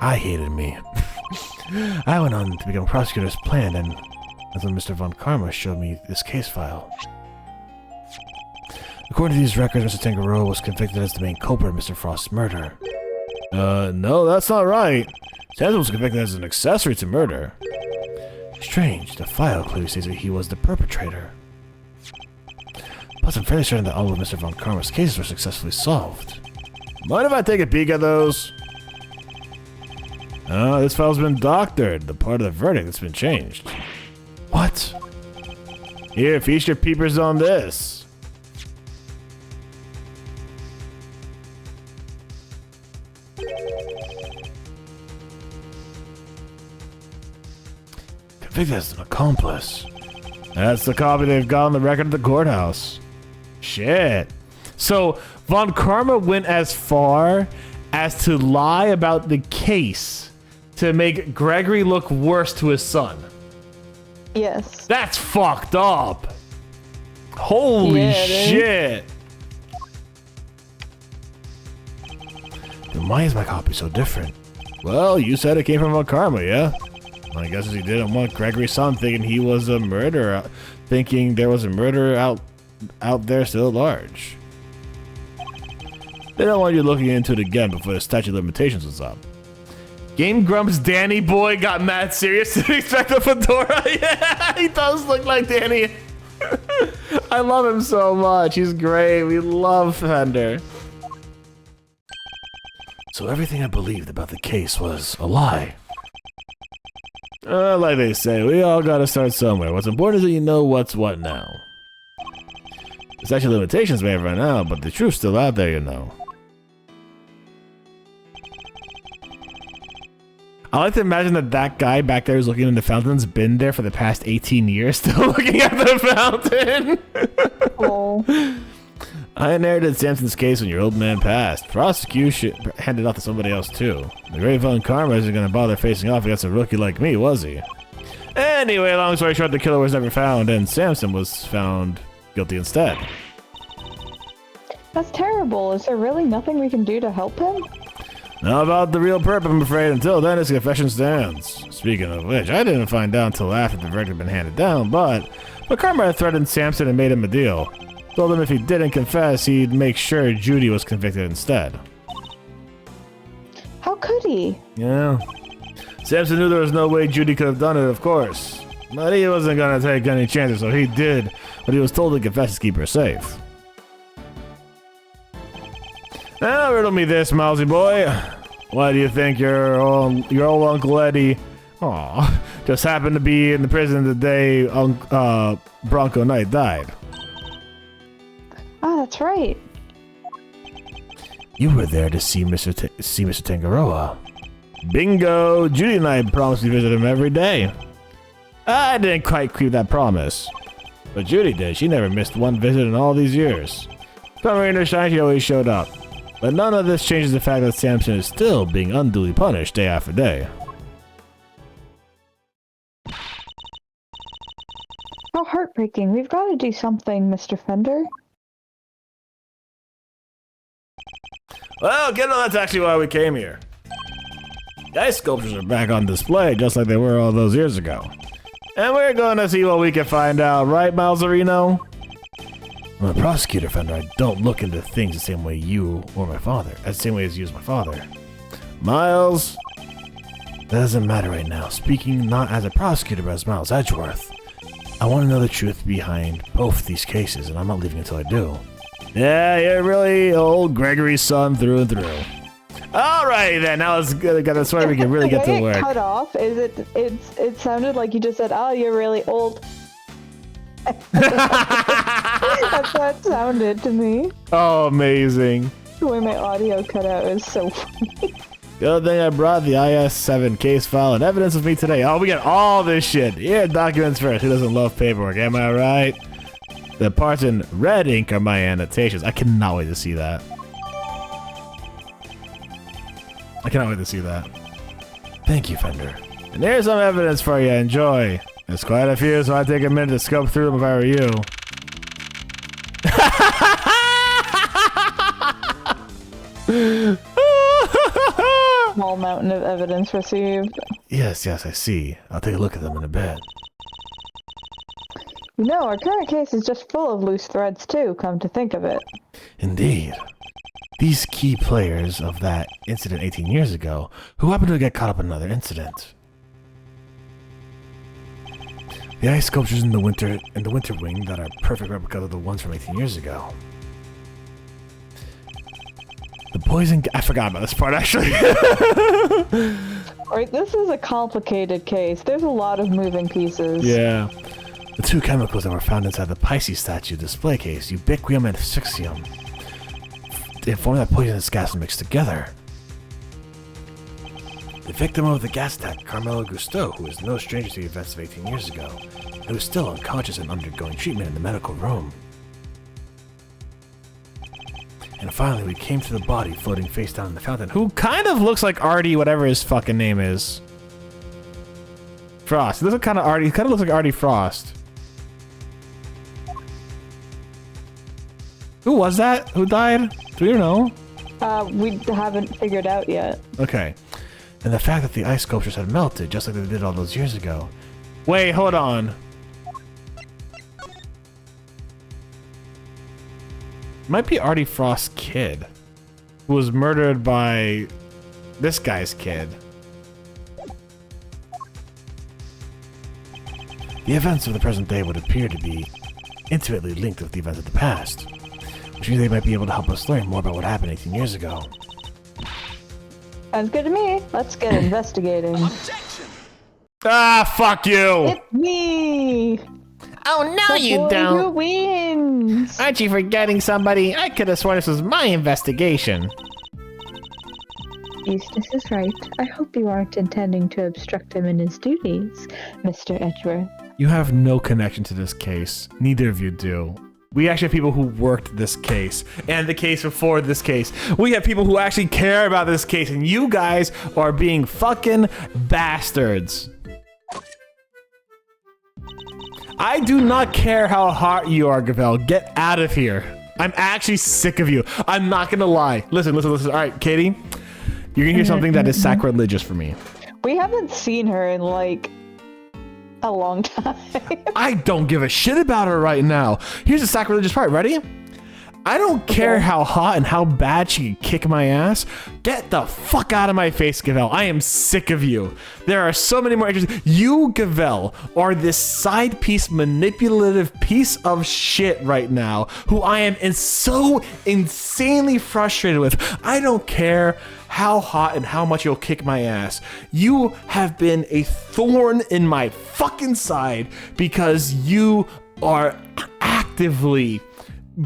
I hated me. I went on to become a prosecutor as planned, and that's when Mr. Von Karma showed me this case file. According to these records, Mr. Tangaroa was convicted as the main culprit of Mr. Frost's murder. No, that's not right. Samson was convicted as an accessory to murder. Strange, the file clearly says that he was the perpetrator. Plus, I'm fairly certain that all of Mr. Von Karma's cases were successfully solved. Mind if I take a peek at those? This file's been doctored. The part of the verdict that's been changed. What? Here, feast your peepers on this. Convicted as an accomplice. That's the copy they've got on the record at the courthouse. Shit. So Von Karma went as far as to lie about the case to make Gregory look worse to his son. Yes. That's fucked up. Holy shit. Then why is my copy so different? Well, you said it came from Karma, yeah? I guess he didn't want Gregory's son thinking he was a murderer, thinking there was a murderer out there still at large. They don't want you looking into it again before the statute of limitations was up. Game Grumps Danny boy got mad serious to expect a fedora. Yeah, he does look like Danny. I love him so much. He's great. We love Fender. So everything I believed about the case was a lie. Like they say, we all gotta start somewhere. What's important is that you know what's what now. The statute of limitations may have run out, but the truth's still out there, you know. I like to imagine that guy back there who's looking in the fountain's been there for the past 18 years, still looking at the fountain. Oh. I inherited Samson's case when your old man passed. Prosecution handed off to somebody else too. The great Von Karma isn't gonna bother facing off against a rookie like me, was he? Anyway, long story short, the killer was never found, and Samson was found guilty instead. That's terrible. Is there really nothing we can do to help him? Not about the real perp, I'm afraid. Until then, his confession stands. Speaking of which, I didn't find out until after the verdict had been handed down, but Karma had threatened Samson and made him a deal. Told him if he didn't confess, he'd make sure Judy was convicted instead. How could he? Yeah. Samson knew there was no way Judy could have done it, of course. But he wasn't gonna take any chances, so he did what he was told to confess to keep her safe. Now riddle me this, mousy boy. Why do you think your old Uncle Eddie just happened to be in the prison the day Bronco Knight died? Oh, that's right. You were there to see Mr. Tangaroa. Bingo! Judy and I promised to visit him every day. I didn't quite keep that promise. But Judy did. She never missed one visit in all these years. Come rain or shine, she always showed up. But none of this changes the fact that Samson is still being unduly punished day after day. How heartbreaking. We've got to do something, Mr. Fender. Well, that's actually why we came here. The ice sculptures are back on display, just like they were all those years ago. And we're going to see what we can find out, right, Mouserino? I'm a prosecutor, Fender. I don't look into things the same way you or my father, the same way as you as my father. Miles, that doesn't matter right now. Speaking not as a prosecutor, but as Miles Edgeworth. I want to know the truth behind both these cases, and I'm not leaving until I do. Yeah, you're really old Gregory's son through and through. Alrighty then, now let's get this way we can really get to work. Cut off. It sounded like you just said, "Oh, you're really old." That's how it sounded to me. Oh, amazing. The way my audio cut out is so funny. Good thing I brought the IS-7 case file and evidence with me today. Oh, we got all this shit. Here, documents first. Who doesn't love paperwork? Am I right? The parts in red ink are my annotations. I cannot wait to see that. I cannot wait to see that. Thank you, Fender. And here's some evidence for you. Enjoy. There's quite a few, so I'd take a minute to scope through them if I were you. Small mountain of evidence received. Yes, I see. I'll take a look at them in a bit. You know, our current case is just full of loose threads too, come to think of it. Indeed. These key players of that incident 18 years ago, who happened to get caught up in another incident. The ice sculptures in the winter wing that are perfect replicas of the ones from 18 years ago. The poison... I forgot about this part, actually. Alright, this is a complicated case. There's a lot of moving pieces. Yeah. The two chemicals that were found inside the Pisces statue display case, ubiquium and fuchsium, they formed that poisonous gas mixed together. The victim of the gas attack, Carmelo Gusteau, who is no stranger to the events of 18 years ago, who was still unconscious and undergoing treatment in the medical room. And finally, we came to the body floating face down in the fountain, who kind of looks like Artie, whatever his fucking name is. Frost. This is kind of Artie. Kind of looks like Artie Frost. Who was that? Who died? Do you know? We haven't figured out yet. Okay. And the fact that the ice sculptures had melted, just like they did all those years ago. Wait, hold on. Might be Artie Frost's kid, who was murdered by this guy's kid. The events of the present day would appear to be intimately linked with the events of the past, which means they might be able to help us learn more about what happened 18 years ago. Sounds good to me. Let's get investigating. Ah, fuck you! It's me! Oh, no, you Who don't. wins? Aren't you forgetting somebody? I could have sworn this was my investigation. Eustace is right. I hope you aren't intending to obstruct him in his duties, Mr. Edgeworth. You have no connection to this case. Neither of you do. We actually have people who worked this case and the case before this case. We have people who actually care about this case, and you guys are being fucking bastards. I do not care how hot you are, GAVELLE. Get out of here. I'm actually sick of you. I'm not gonna lie. Listen. All right, Katie, you're gonna hear something that is sacrilegious for me. We haven't seen her in like a long time. I don't give a shit about her right now. Here's the sacrilegious part. Ready? I don't care how hot and how bad she can kick my ass. Get the fuck out of my face, GAVELLE. I am sick of you. There are so many more entries. You, GAVELLE, are this side piece manipulative piece of shit right now who I am so insanely frustrated with. I don't care how hot and how much you'll kick my ass. You have been a thorn in my fucking side because you are actively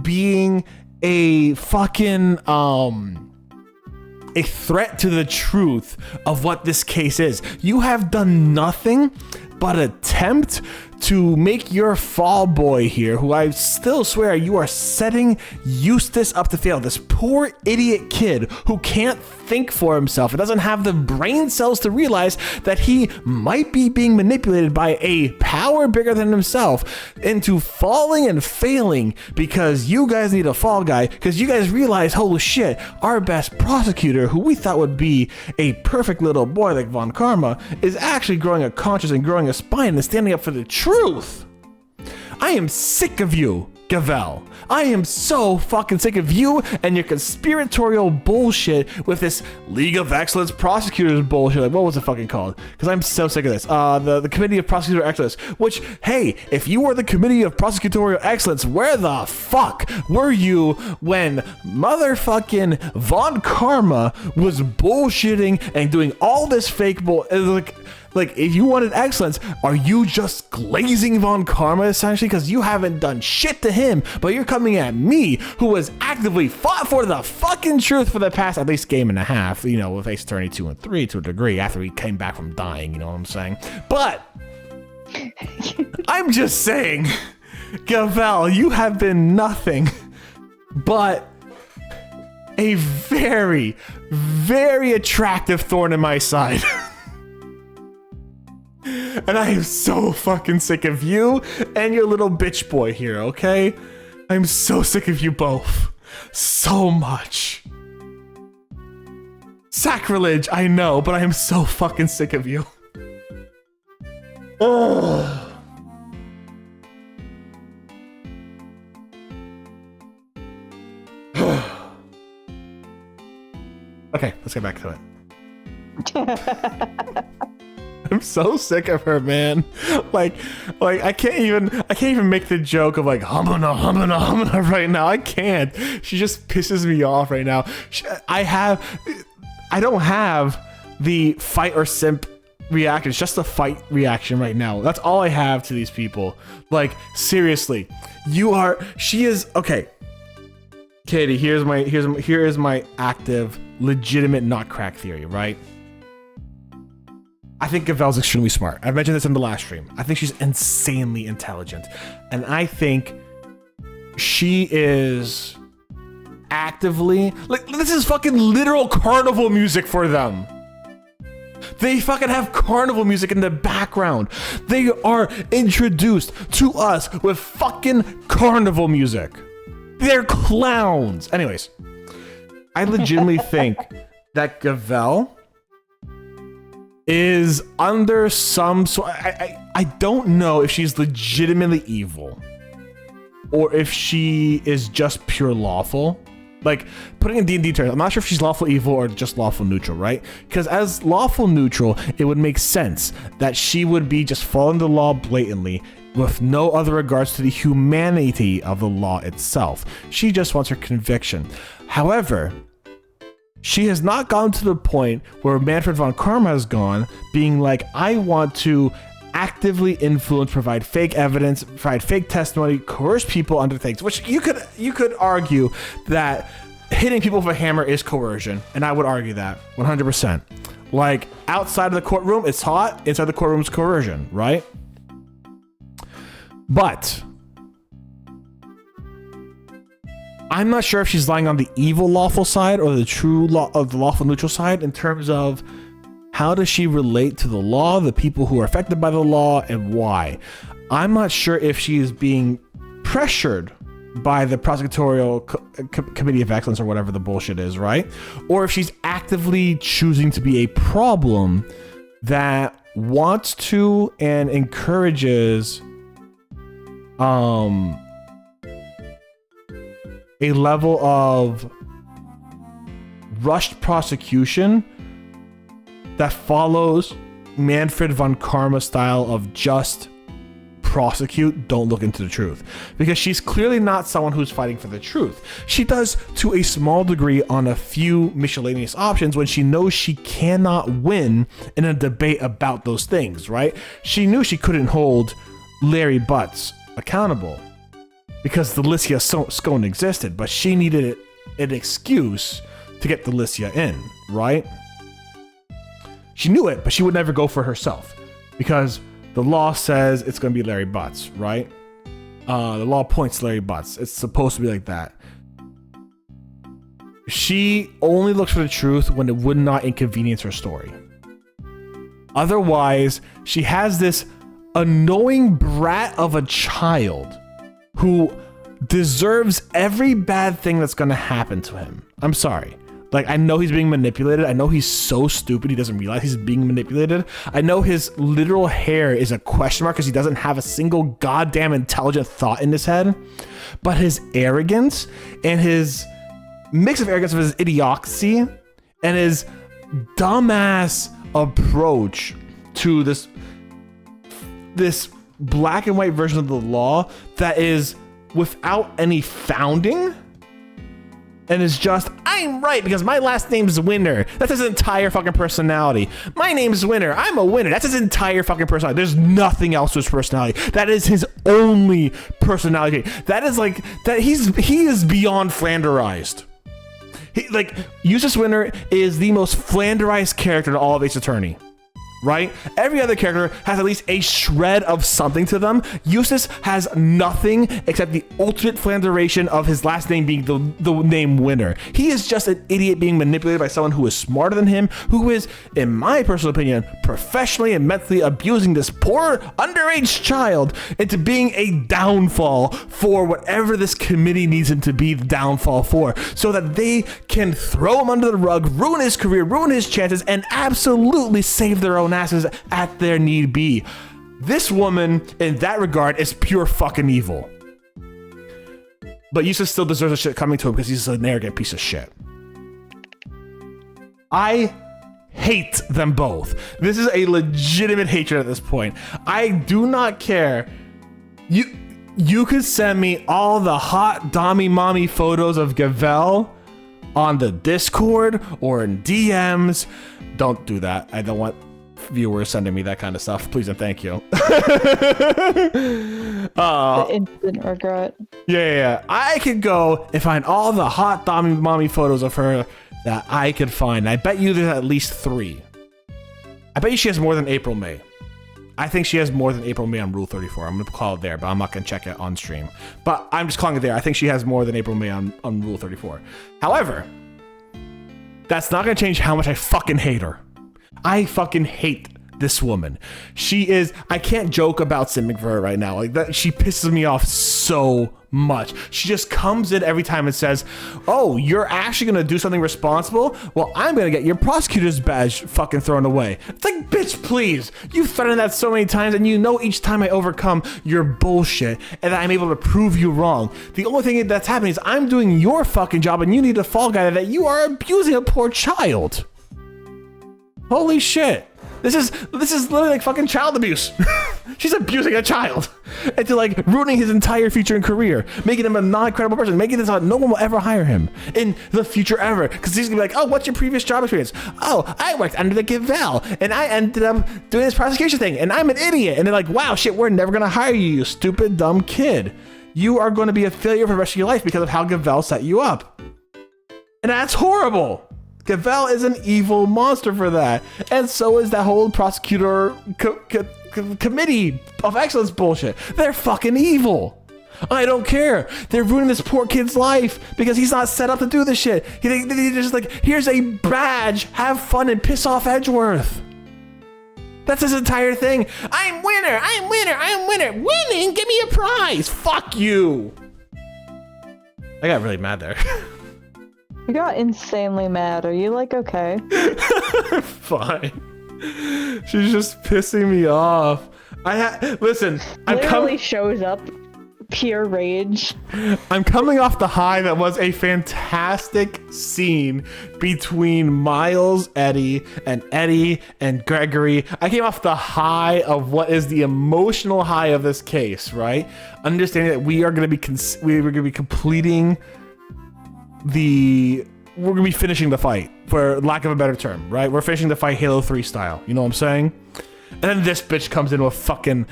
being a fucking a threat to the truth of what this case is. You have done nothing but attempt to make your fall boy here, who I still swear you are setting Eustace up to fail. This poor idiot kid who can't think for himself and doesn't have the brain cells to realize that he might be being manipulated by a power bigger than himself into falling and failing because you guys need a fall guy, because you guys realize, holy shit, our best prosecutor, who we thought would be a perfect little boy like Von Karma, is actually growing a conscience and growing a spine and standing up for the truth. I am sick of you, GAVELLE. I am so fucking sick of you and your conspiratorial bullshit with this League of Excellence prosecutors bullshit. Like, what was it fucking called? Because I'm so sick of this. The Committee of Prosecutorial Excellence. Which, hey, if you were the Committee of Prosecutorial Excellence, where the fuck were you when motherfucking Von Karma was bullshitting and doing all this fake bull? Like, if you wanted excellence, are you just glazing Von Karma, essentially? Because you haven't done shit to him, but you're coming at me, who has actively fought for the fucking truth for the past, at least game and a half, you know, with Ace Attorney 2 and 3 to a degree, after he came back from dying, you know what I'm saying? But, I'm just saying, GAVELLE, you have been nothing but a very, very attractive thorn in my side. And I am so fucking sick of you and your little bitch boy here, okay? I'm so sick of you both. So much. Sacrilege, I know, but I am so fucking sick of you. Ugh. Okay, let's get back to it. I'm so sick of her, man. Like I can't even make the joke of like humana right now. I can't. She just pisses me off right now. I don't have the fight or simp reaction. It's just a fight reaction right now. That's all I have to these people. Like, seriously, she is okay. Katie, here is my active, legitimate not crack theory, right? I think GAVELLE's extremely smart. I've mentioned this in the last stream. I think she's insanely intelligent. And I think she is actively... Like, this is fucking literal carnival music for them. They fucking have carnival music in the background. They are introduced to us with fucking carnival music. They're clowns. Anyways, I legitimately think that GAVELLE is under some sort. I don't know if she's legitimately evil or if she is just pure lawful. Like, putting in D&D terms, I'm not sure if she's lawful evil or just lawful neutral, right? Because as lawful neutral, it would make sense that she would be just following the law blatantly with no other regards to the humanity of the law itself. She just wants her conviction. However, she has not gotten to the point where Manfred von Karma has gone, being like, I want to actively influence, provide fake evidence, provide fake testimony, coerce people under things, which you could argue that hitting people with a hammer is coercion, and I would argue that 100%. Like, outside of the courtroom, it's hot. Inside the courtroom, it's coercion, right? But I'm not sure if she's lying on the evil lawful side or the true law of the lawful neutral side in terms of how does she relate to the law, the people who are affected by the law, and why. I'm not sure if she is being pressured by the prosecutorial committee of excellence or whatever the bullshit is, right? Or if she's actively choosing to be a problem that wants to and encourages a level of rushed prosecution that follows Manfred von Karma style of just prosecute, don't look into the truth. Because she's clearly not someone who's fighting for the truth. She does to a small degree on a few miscellaneous options when she knows she cannot win in a debate about those things, right? She knew she couldn't hold Larry Butts accountable because the Lycia scone existed, but she needed an excuse to get the Lycia in, right? She knew it, but she would never go for herself because the law says it's going to be Larry Butts, right? The law points to Larry Butts. It's supposed to be like that. She only looks for the truth when it would not inconvenience her story. Otherwise, she has this annoying brat of a child who deserves every bad thing that's going to happen to him. I'm sorry. Like, I know he's being manipulated. I know he's so stupid he doesn't realize he's being manipulated. I know his literal hair is a question mark because he doesn't have a single goddamn intelligent thought in his head. But his arrogance and his mix of arrogance of his idiocracy and his dumbass approach to this black and white version of the law that is without any founding and is just, I'm right because my last name's Winner. That's his entire fucking personality. My name's Winner. I'm a winner. That's his entire fucking personality. There's nothing else to his personality. That is his only personality. That is like, that he is beyond Flanderized. Eustace Winner is the most Flanderized character in all of Ace Attorney. Right? Every other character has at least a shred of something to them. Eustace has nothing except the ultimate flanderation of his last name being the name Winner. He is just an idiot being manipulated by someone who is smarter than him, who is, in my personal opinion, professionally and mentally abusing this poor underage child into being a downfall for whatever this committee needs him to be the downfall for, so that they can throw him under the rug, ruin his career, ruin his chances, and absolutely save their own asses at their need be. This woman, in that regard, is pure fucking evil. But Eustace still deserves the shit coming to him because he's an arrogant piece of shit. I hate them both. This is a legitimate hatred at this point. I do not care. You could send me all the hot dommy mommy photos of GAVELLE on the Discord or in DMs. Don't do that. I don't want viewers sending me that kind of stuff. Please and thank you. The instant regret. Yeah. I could go and find all the hot dommy mommy photos of her that I could find. I bet you there's at least 3. I bet you she has more than April May. I think she has more than April May on Rule 34. I'm going to call it there, but I'm not going to check it on stream. But I'm just calling it there. I think she has more than April May on Rule 34. However, that's not going to change how much I fucking hate her. I fucking hate this woman. She is, I can't joke about simming for her right now. Like that, she pisses me off so much. She just comes in every time and says, oh, you're actually gonna do something responsible? Well, I'm gonna get your prosecutor's badge fucking thrown away. It's like, bitch, please. You've threatened that so many times, and you know each time I overcome your bullshit and that I'm able to prove you wrong. The only thing that's happening is I'm doing your fucking job, and you need to fall guy that you are abusing a poor child. Holy shit. This is literally like fucking child abuse. She's abusing a child into like ruining his entire future and career, making him a non-credible person, making it so no one will ever hire him in the future ever. Because he's gonna be like, oh, what's your previous job experience? Oh, I worked under the GAVELLE and I ended up doing this prosecution thing and I'm an idiot. And they're like, wow, shit, we're never gonna hire you, you stupid, dumb kid. You are going to be a failure for the rest of your life because of how GAVELLE set you up. And that's horrible. GAVELLE is an evil monster for that. And so is that whole prosecutor committee of excellence bullshit. They're fucking evil. I don't care. They're ruining this poor kid's life because he's not set up to do this shit. They're just like, here's a badge, have fun and piss off Edgeworth. That's his entire thing. I'm winner, I'm winner, I'm winner. Winning, give me a prize. Fuck you. I got really mad there. You got insanely mad. Are you like okay? Fine. She's just pissing me off. Listen. Literally shows up, pure rage. I'm coming off the high that was a fantastic scene between Miles, Eddie, and Gregory. I came off the high of what is the emotional high of this case, right? Understanding that we're going to be completing we're gonna be finishing the fight, for lack of a better term, right? We're finishing the fight Halo 3 style, you know what I'm saying? And then this bitch comes in with fucking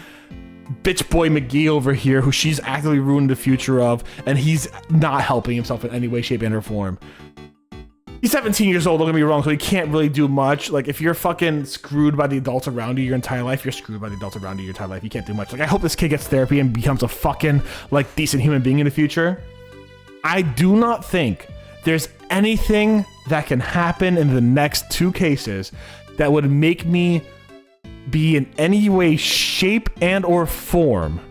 bitch boy McGee over here, who she's actively ruined the future of, and he's not helping himself in any way, shape, and or form. He's 17 years old, don't get me wrong, so he can't really do much. Like, if you're fucking screwed by the adults around you your entire life, you're screwed by the adults around you your entire life. You can't do much. Like, I hope this kid gets therapy and becomes a fucking, like, decent human being in the future. I do not think there's anything that can happen in the next two cases that would make me be in any way, shape, and or form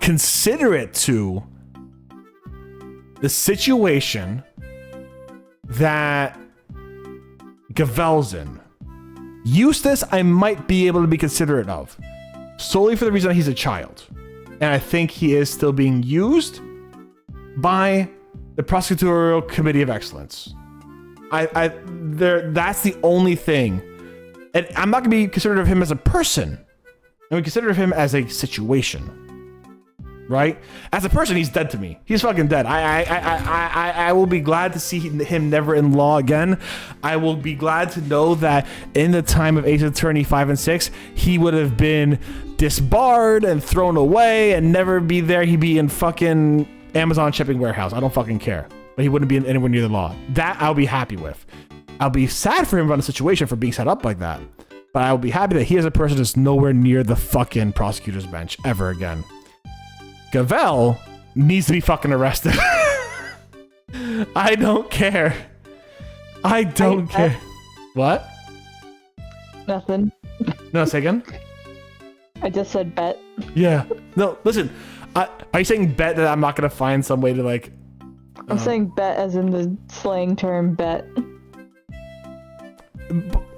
considerate to the situation that GAVELLE's in. Eustace, I might be able to be considerate of, solely for the reason that he's a child. And I think he is still being used by the Prosecutorial Committee of Excellence. That's the only thing. And I'm not gonna be considerate of him as a person. I'm gonna consider him as a situation. Right? As a person, he's dead to me. He's fucking dead. I will be glad to see him never in law again. I will be glad to know that in the time of Ace Attorney 5 and 6, he would have been disbarred and thrown away and never be there. He'd be in fucking Amazon shipping warehouse. I don't fucking care. But he wouldn't be anywhere near the law. That I'll be happy with. I'll be sad for him on the situation for being set up like that. But I'll be happy that he as a person is nowhere near the fucking prosecutor's bench ever again. GAVELLE needs to be fucking arrested. I don't care. I don't care. What? Nothing. No, say again? I just said bet. Yeah. No, listen. Are you saying bet that I'm not going to find some way to like... I'm saying bet as in the slang term bet.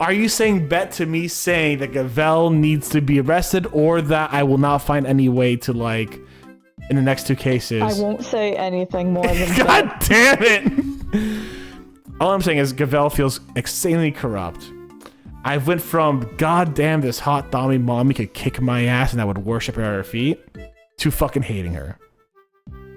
Are you saying bet to me saying that GAVELLE needs to be arrested, or that I will not find any way to like... in the next two cases? I won't say anything more than God damn it! All I'm saying is GAVELLE feels insanely corrupt. I went from goddamn this hot dommy mommy could kick my ass and I would worship her at her feet, to fucking hating her.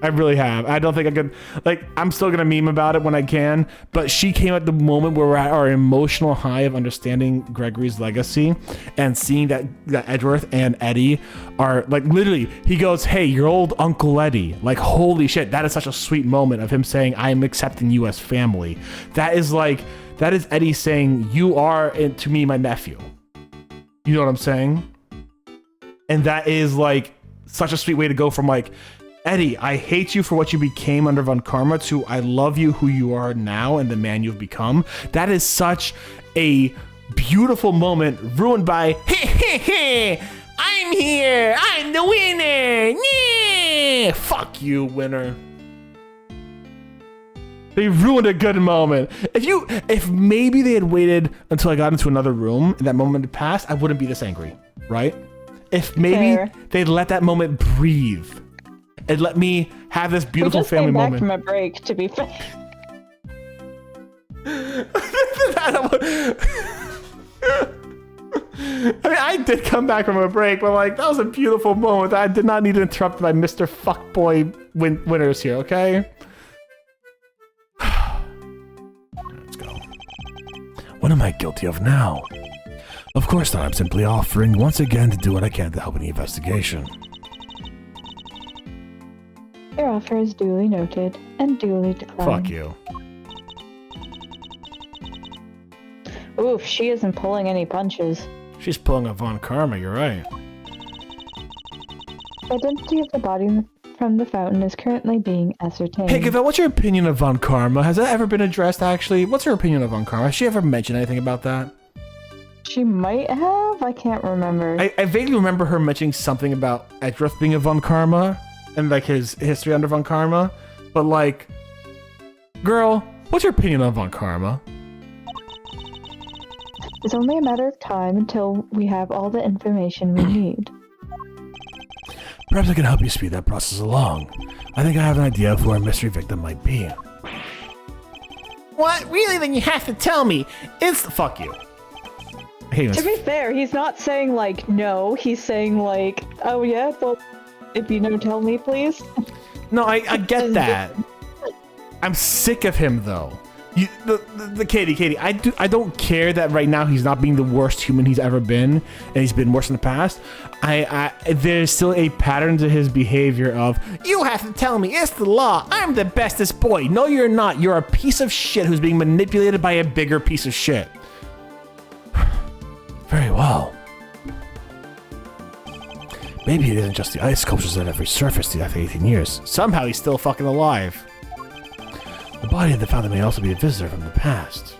I really have. I don't think I could, like, I'm still gonna meme about it when I can, but she came at the moment where we're at our emotional high of understanding Gregory's legacy and seeing that Edgeworth and Eddie are, like, literally, he goes, hey, your old Uncle Eddie. Like, holy shit, that is such a sweet moment of him saying, I'm accepting you as family. That is like, that is Eddie saying, you are, to me, my nephew. You know what I'm saying? And that is, like, such a sweet way to go from, like, Eddie, I hate you for what you became under Von Karma to I love you who you are now and the man you've become. That is such a beautiful moment ruined by, I'm here, I'm the winner, yeah! Fuck you, winner. They ruined a good moment. If maybe they had waited until I got into another room and that moment had passed, I wouldn't be this angry, right? If maybe they'd let that moment breathe and let me have this beautiful family moment. We just came back from a break, to be fair. I mean, I did come back from a break, but like, that was a beautiful moment. I did not need to interrupt by Mr. Fuckboy winners here, okay? Let's go. What am I guilty of now? Of course not, I'm simply offering once again to do what I can to help in the investigation. Your offer is duly noted and duly declined. Fuck you. Oof, she isn't pulling any punches. She's pulling a Von Karma, you're right. The identity of the body from the fountain is currently being ascertained. Hey, Gavelle, what's your opinion of Von Karma? Has that ever been addressed, actually? What's her opinion of Von Karma? Has she ever mentioned anything about that? She might have? I can't remember. I vaguely remember her mentioning something about Edrith being a Von Karma and, like, his history under Von Karma. But, like, girl, what's your opinion on Von Karma? It's only a matter of time until we have all the information we need. Perhaps I can help you speed that process along. I think I have an idea of who our mystery victim might be. What? Really? Then you have to tell me. It's Fuck you. I hate To be fair, he's not saying, like, no. He's saying, like, oh yeah, well, if you know, tell me, please. No, I get that. I'm sick of him, though. The Katie, I don't care that right now he's not being the worst human he's ever been, and he's been worse in the past. There's still a pattern to his behavior of, you have to tell me, it's the law, I'm the bestest boy. No, you're not. You're a piece of shit who's being manipulated by a bigger piece of shit. Very well. Maybe it isn't just the ice sculptures that have resurfaced after 18 years. Somehow he's still fucking alive. The body of the fountain may also be a visitor from the past.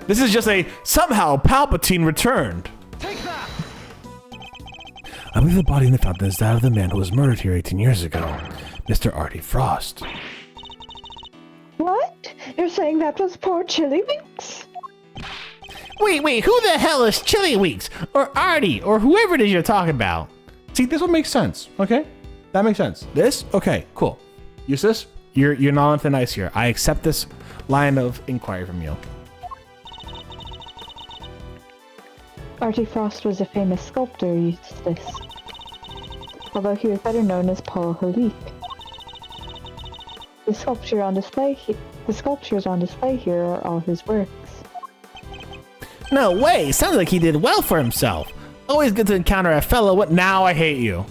This is just a somehow Palpatine returned. I believe the body in the fountain is that of the man who was murdered here 18 years ago, Mr. Artie Frost. What? You're saying that was poor Chili Winks? Wait, who the hell is Chili Weeks? Or Artie? Or whoever it is you're talking about? See, this one makes sense, okay? That makes sense. This? Okay, cool. Eustace, you're not on thin ice here. I accept this line of inquiry from you. Artie Frost was a famous sculptor, Eustace. Although he was better known as Paul Halik. The sculptures on display here are all his works. No way! Sounds like he did well for himself. Always good to encounter a fellow with... Now I hate you.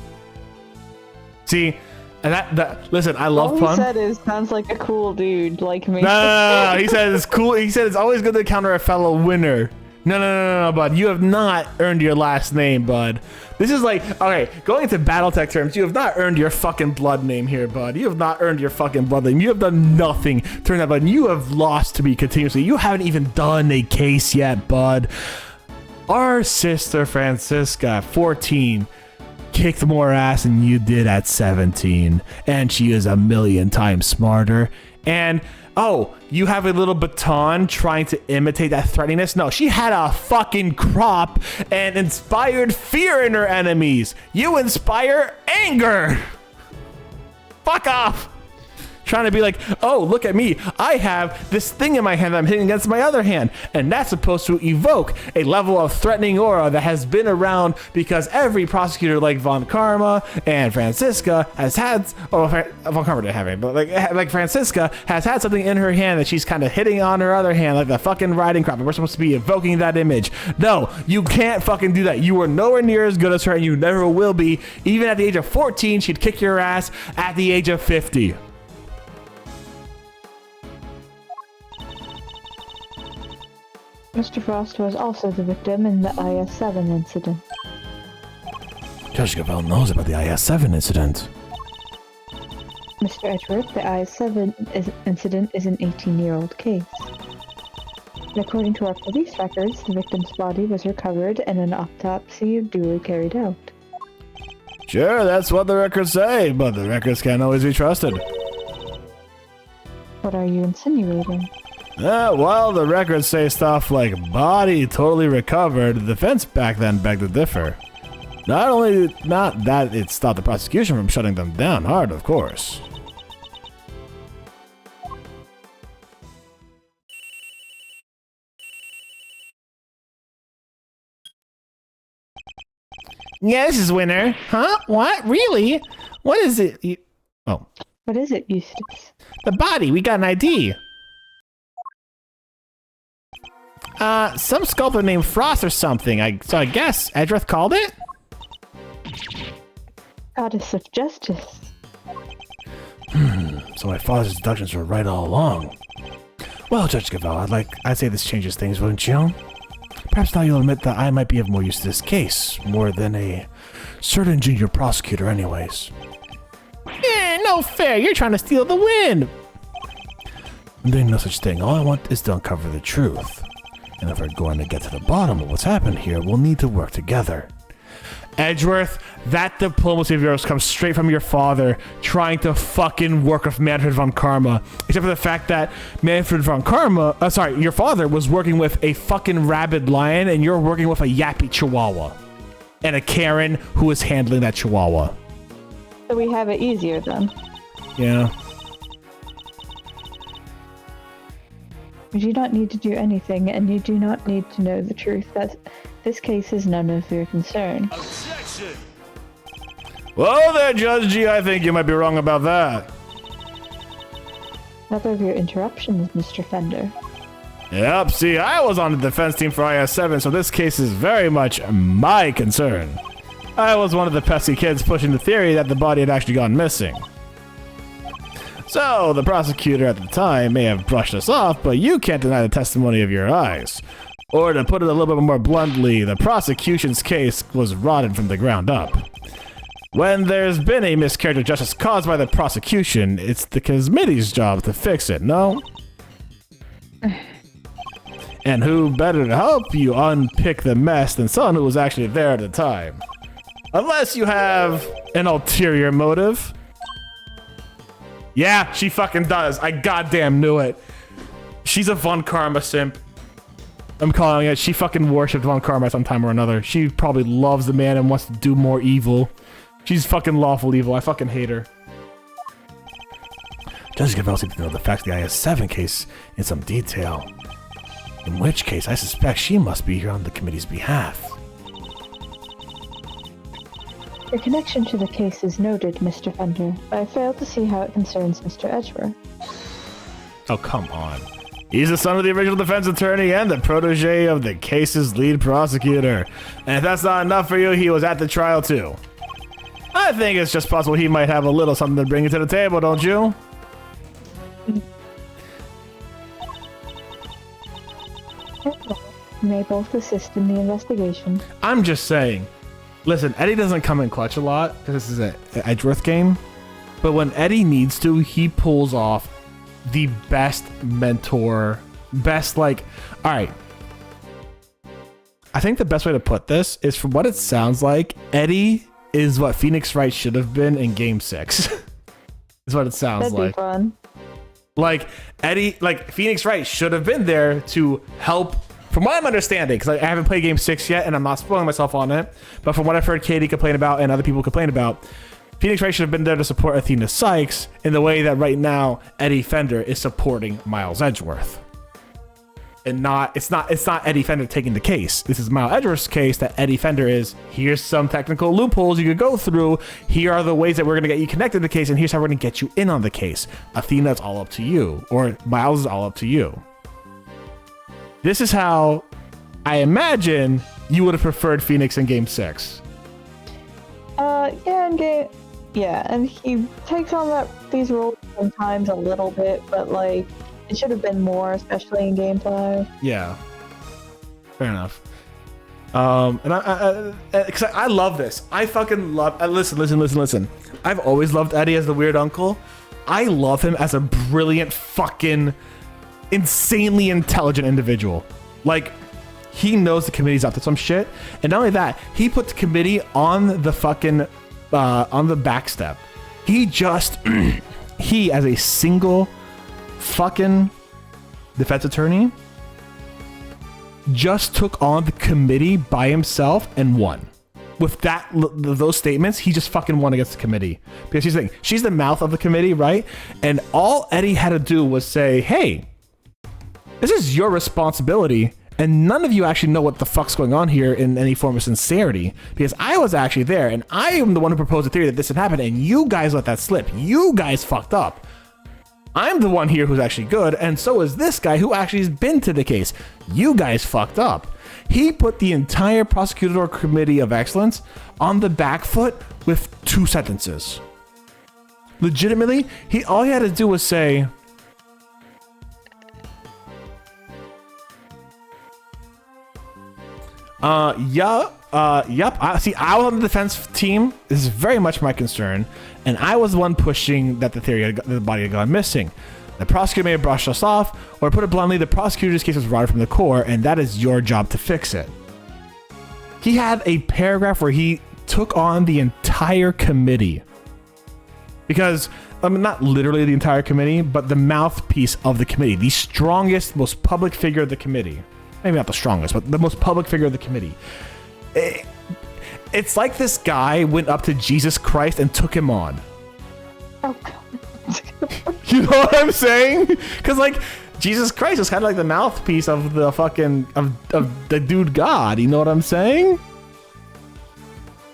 See, and that listen, I love all fun. All he said is, sounds like a cool dude, like me. No. He said it's cool. He said it's always good to encounter a fellow winner. No, bud. You have not earned your last name, bud. This is like, okay, going into Battletech terms, you have not earned your fucking blood name here, bud. You have not earned your fucking blood name. You have done nothing to earn that, bud. You have lost to me continuously. You haven't even done a case yet, bud. Our sister Francisca, at 14, kicked more ass than you did at 17. And she is a million times smarter. And... oh, you have a little baton trying to imitate that threateniness? No, she had a fucking crop and inspired fear in her enemies. You inspire anger. Fuck off. Trying to be like, oh, look at me. I have this thing in my hand that I'm hitting against my other hand. And that's supposed to evoke a level of threatening aura that has been around because every prosecutor like Von Karma and Francisca has had, or Von Karma didn't have it, but like Francisca has had something in her hand that she's kind of hitting on her other hand, like the fucking riding crop. And we're supposed to be evoking that image. No, you can't fucking do that. You were nowhere near as good as her and you never will be. Even at the age of 14, she'd kick your ass at the age of 50. Mr. Frost was also the victim in the IS-7 incident. Judge Gavelle knows about the IS-7 incident. Mr. Edgeworth, the IS-7 incident is an 18-year-old case. And according to our police records, the victim's body was recovered and an autopsy duly carried out. Sure, that's what the records say, but the records can't always be trusted. What are you insinuating? Well, the records say stuff like body totally recovered, the defense back then begged to differ. Not that it stopped the prosecution from shutting them down hard, of course. Yeah, this is Winner. Huh? What? Really? What is it? Oh. What is it, Eustace? The body. We got an ID. Some sculptor named Frost or something. So I guess Edgeworth called it? Goddess of Justice. So my father's deductions were right all along. Well, Judge Gavelle, I'd say this changes things, wouldn't you? Perhaps now you'll admit that I might be of more use to this case, more than a certain junior prosecutor anyways. Yeah, no fair. You're trying to steal the win. There ain't no such thing. All I want is to uncover the truth. And if we're going to get to the bottom of what's happened here, we'll need to work together. Edgeworth, that diplomacy of yours comes straight from your father trying to fucking work with Manfred von Karma. Except for the fact that Manfred von Karma, your father was working with a fucking rabid lion and you're working with a yappy chihuahua. And a Karen who is handling that chihuahua. So we have it easier then. Yeah. You do not need to do anything, and you do not need to know the truth. This case is none of your concern. Objection! Whoa there, Judge G. I think you might be wrong about that. Another of your interruptions, Mr. Fender. Yep, see, I was on the defense team for IS-7, so this case is very much my concern. I was one of the pesky kids pushing the theory that the body had actually gone missing. So, the prosecutor at the time may have brushed us off, but you can't deny the testimony of your eyes. Or to put it a little bit more bluntly, the prosecution's case was rotten from the ground up. When there's been a miscarriage of justice caused by the prosecution, it's the committee's job to fix it, no? And who better to help you unpick the mess than someone who was actually there at the time? Unless you have an ulterior motive. Yeah, she fucking does. I goddamn knew it. She's a Von Karma simp. I'm calling it. She fucking worshipped Von Karma sometime or another. She probably loves the man and wants to do more evil. She's fucking lawful evil. I fucking hate her. Judge Gavelle seems to know the facts of the IS-7 case in some detail. In which case, I suspect she must be here on the committee's behalf. Your connection to the case is noted, Mr. Fender, but I fail to see how it concerns Mr. Edgeworth. Oh, come on. He's the son of the original defense attorney and the protege of the case's lead prosecutor. And if that's not enough for you, he was at the trial too. I think it's just possible he might have a little something to bring to the table, don't you? You may both assist in the investigation. I'm just saying. Listen, Eddie doesn't come in clutch a lot because this is an Edgeworth game. But when Eddie needs to, he pulls off the best mentor, all right. I think the best way to put this is, from what it sounds like, Eddie is what Phoenix Wright should have been in Game 6. Is what it sounds That'd like. be fun. Phoenix Wright should have been there to help, from what I'm understanding, because I haven't played Game 6 yet, and I'm not spoiling myself on it, but from what I've heard Katie complain about and other people complain about, Phoenix Wright should have been there to support Athena Sykes in the way that right now Eddie Fender is supporting Miles Edgeworth. And it's not Eddie Fender taking the case. This is Miles Edgeworth's case that Eddie Fender is, here's some technical loopholes you could go through. Here are the ways that we're going to get you connected to the case, and here's how we're going to get you in on the case. Athena, it's all up to you. Or Miles is all up to you. This is how I imagine you would have preferred Phoenix in Game 6. Yeah, and he takes on these roles sometimes a little bit, but like, it should have been more, especially in Game 5. Yeah. Fair enough. And because I love this. I fucking love. Listen. I've always loved Eddie as the weird uncle. I love him as a brilliant, fucking, insanely intelligent individual. Like, he knows the committee's up to some shit, and not only that, he put the committee on the fucking, on the back step. He just, he as a single fucking defense attorney just took on the committee by himself and won. With those statements, he just fucking won against the committee. Because here's the thing, she's the mouth of the committee, right? And all Eddie had to do was say, hey, this is your responsibility, and none of you actually know what the fuck's going on here in any form of sincerity, because I was actually there, and I am the one who proposed the theory that this had happened, and you guys let that slip. You guys fucked up. I'm the one here who's actually good, and so is this guy who actually has been to the case. You guys fucked up. He put the entire prosecutorial committee of excellence on the back foot with 2 sentences. Legitimately, all he had to do was say, yep. I was on the defense team. This is very much my concern, and I was the one pushing that the body had gone missing. The prosecutor may have brushed us off, or put it bluntly, the prosecutor's case was rotted from the core, and that is your job to fix it. He had a paragraph where he took on the entire committee. Because, I mean, not literally the entire committee, but the mouthpiece of the committee. The strongest, most public figure of the committee. Maybe not the strongest, but the most public figure of the committee. It's like this guy went up to Jesus Christ and took him on. Oh. You know what I'm saying? Because, like, Jesus Christ is kind of like the mouthpiece of the fucking, of the dude God. You know what I'm saying?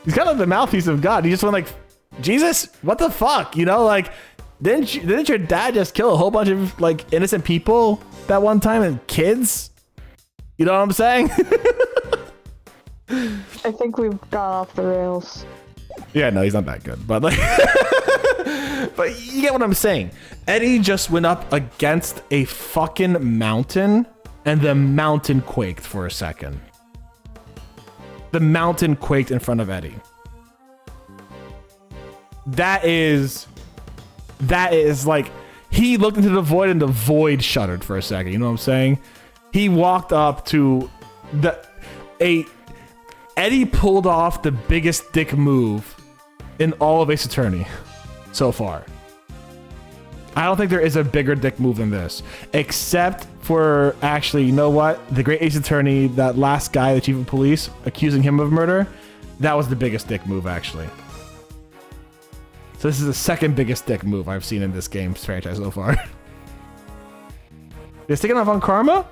He's kind of the mouthpiece of God. He just went like, Jesus, what the fuck? You know, like, didn't your dad just kill a whole bunch of, like, innocent people that one time and kids? You know what I'm saying? I think we've gone off the rails. Yeah, no, he's not that good, but like, but you get what I'm saying. Eddie just went up against a fucking mountain, and the mountain quaked for a second. The mountain quaked in front of Eddie. That is like, he looked into the void and the void shuddered for a second. You know what I'm saying? He walked up to Eddie pulled off the biggest dick move in all of Ace Attorney so far. I don't think there is a bigger dick move than this, except for, actually, you know what? The great Ace Attorney, that last guy, the chief of police, accusing him of murder, that was the biggest dick move, actually. So this is the second biggest dick move I've seen in this game's franchise so far. They're sticking off on Karma?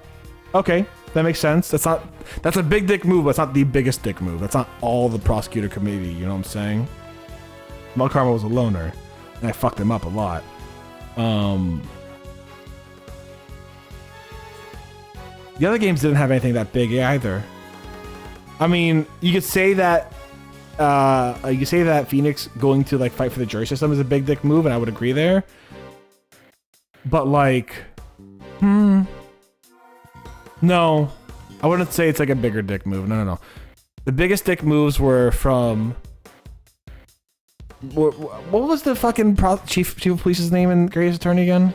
Okay, that makes sense. That's a big dick move, but it's not the biggest dick move. That's not all the prosecutor committee, you know what I'm saying? Mal Karma was a loner, and I fucked him up a lot. The other games didn't have anything that big either. I mean, you could say that Phoenix going to, like, fight for the jury system is a big dick move, and I would agree there. But, like, no, I wouldn't say it's like a bigger dick move. No. The biggest dick moves were from, what was the fucking chief of police's name in Great Ace Attorney again?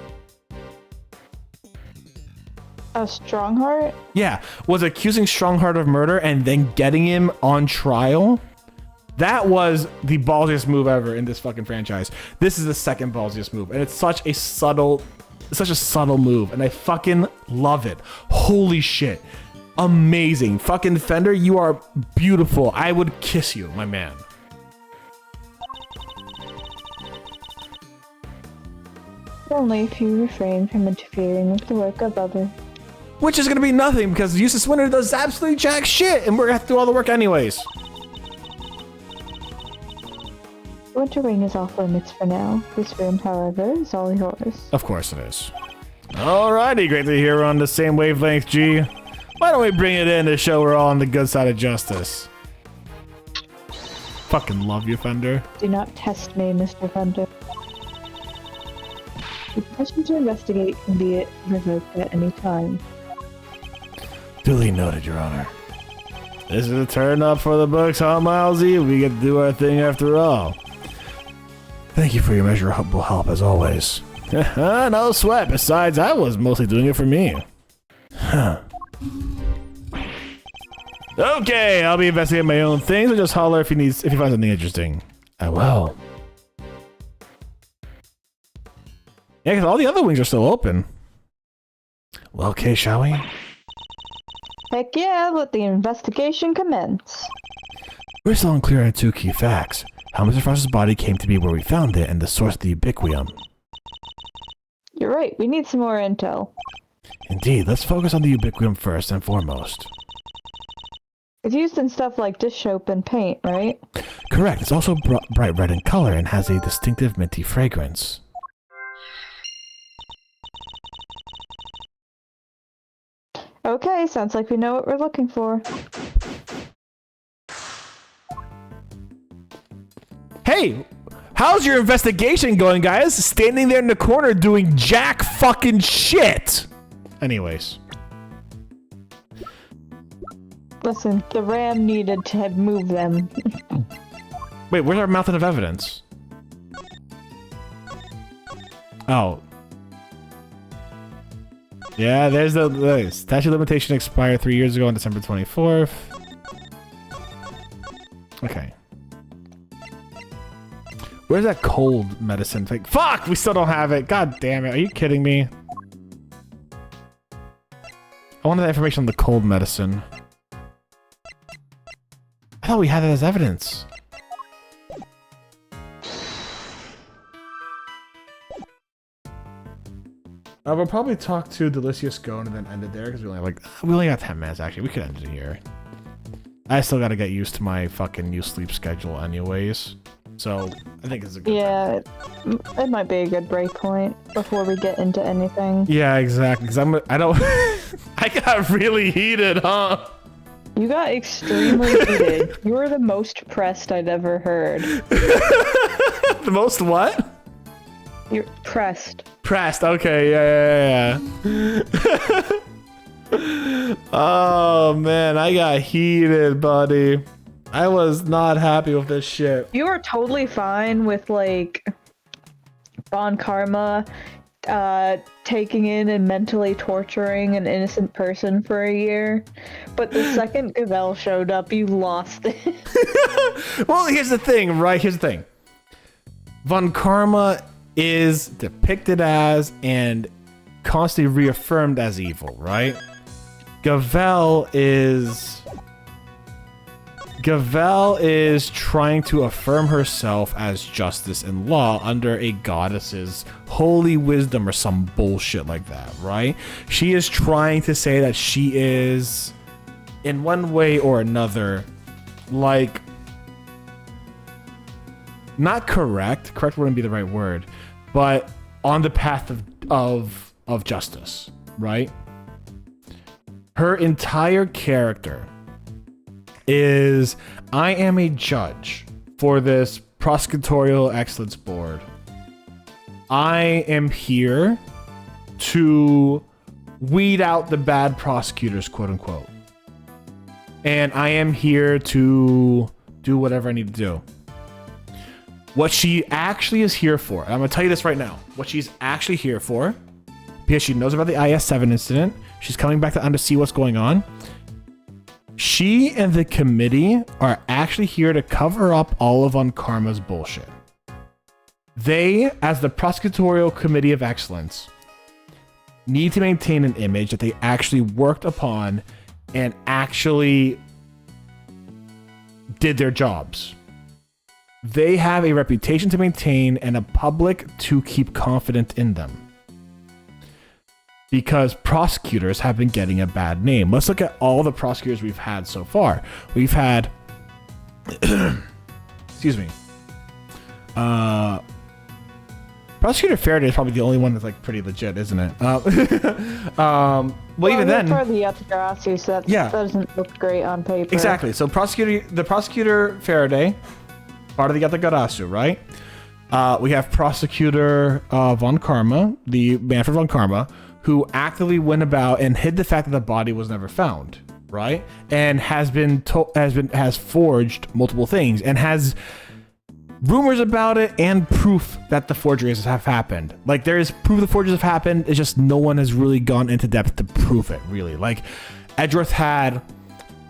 Strongheart? Yeah, was accusing Strongheart of murder and then getting him on trial. That was the ballsiest move ever in this fucking franchise. This is the second ballsiest move, and it's such a subtle move, and I fucking love it. Holy shit. Amazing. Fucking Fender, you are beautiful. I would kiss you, my man. Only if you refrain from interfering with the work of others. Which is gonna be nothing, because Eustace Winter does absolutely jack shit, and we're gonna have to do all the work anyways. Winter Wing is off limits for now. This room, however, is all yours. Of course it is. Alrighty, great to hear we're on the same wavelength, G. Why don't we bring it in to show we're all on the good side of justice? Fucking love you, Fender. Do not test me, Mr. Fender. The permission to investigate can be revoked at any time. Duly noted, Your Honor. This is a turn up for the books, huh, Milesy? We get to do our thing after all. Thank you for your measurable help, as always. No sweat. Besides, I was mostly doing it for me. Okay, I'll be investigating my own things, so just holler if you find something interesting. I will. Yeah, because all the other wings are still open. Well, okay, shall we? Heck yeah, let the investigation commence. We're still unclear on 2 key facts. How Mr. Frost's body came to be where we found it, and the source of the ubiquium. You're right, we need some more intel. Indeed, let's focus on the ubiquium first and foremost. It's used in stuff like dish soap and paint, right? Correct, it's also bright red in color and has a distinctive minty fragrance. Okay, sounds like we know what we're looking for. Hey, how's your investigation going, guys? Standing there in the corner doing jack fucking shit. Anyways. Listen, the ram needed to move them. Wait, where's our mountain of evidence? Oh. Yeah, there's the statute of limitation expired 3 years ago on December 24th. Okay. Where's that cold medicine thing? Fuck! We still don't have it. God damn it. Are you kidding me? I wanted that information on the cold medicine. I thought we had it as evidence. We'll probably talk to Delicious Scone and then end it there because we only got 10 minutes actually. We could end it here. I still gotta get used to my fucking new sleep schedule anyways. So I think it's a good time. It might be a good break point before we get into anything. Yeah, exactly. Because I don't I got really heated, huh? You got extremely heated. You were the most pressed I'd ever heard. The most what? You're pressed. Pressed, okay, yeah. Oh man, I got heated, buddy. I was not happy with this shit. You were totally fine with like Bon Karma taking in and mentally torturing an innocent person for a year, but the second Gavelle showed up, you lost it. Well, here's the thing, right? Here's the thing. Von Karma is depicted as and constantly reaffirmed as evil, right? Gavelle is trying to affirm herself as justice and law under a goddess's holy wisdom or some bullshit like that, right? She is trying to say that she is, in one way or another, like, not correct. Correct wouldn't be the right word, but on the path of justice, right? Her entire character is, I am a judge for this prosecutorial excellence board. I am here to weed out the bad prosecutors, quote unquote. And I am here to do whatever I need to do. What she actually is here for, and I'm going to tell you this right now, what she's actually here for, because she knows about the IS-7 incident, she's coming back to see what's going on. She and the committee are actually here to cover up all of Von Karma's bullshit. They, as the prosecutorial committee of excellence, need to maintain an image that they actually worked upon and actually did their jobs. They have a reputation to maintain and a public to keep confident in them. Because prosecutors have been getting a bad name. Let's look at all the prosecutors we've had so far. We've had, excuse me, Prosecutor Faraday is probably the only one that's like pretty legit, isn't it? Well, even then, part of the Yatagarasu, so that doesn't look great on paper. Exactly. So prosecutor Faraday, part of the Yatagarasu, right? We have Prosecutor Von Karma, the Manfred Von Karma, who actively went about and hid the fact that the body was never found, right? And has forged multiple things and has rumors about it and proof that the forgeries have happened. Like, there is proof the forgeries have happened. It's just no one has really gone into depth to prove it, really. Like, Edgeworth had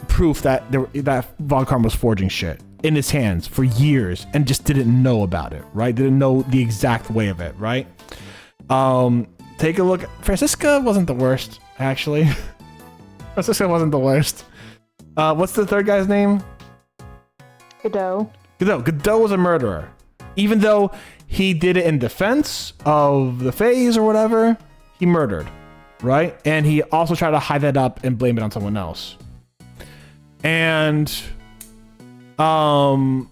proof that Von Karma was forging shit in his hands for years and just didn't know about it, right? Didn't know the exact way of it, right? Take a look. Francisca wasn't the worst, actually. Francisca wasn't the worst. What's the third guy's name? Godot. Godot was a murderer. Even though he did it in defense of the Fays or whatever, he murdered, right? And he also tried to hide that up and blame it on someone else. And and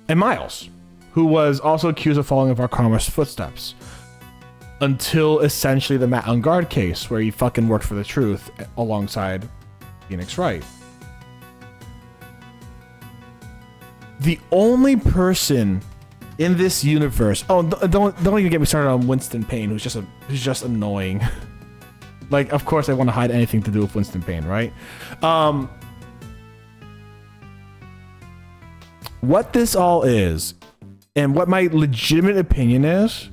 Miles, who was also accused of following Von Karma's footsteps until essentially the Matt on Guard case, where he fucking worked for the truth alongside Phoenix Wright. The only person in this universe. Oh, don't even get me started on Winston Payne, who's just annoying. Like, of course, I want to hide anything to do with Winston Payne, right? What this all is, and what my legitimate opinion is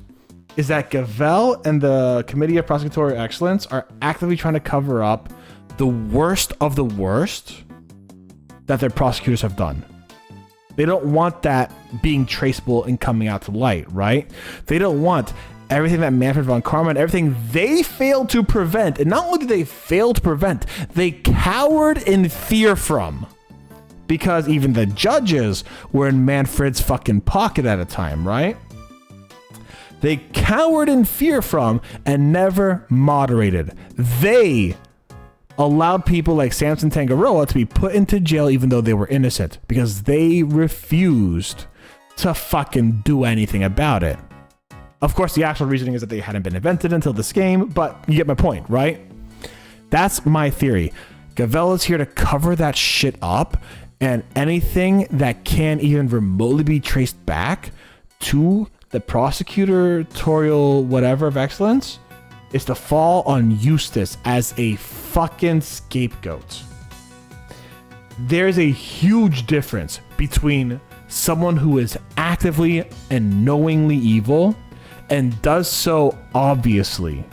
that GAVELLE and the Committee of Prosecutorial Excellence are actively trying to cover up the worst of the worst that their prosecutors have done. They don't want that being traceable and coming out to light, right? They don't want everything that Manfred Von Karma and everything they failed to prevent. And not only did they fail to prevent, they cowered in fear from. Because even the judges were in Manfred's fucking pocket at a time, right? They cowered in fear from and never moderated. They allowed people like Samson Tangaroa to be put into jail even though they were innocent because they refused to fucking do anything about it. Of course, the actual reasoning is that they hadn't been invented until this game, but you get my point, right? That's my theory. GAVELLE is here to cover that shit up, and anything that can even remotely be traced back to the prosecutorial whatever of excellence is to fall on Eustace as a fucking scapegoat. There's a huge difference between someone who is actively and knowingly evil and does so obviously.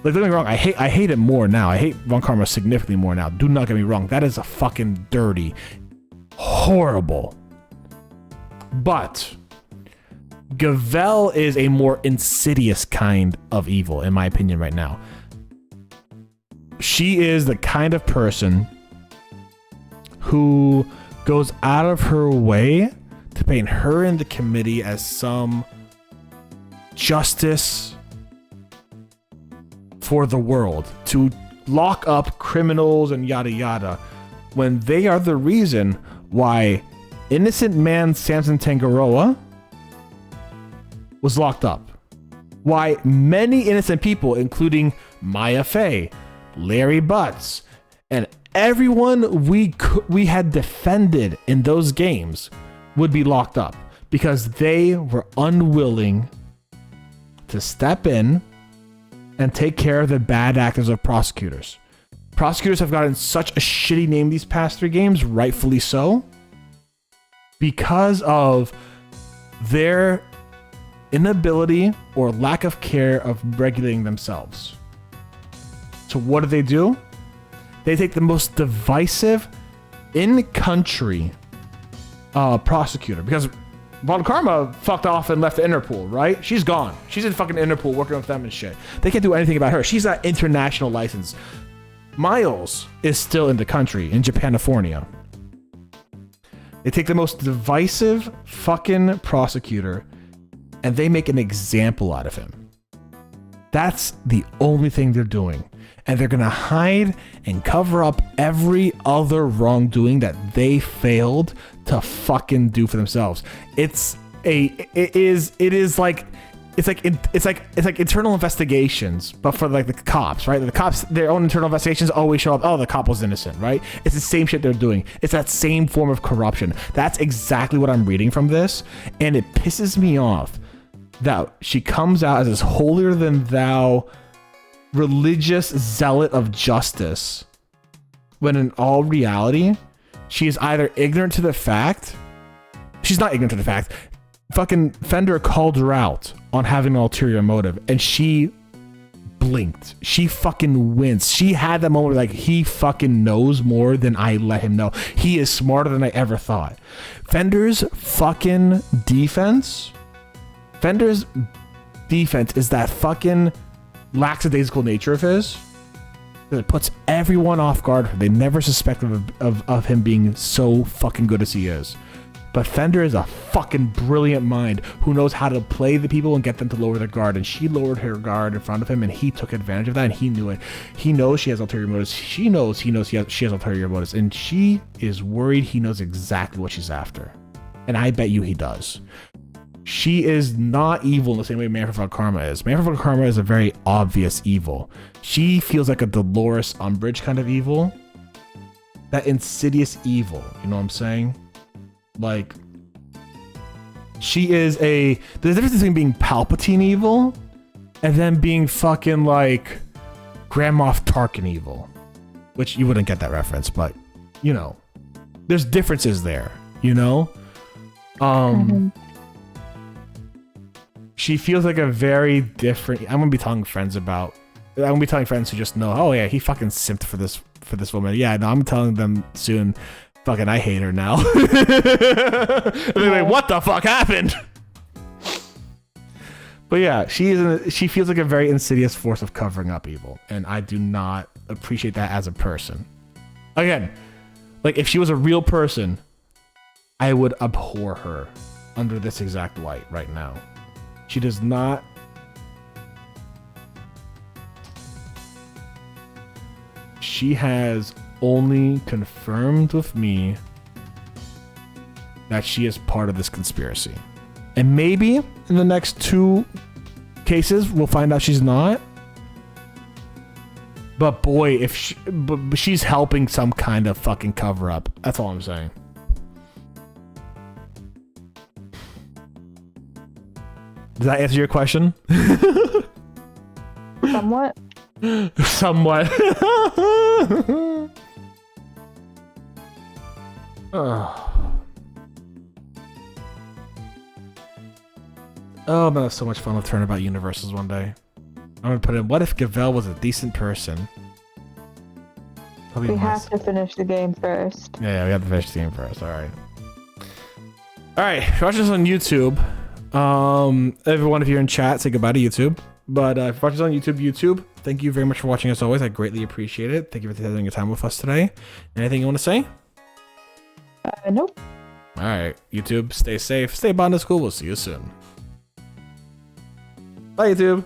Like, don't get me wrong, I hate it more now. I hate Von Karma significantly more now. Do not get me wrong. That is a fucking dirty, horrible. But GAVELLE is a more insidious kind of evil, in my opinion, right now. She is the kind of person who goes out of her way to paint her and the committee as some justice for the world, to lock up criminals and yada yada, when they are the reason why innocent man Samson Tangaroa was locked up. Why many innocent people, including Maya Fey, Larry Butts, and everyone we had defended in those games would be locked up because they were unwilling to step in and take care of the bad actors of prosecutors. Prosecutors have gotten such a shitty name these past 3 games, rightfully so, because of their inability or lack of care of regulating themselves. So what do? They take the most divisive in-country prosecutor, because Von Karma fucked off and left the Interpol, right? She's gone. She's in fucking Interpol working with them and shit. They can't do anything about her. She's got international license. Miles is still in the country, in Japanifornia. They take the most divisive fucking prosecutor and they make an example out of him. That's the only thing they're doing. And they're gonna hide and cover up every other wrongdoing that they failed to fucking do for themselves. It's like internal investigations, but for like the cops, right? The cops, their own internal investigations always show up, oh, the cop was innocent, right? It's the same shit they're doing. It's that same form of corruption. That's exactly what I'm reading from this, and it pisses me off that she comes out as this holier than thou religious zealot of justice, when in all reality, she is either ignorant to the fact. She's not ignorant to the fact. Fucking Fender called her out on having an ulterior motive, and she blinked. She fucking winced. She had that moment where, like, he fucking knows more than I let him know. He is smarter than I ever thought. Fender's defense is that fucking lackadaisical nature of his that it puts everyone off guard. They never suspect of him being so fucking good as he is. But Fender is a fucking brilliant mind who knows how to play the people and get them to lower their guard. And she lowered her guard in front of him, and he took advantage of that, and he knew it. He knows she has ulterior motives. She knows she has ulterior motives, and she is worried he knows exactly what she's after. And I bet you he does. She is not evil in the same way Manfred Karma is. Manfred Karma is a very obvious evil. She feels like a Dolores Umbridge kind of evil. That insidious evil, you know what I'm saying? Like, she is there's a difference between being Palpatine evil and then being fucking like Grand Moff Tarkin evil, which you wouldn't get that reference, but you know, there's differences there, you know? She feels like a very different. I'm gonna be telling friends who just know, oh yeah, he fucking simped for this woman. Yeah, no, I'm telling them soon. Fucking, I hate her now. And they're like, what the fuck happened? But yeah, she feels like a very insidious force of covering up evil, and I do not appreciate that as a person. Again, like, if she was a real person, I would abhor her under this exact light right now. She does not. She has only confirmed with me that she is part of this conspiracy. And maybe in the next 2 cases, we'll find out she's not. But boy, but she's helping some kind of fucking cover up. That's all I'm saying. Does that answer your question? Somewhat. Somewhat. Oh man, that's so much fun with Turnabout Universes one day. I'm gonna put in, what if Gavelle was a decent person? We have to finish the game first. Yeah, we have to finish the game first. Alright. Alright, if you're watching this on YouTube, everyone, if you're in chat, say goodbye to YouTube. But if you're watching this on YouTube, thank you very much for watching as always. I greatly appreciate it. Thank you for taking your time with us today. Anything you want to say? Nope. Alright, YouTube, stay safe, stay Botanist Cool. We'll see you soon. Bye, YouTube.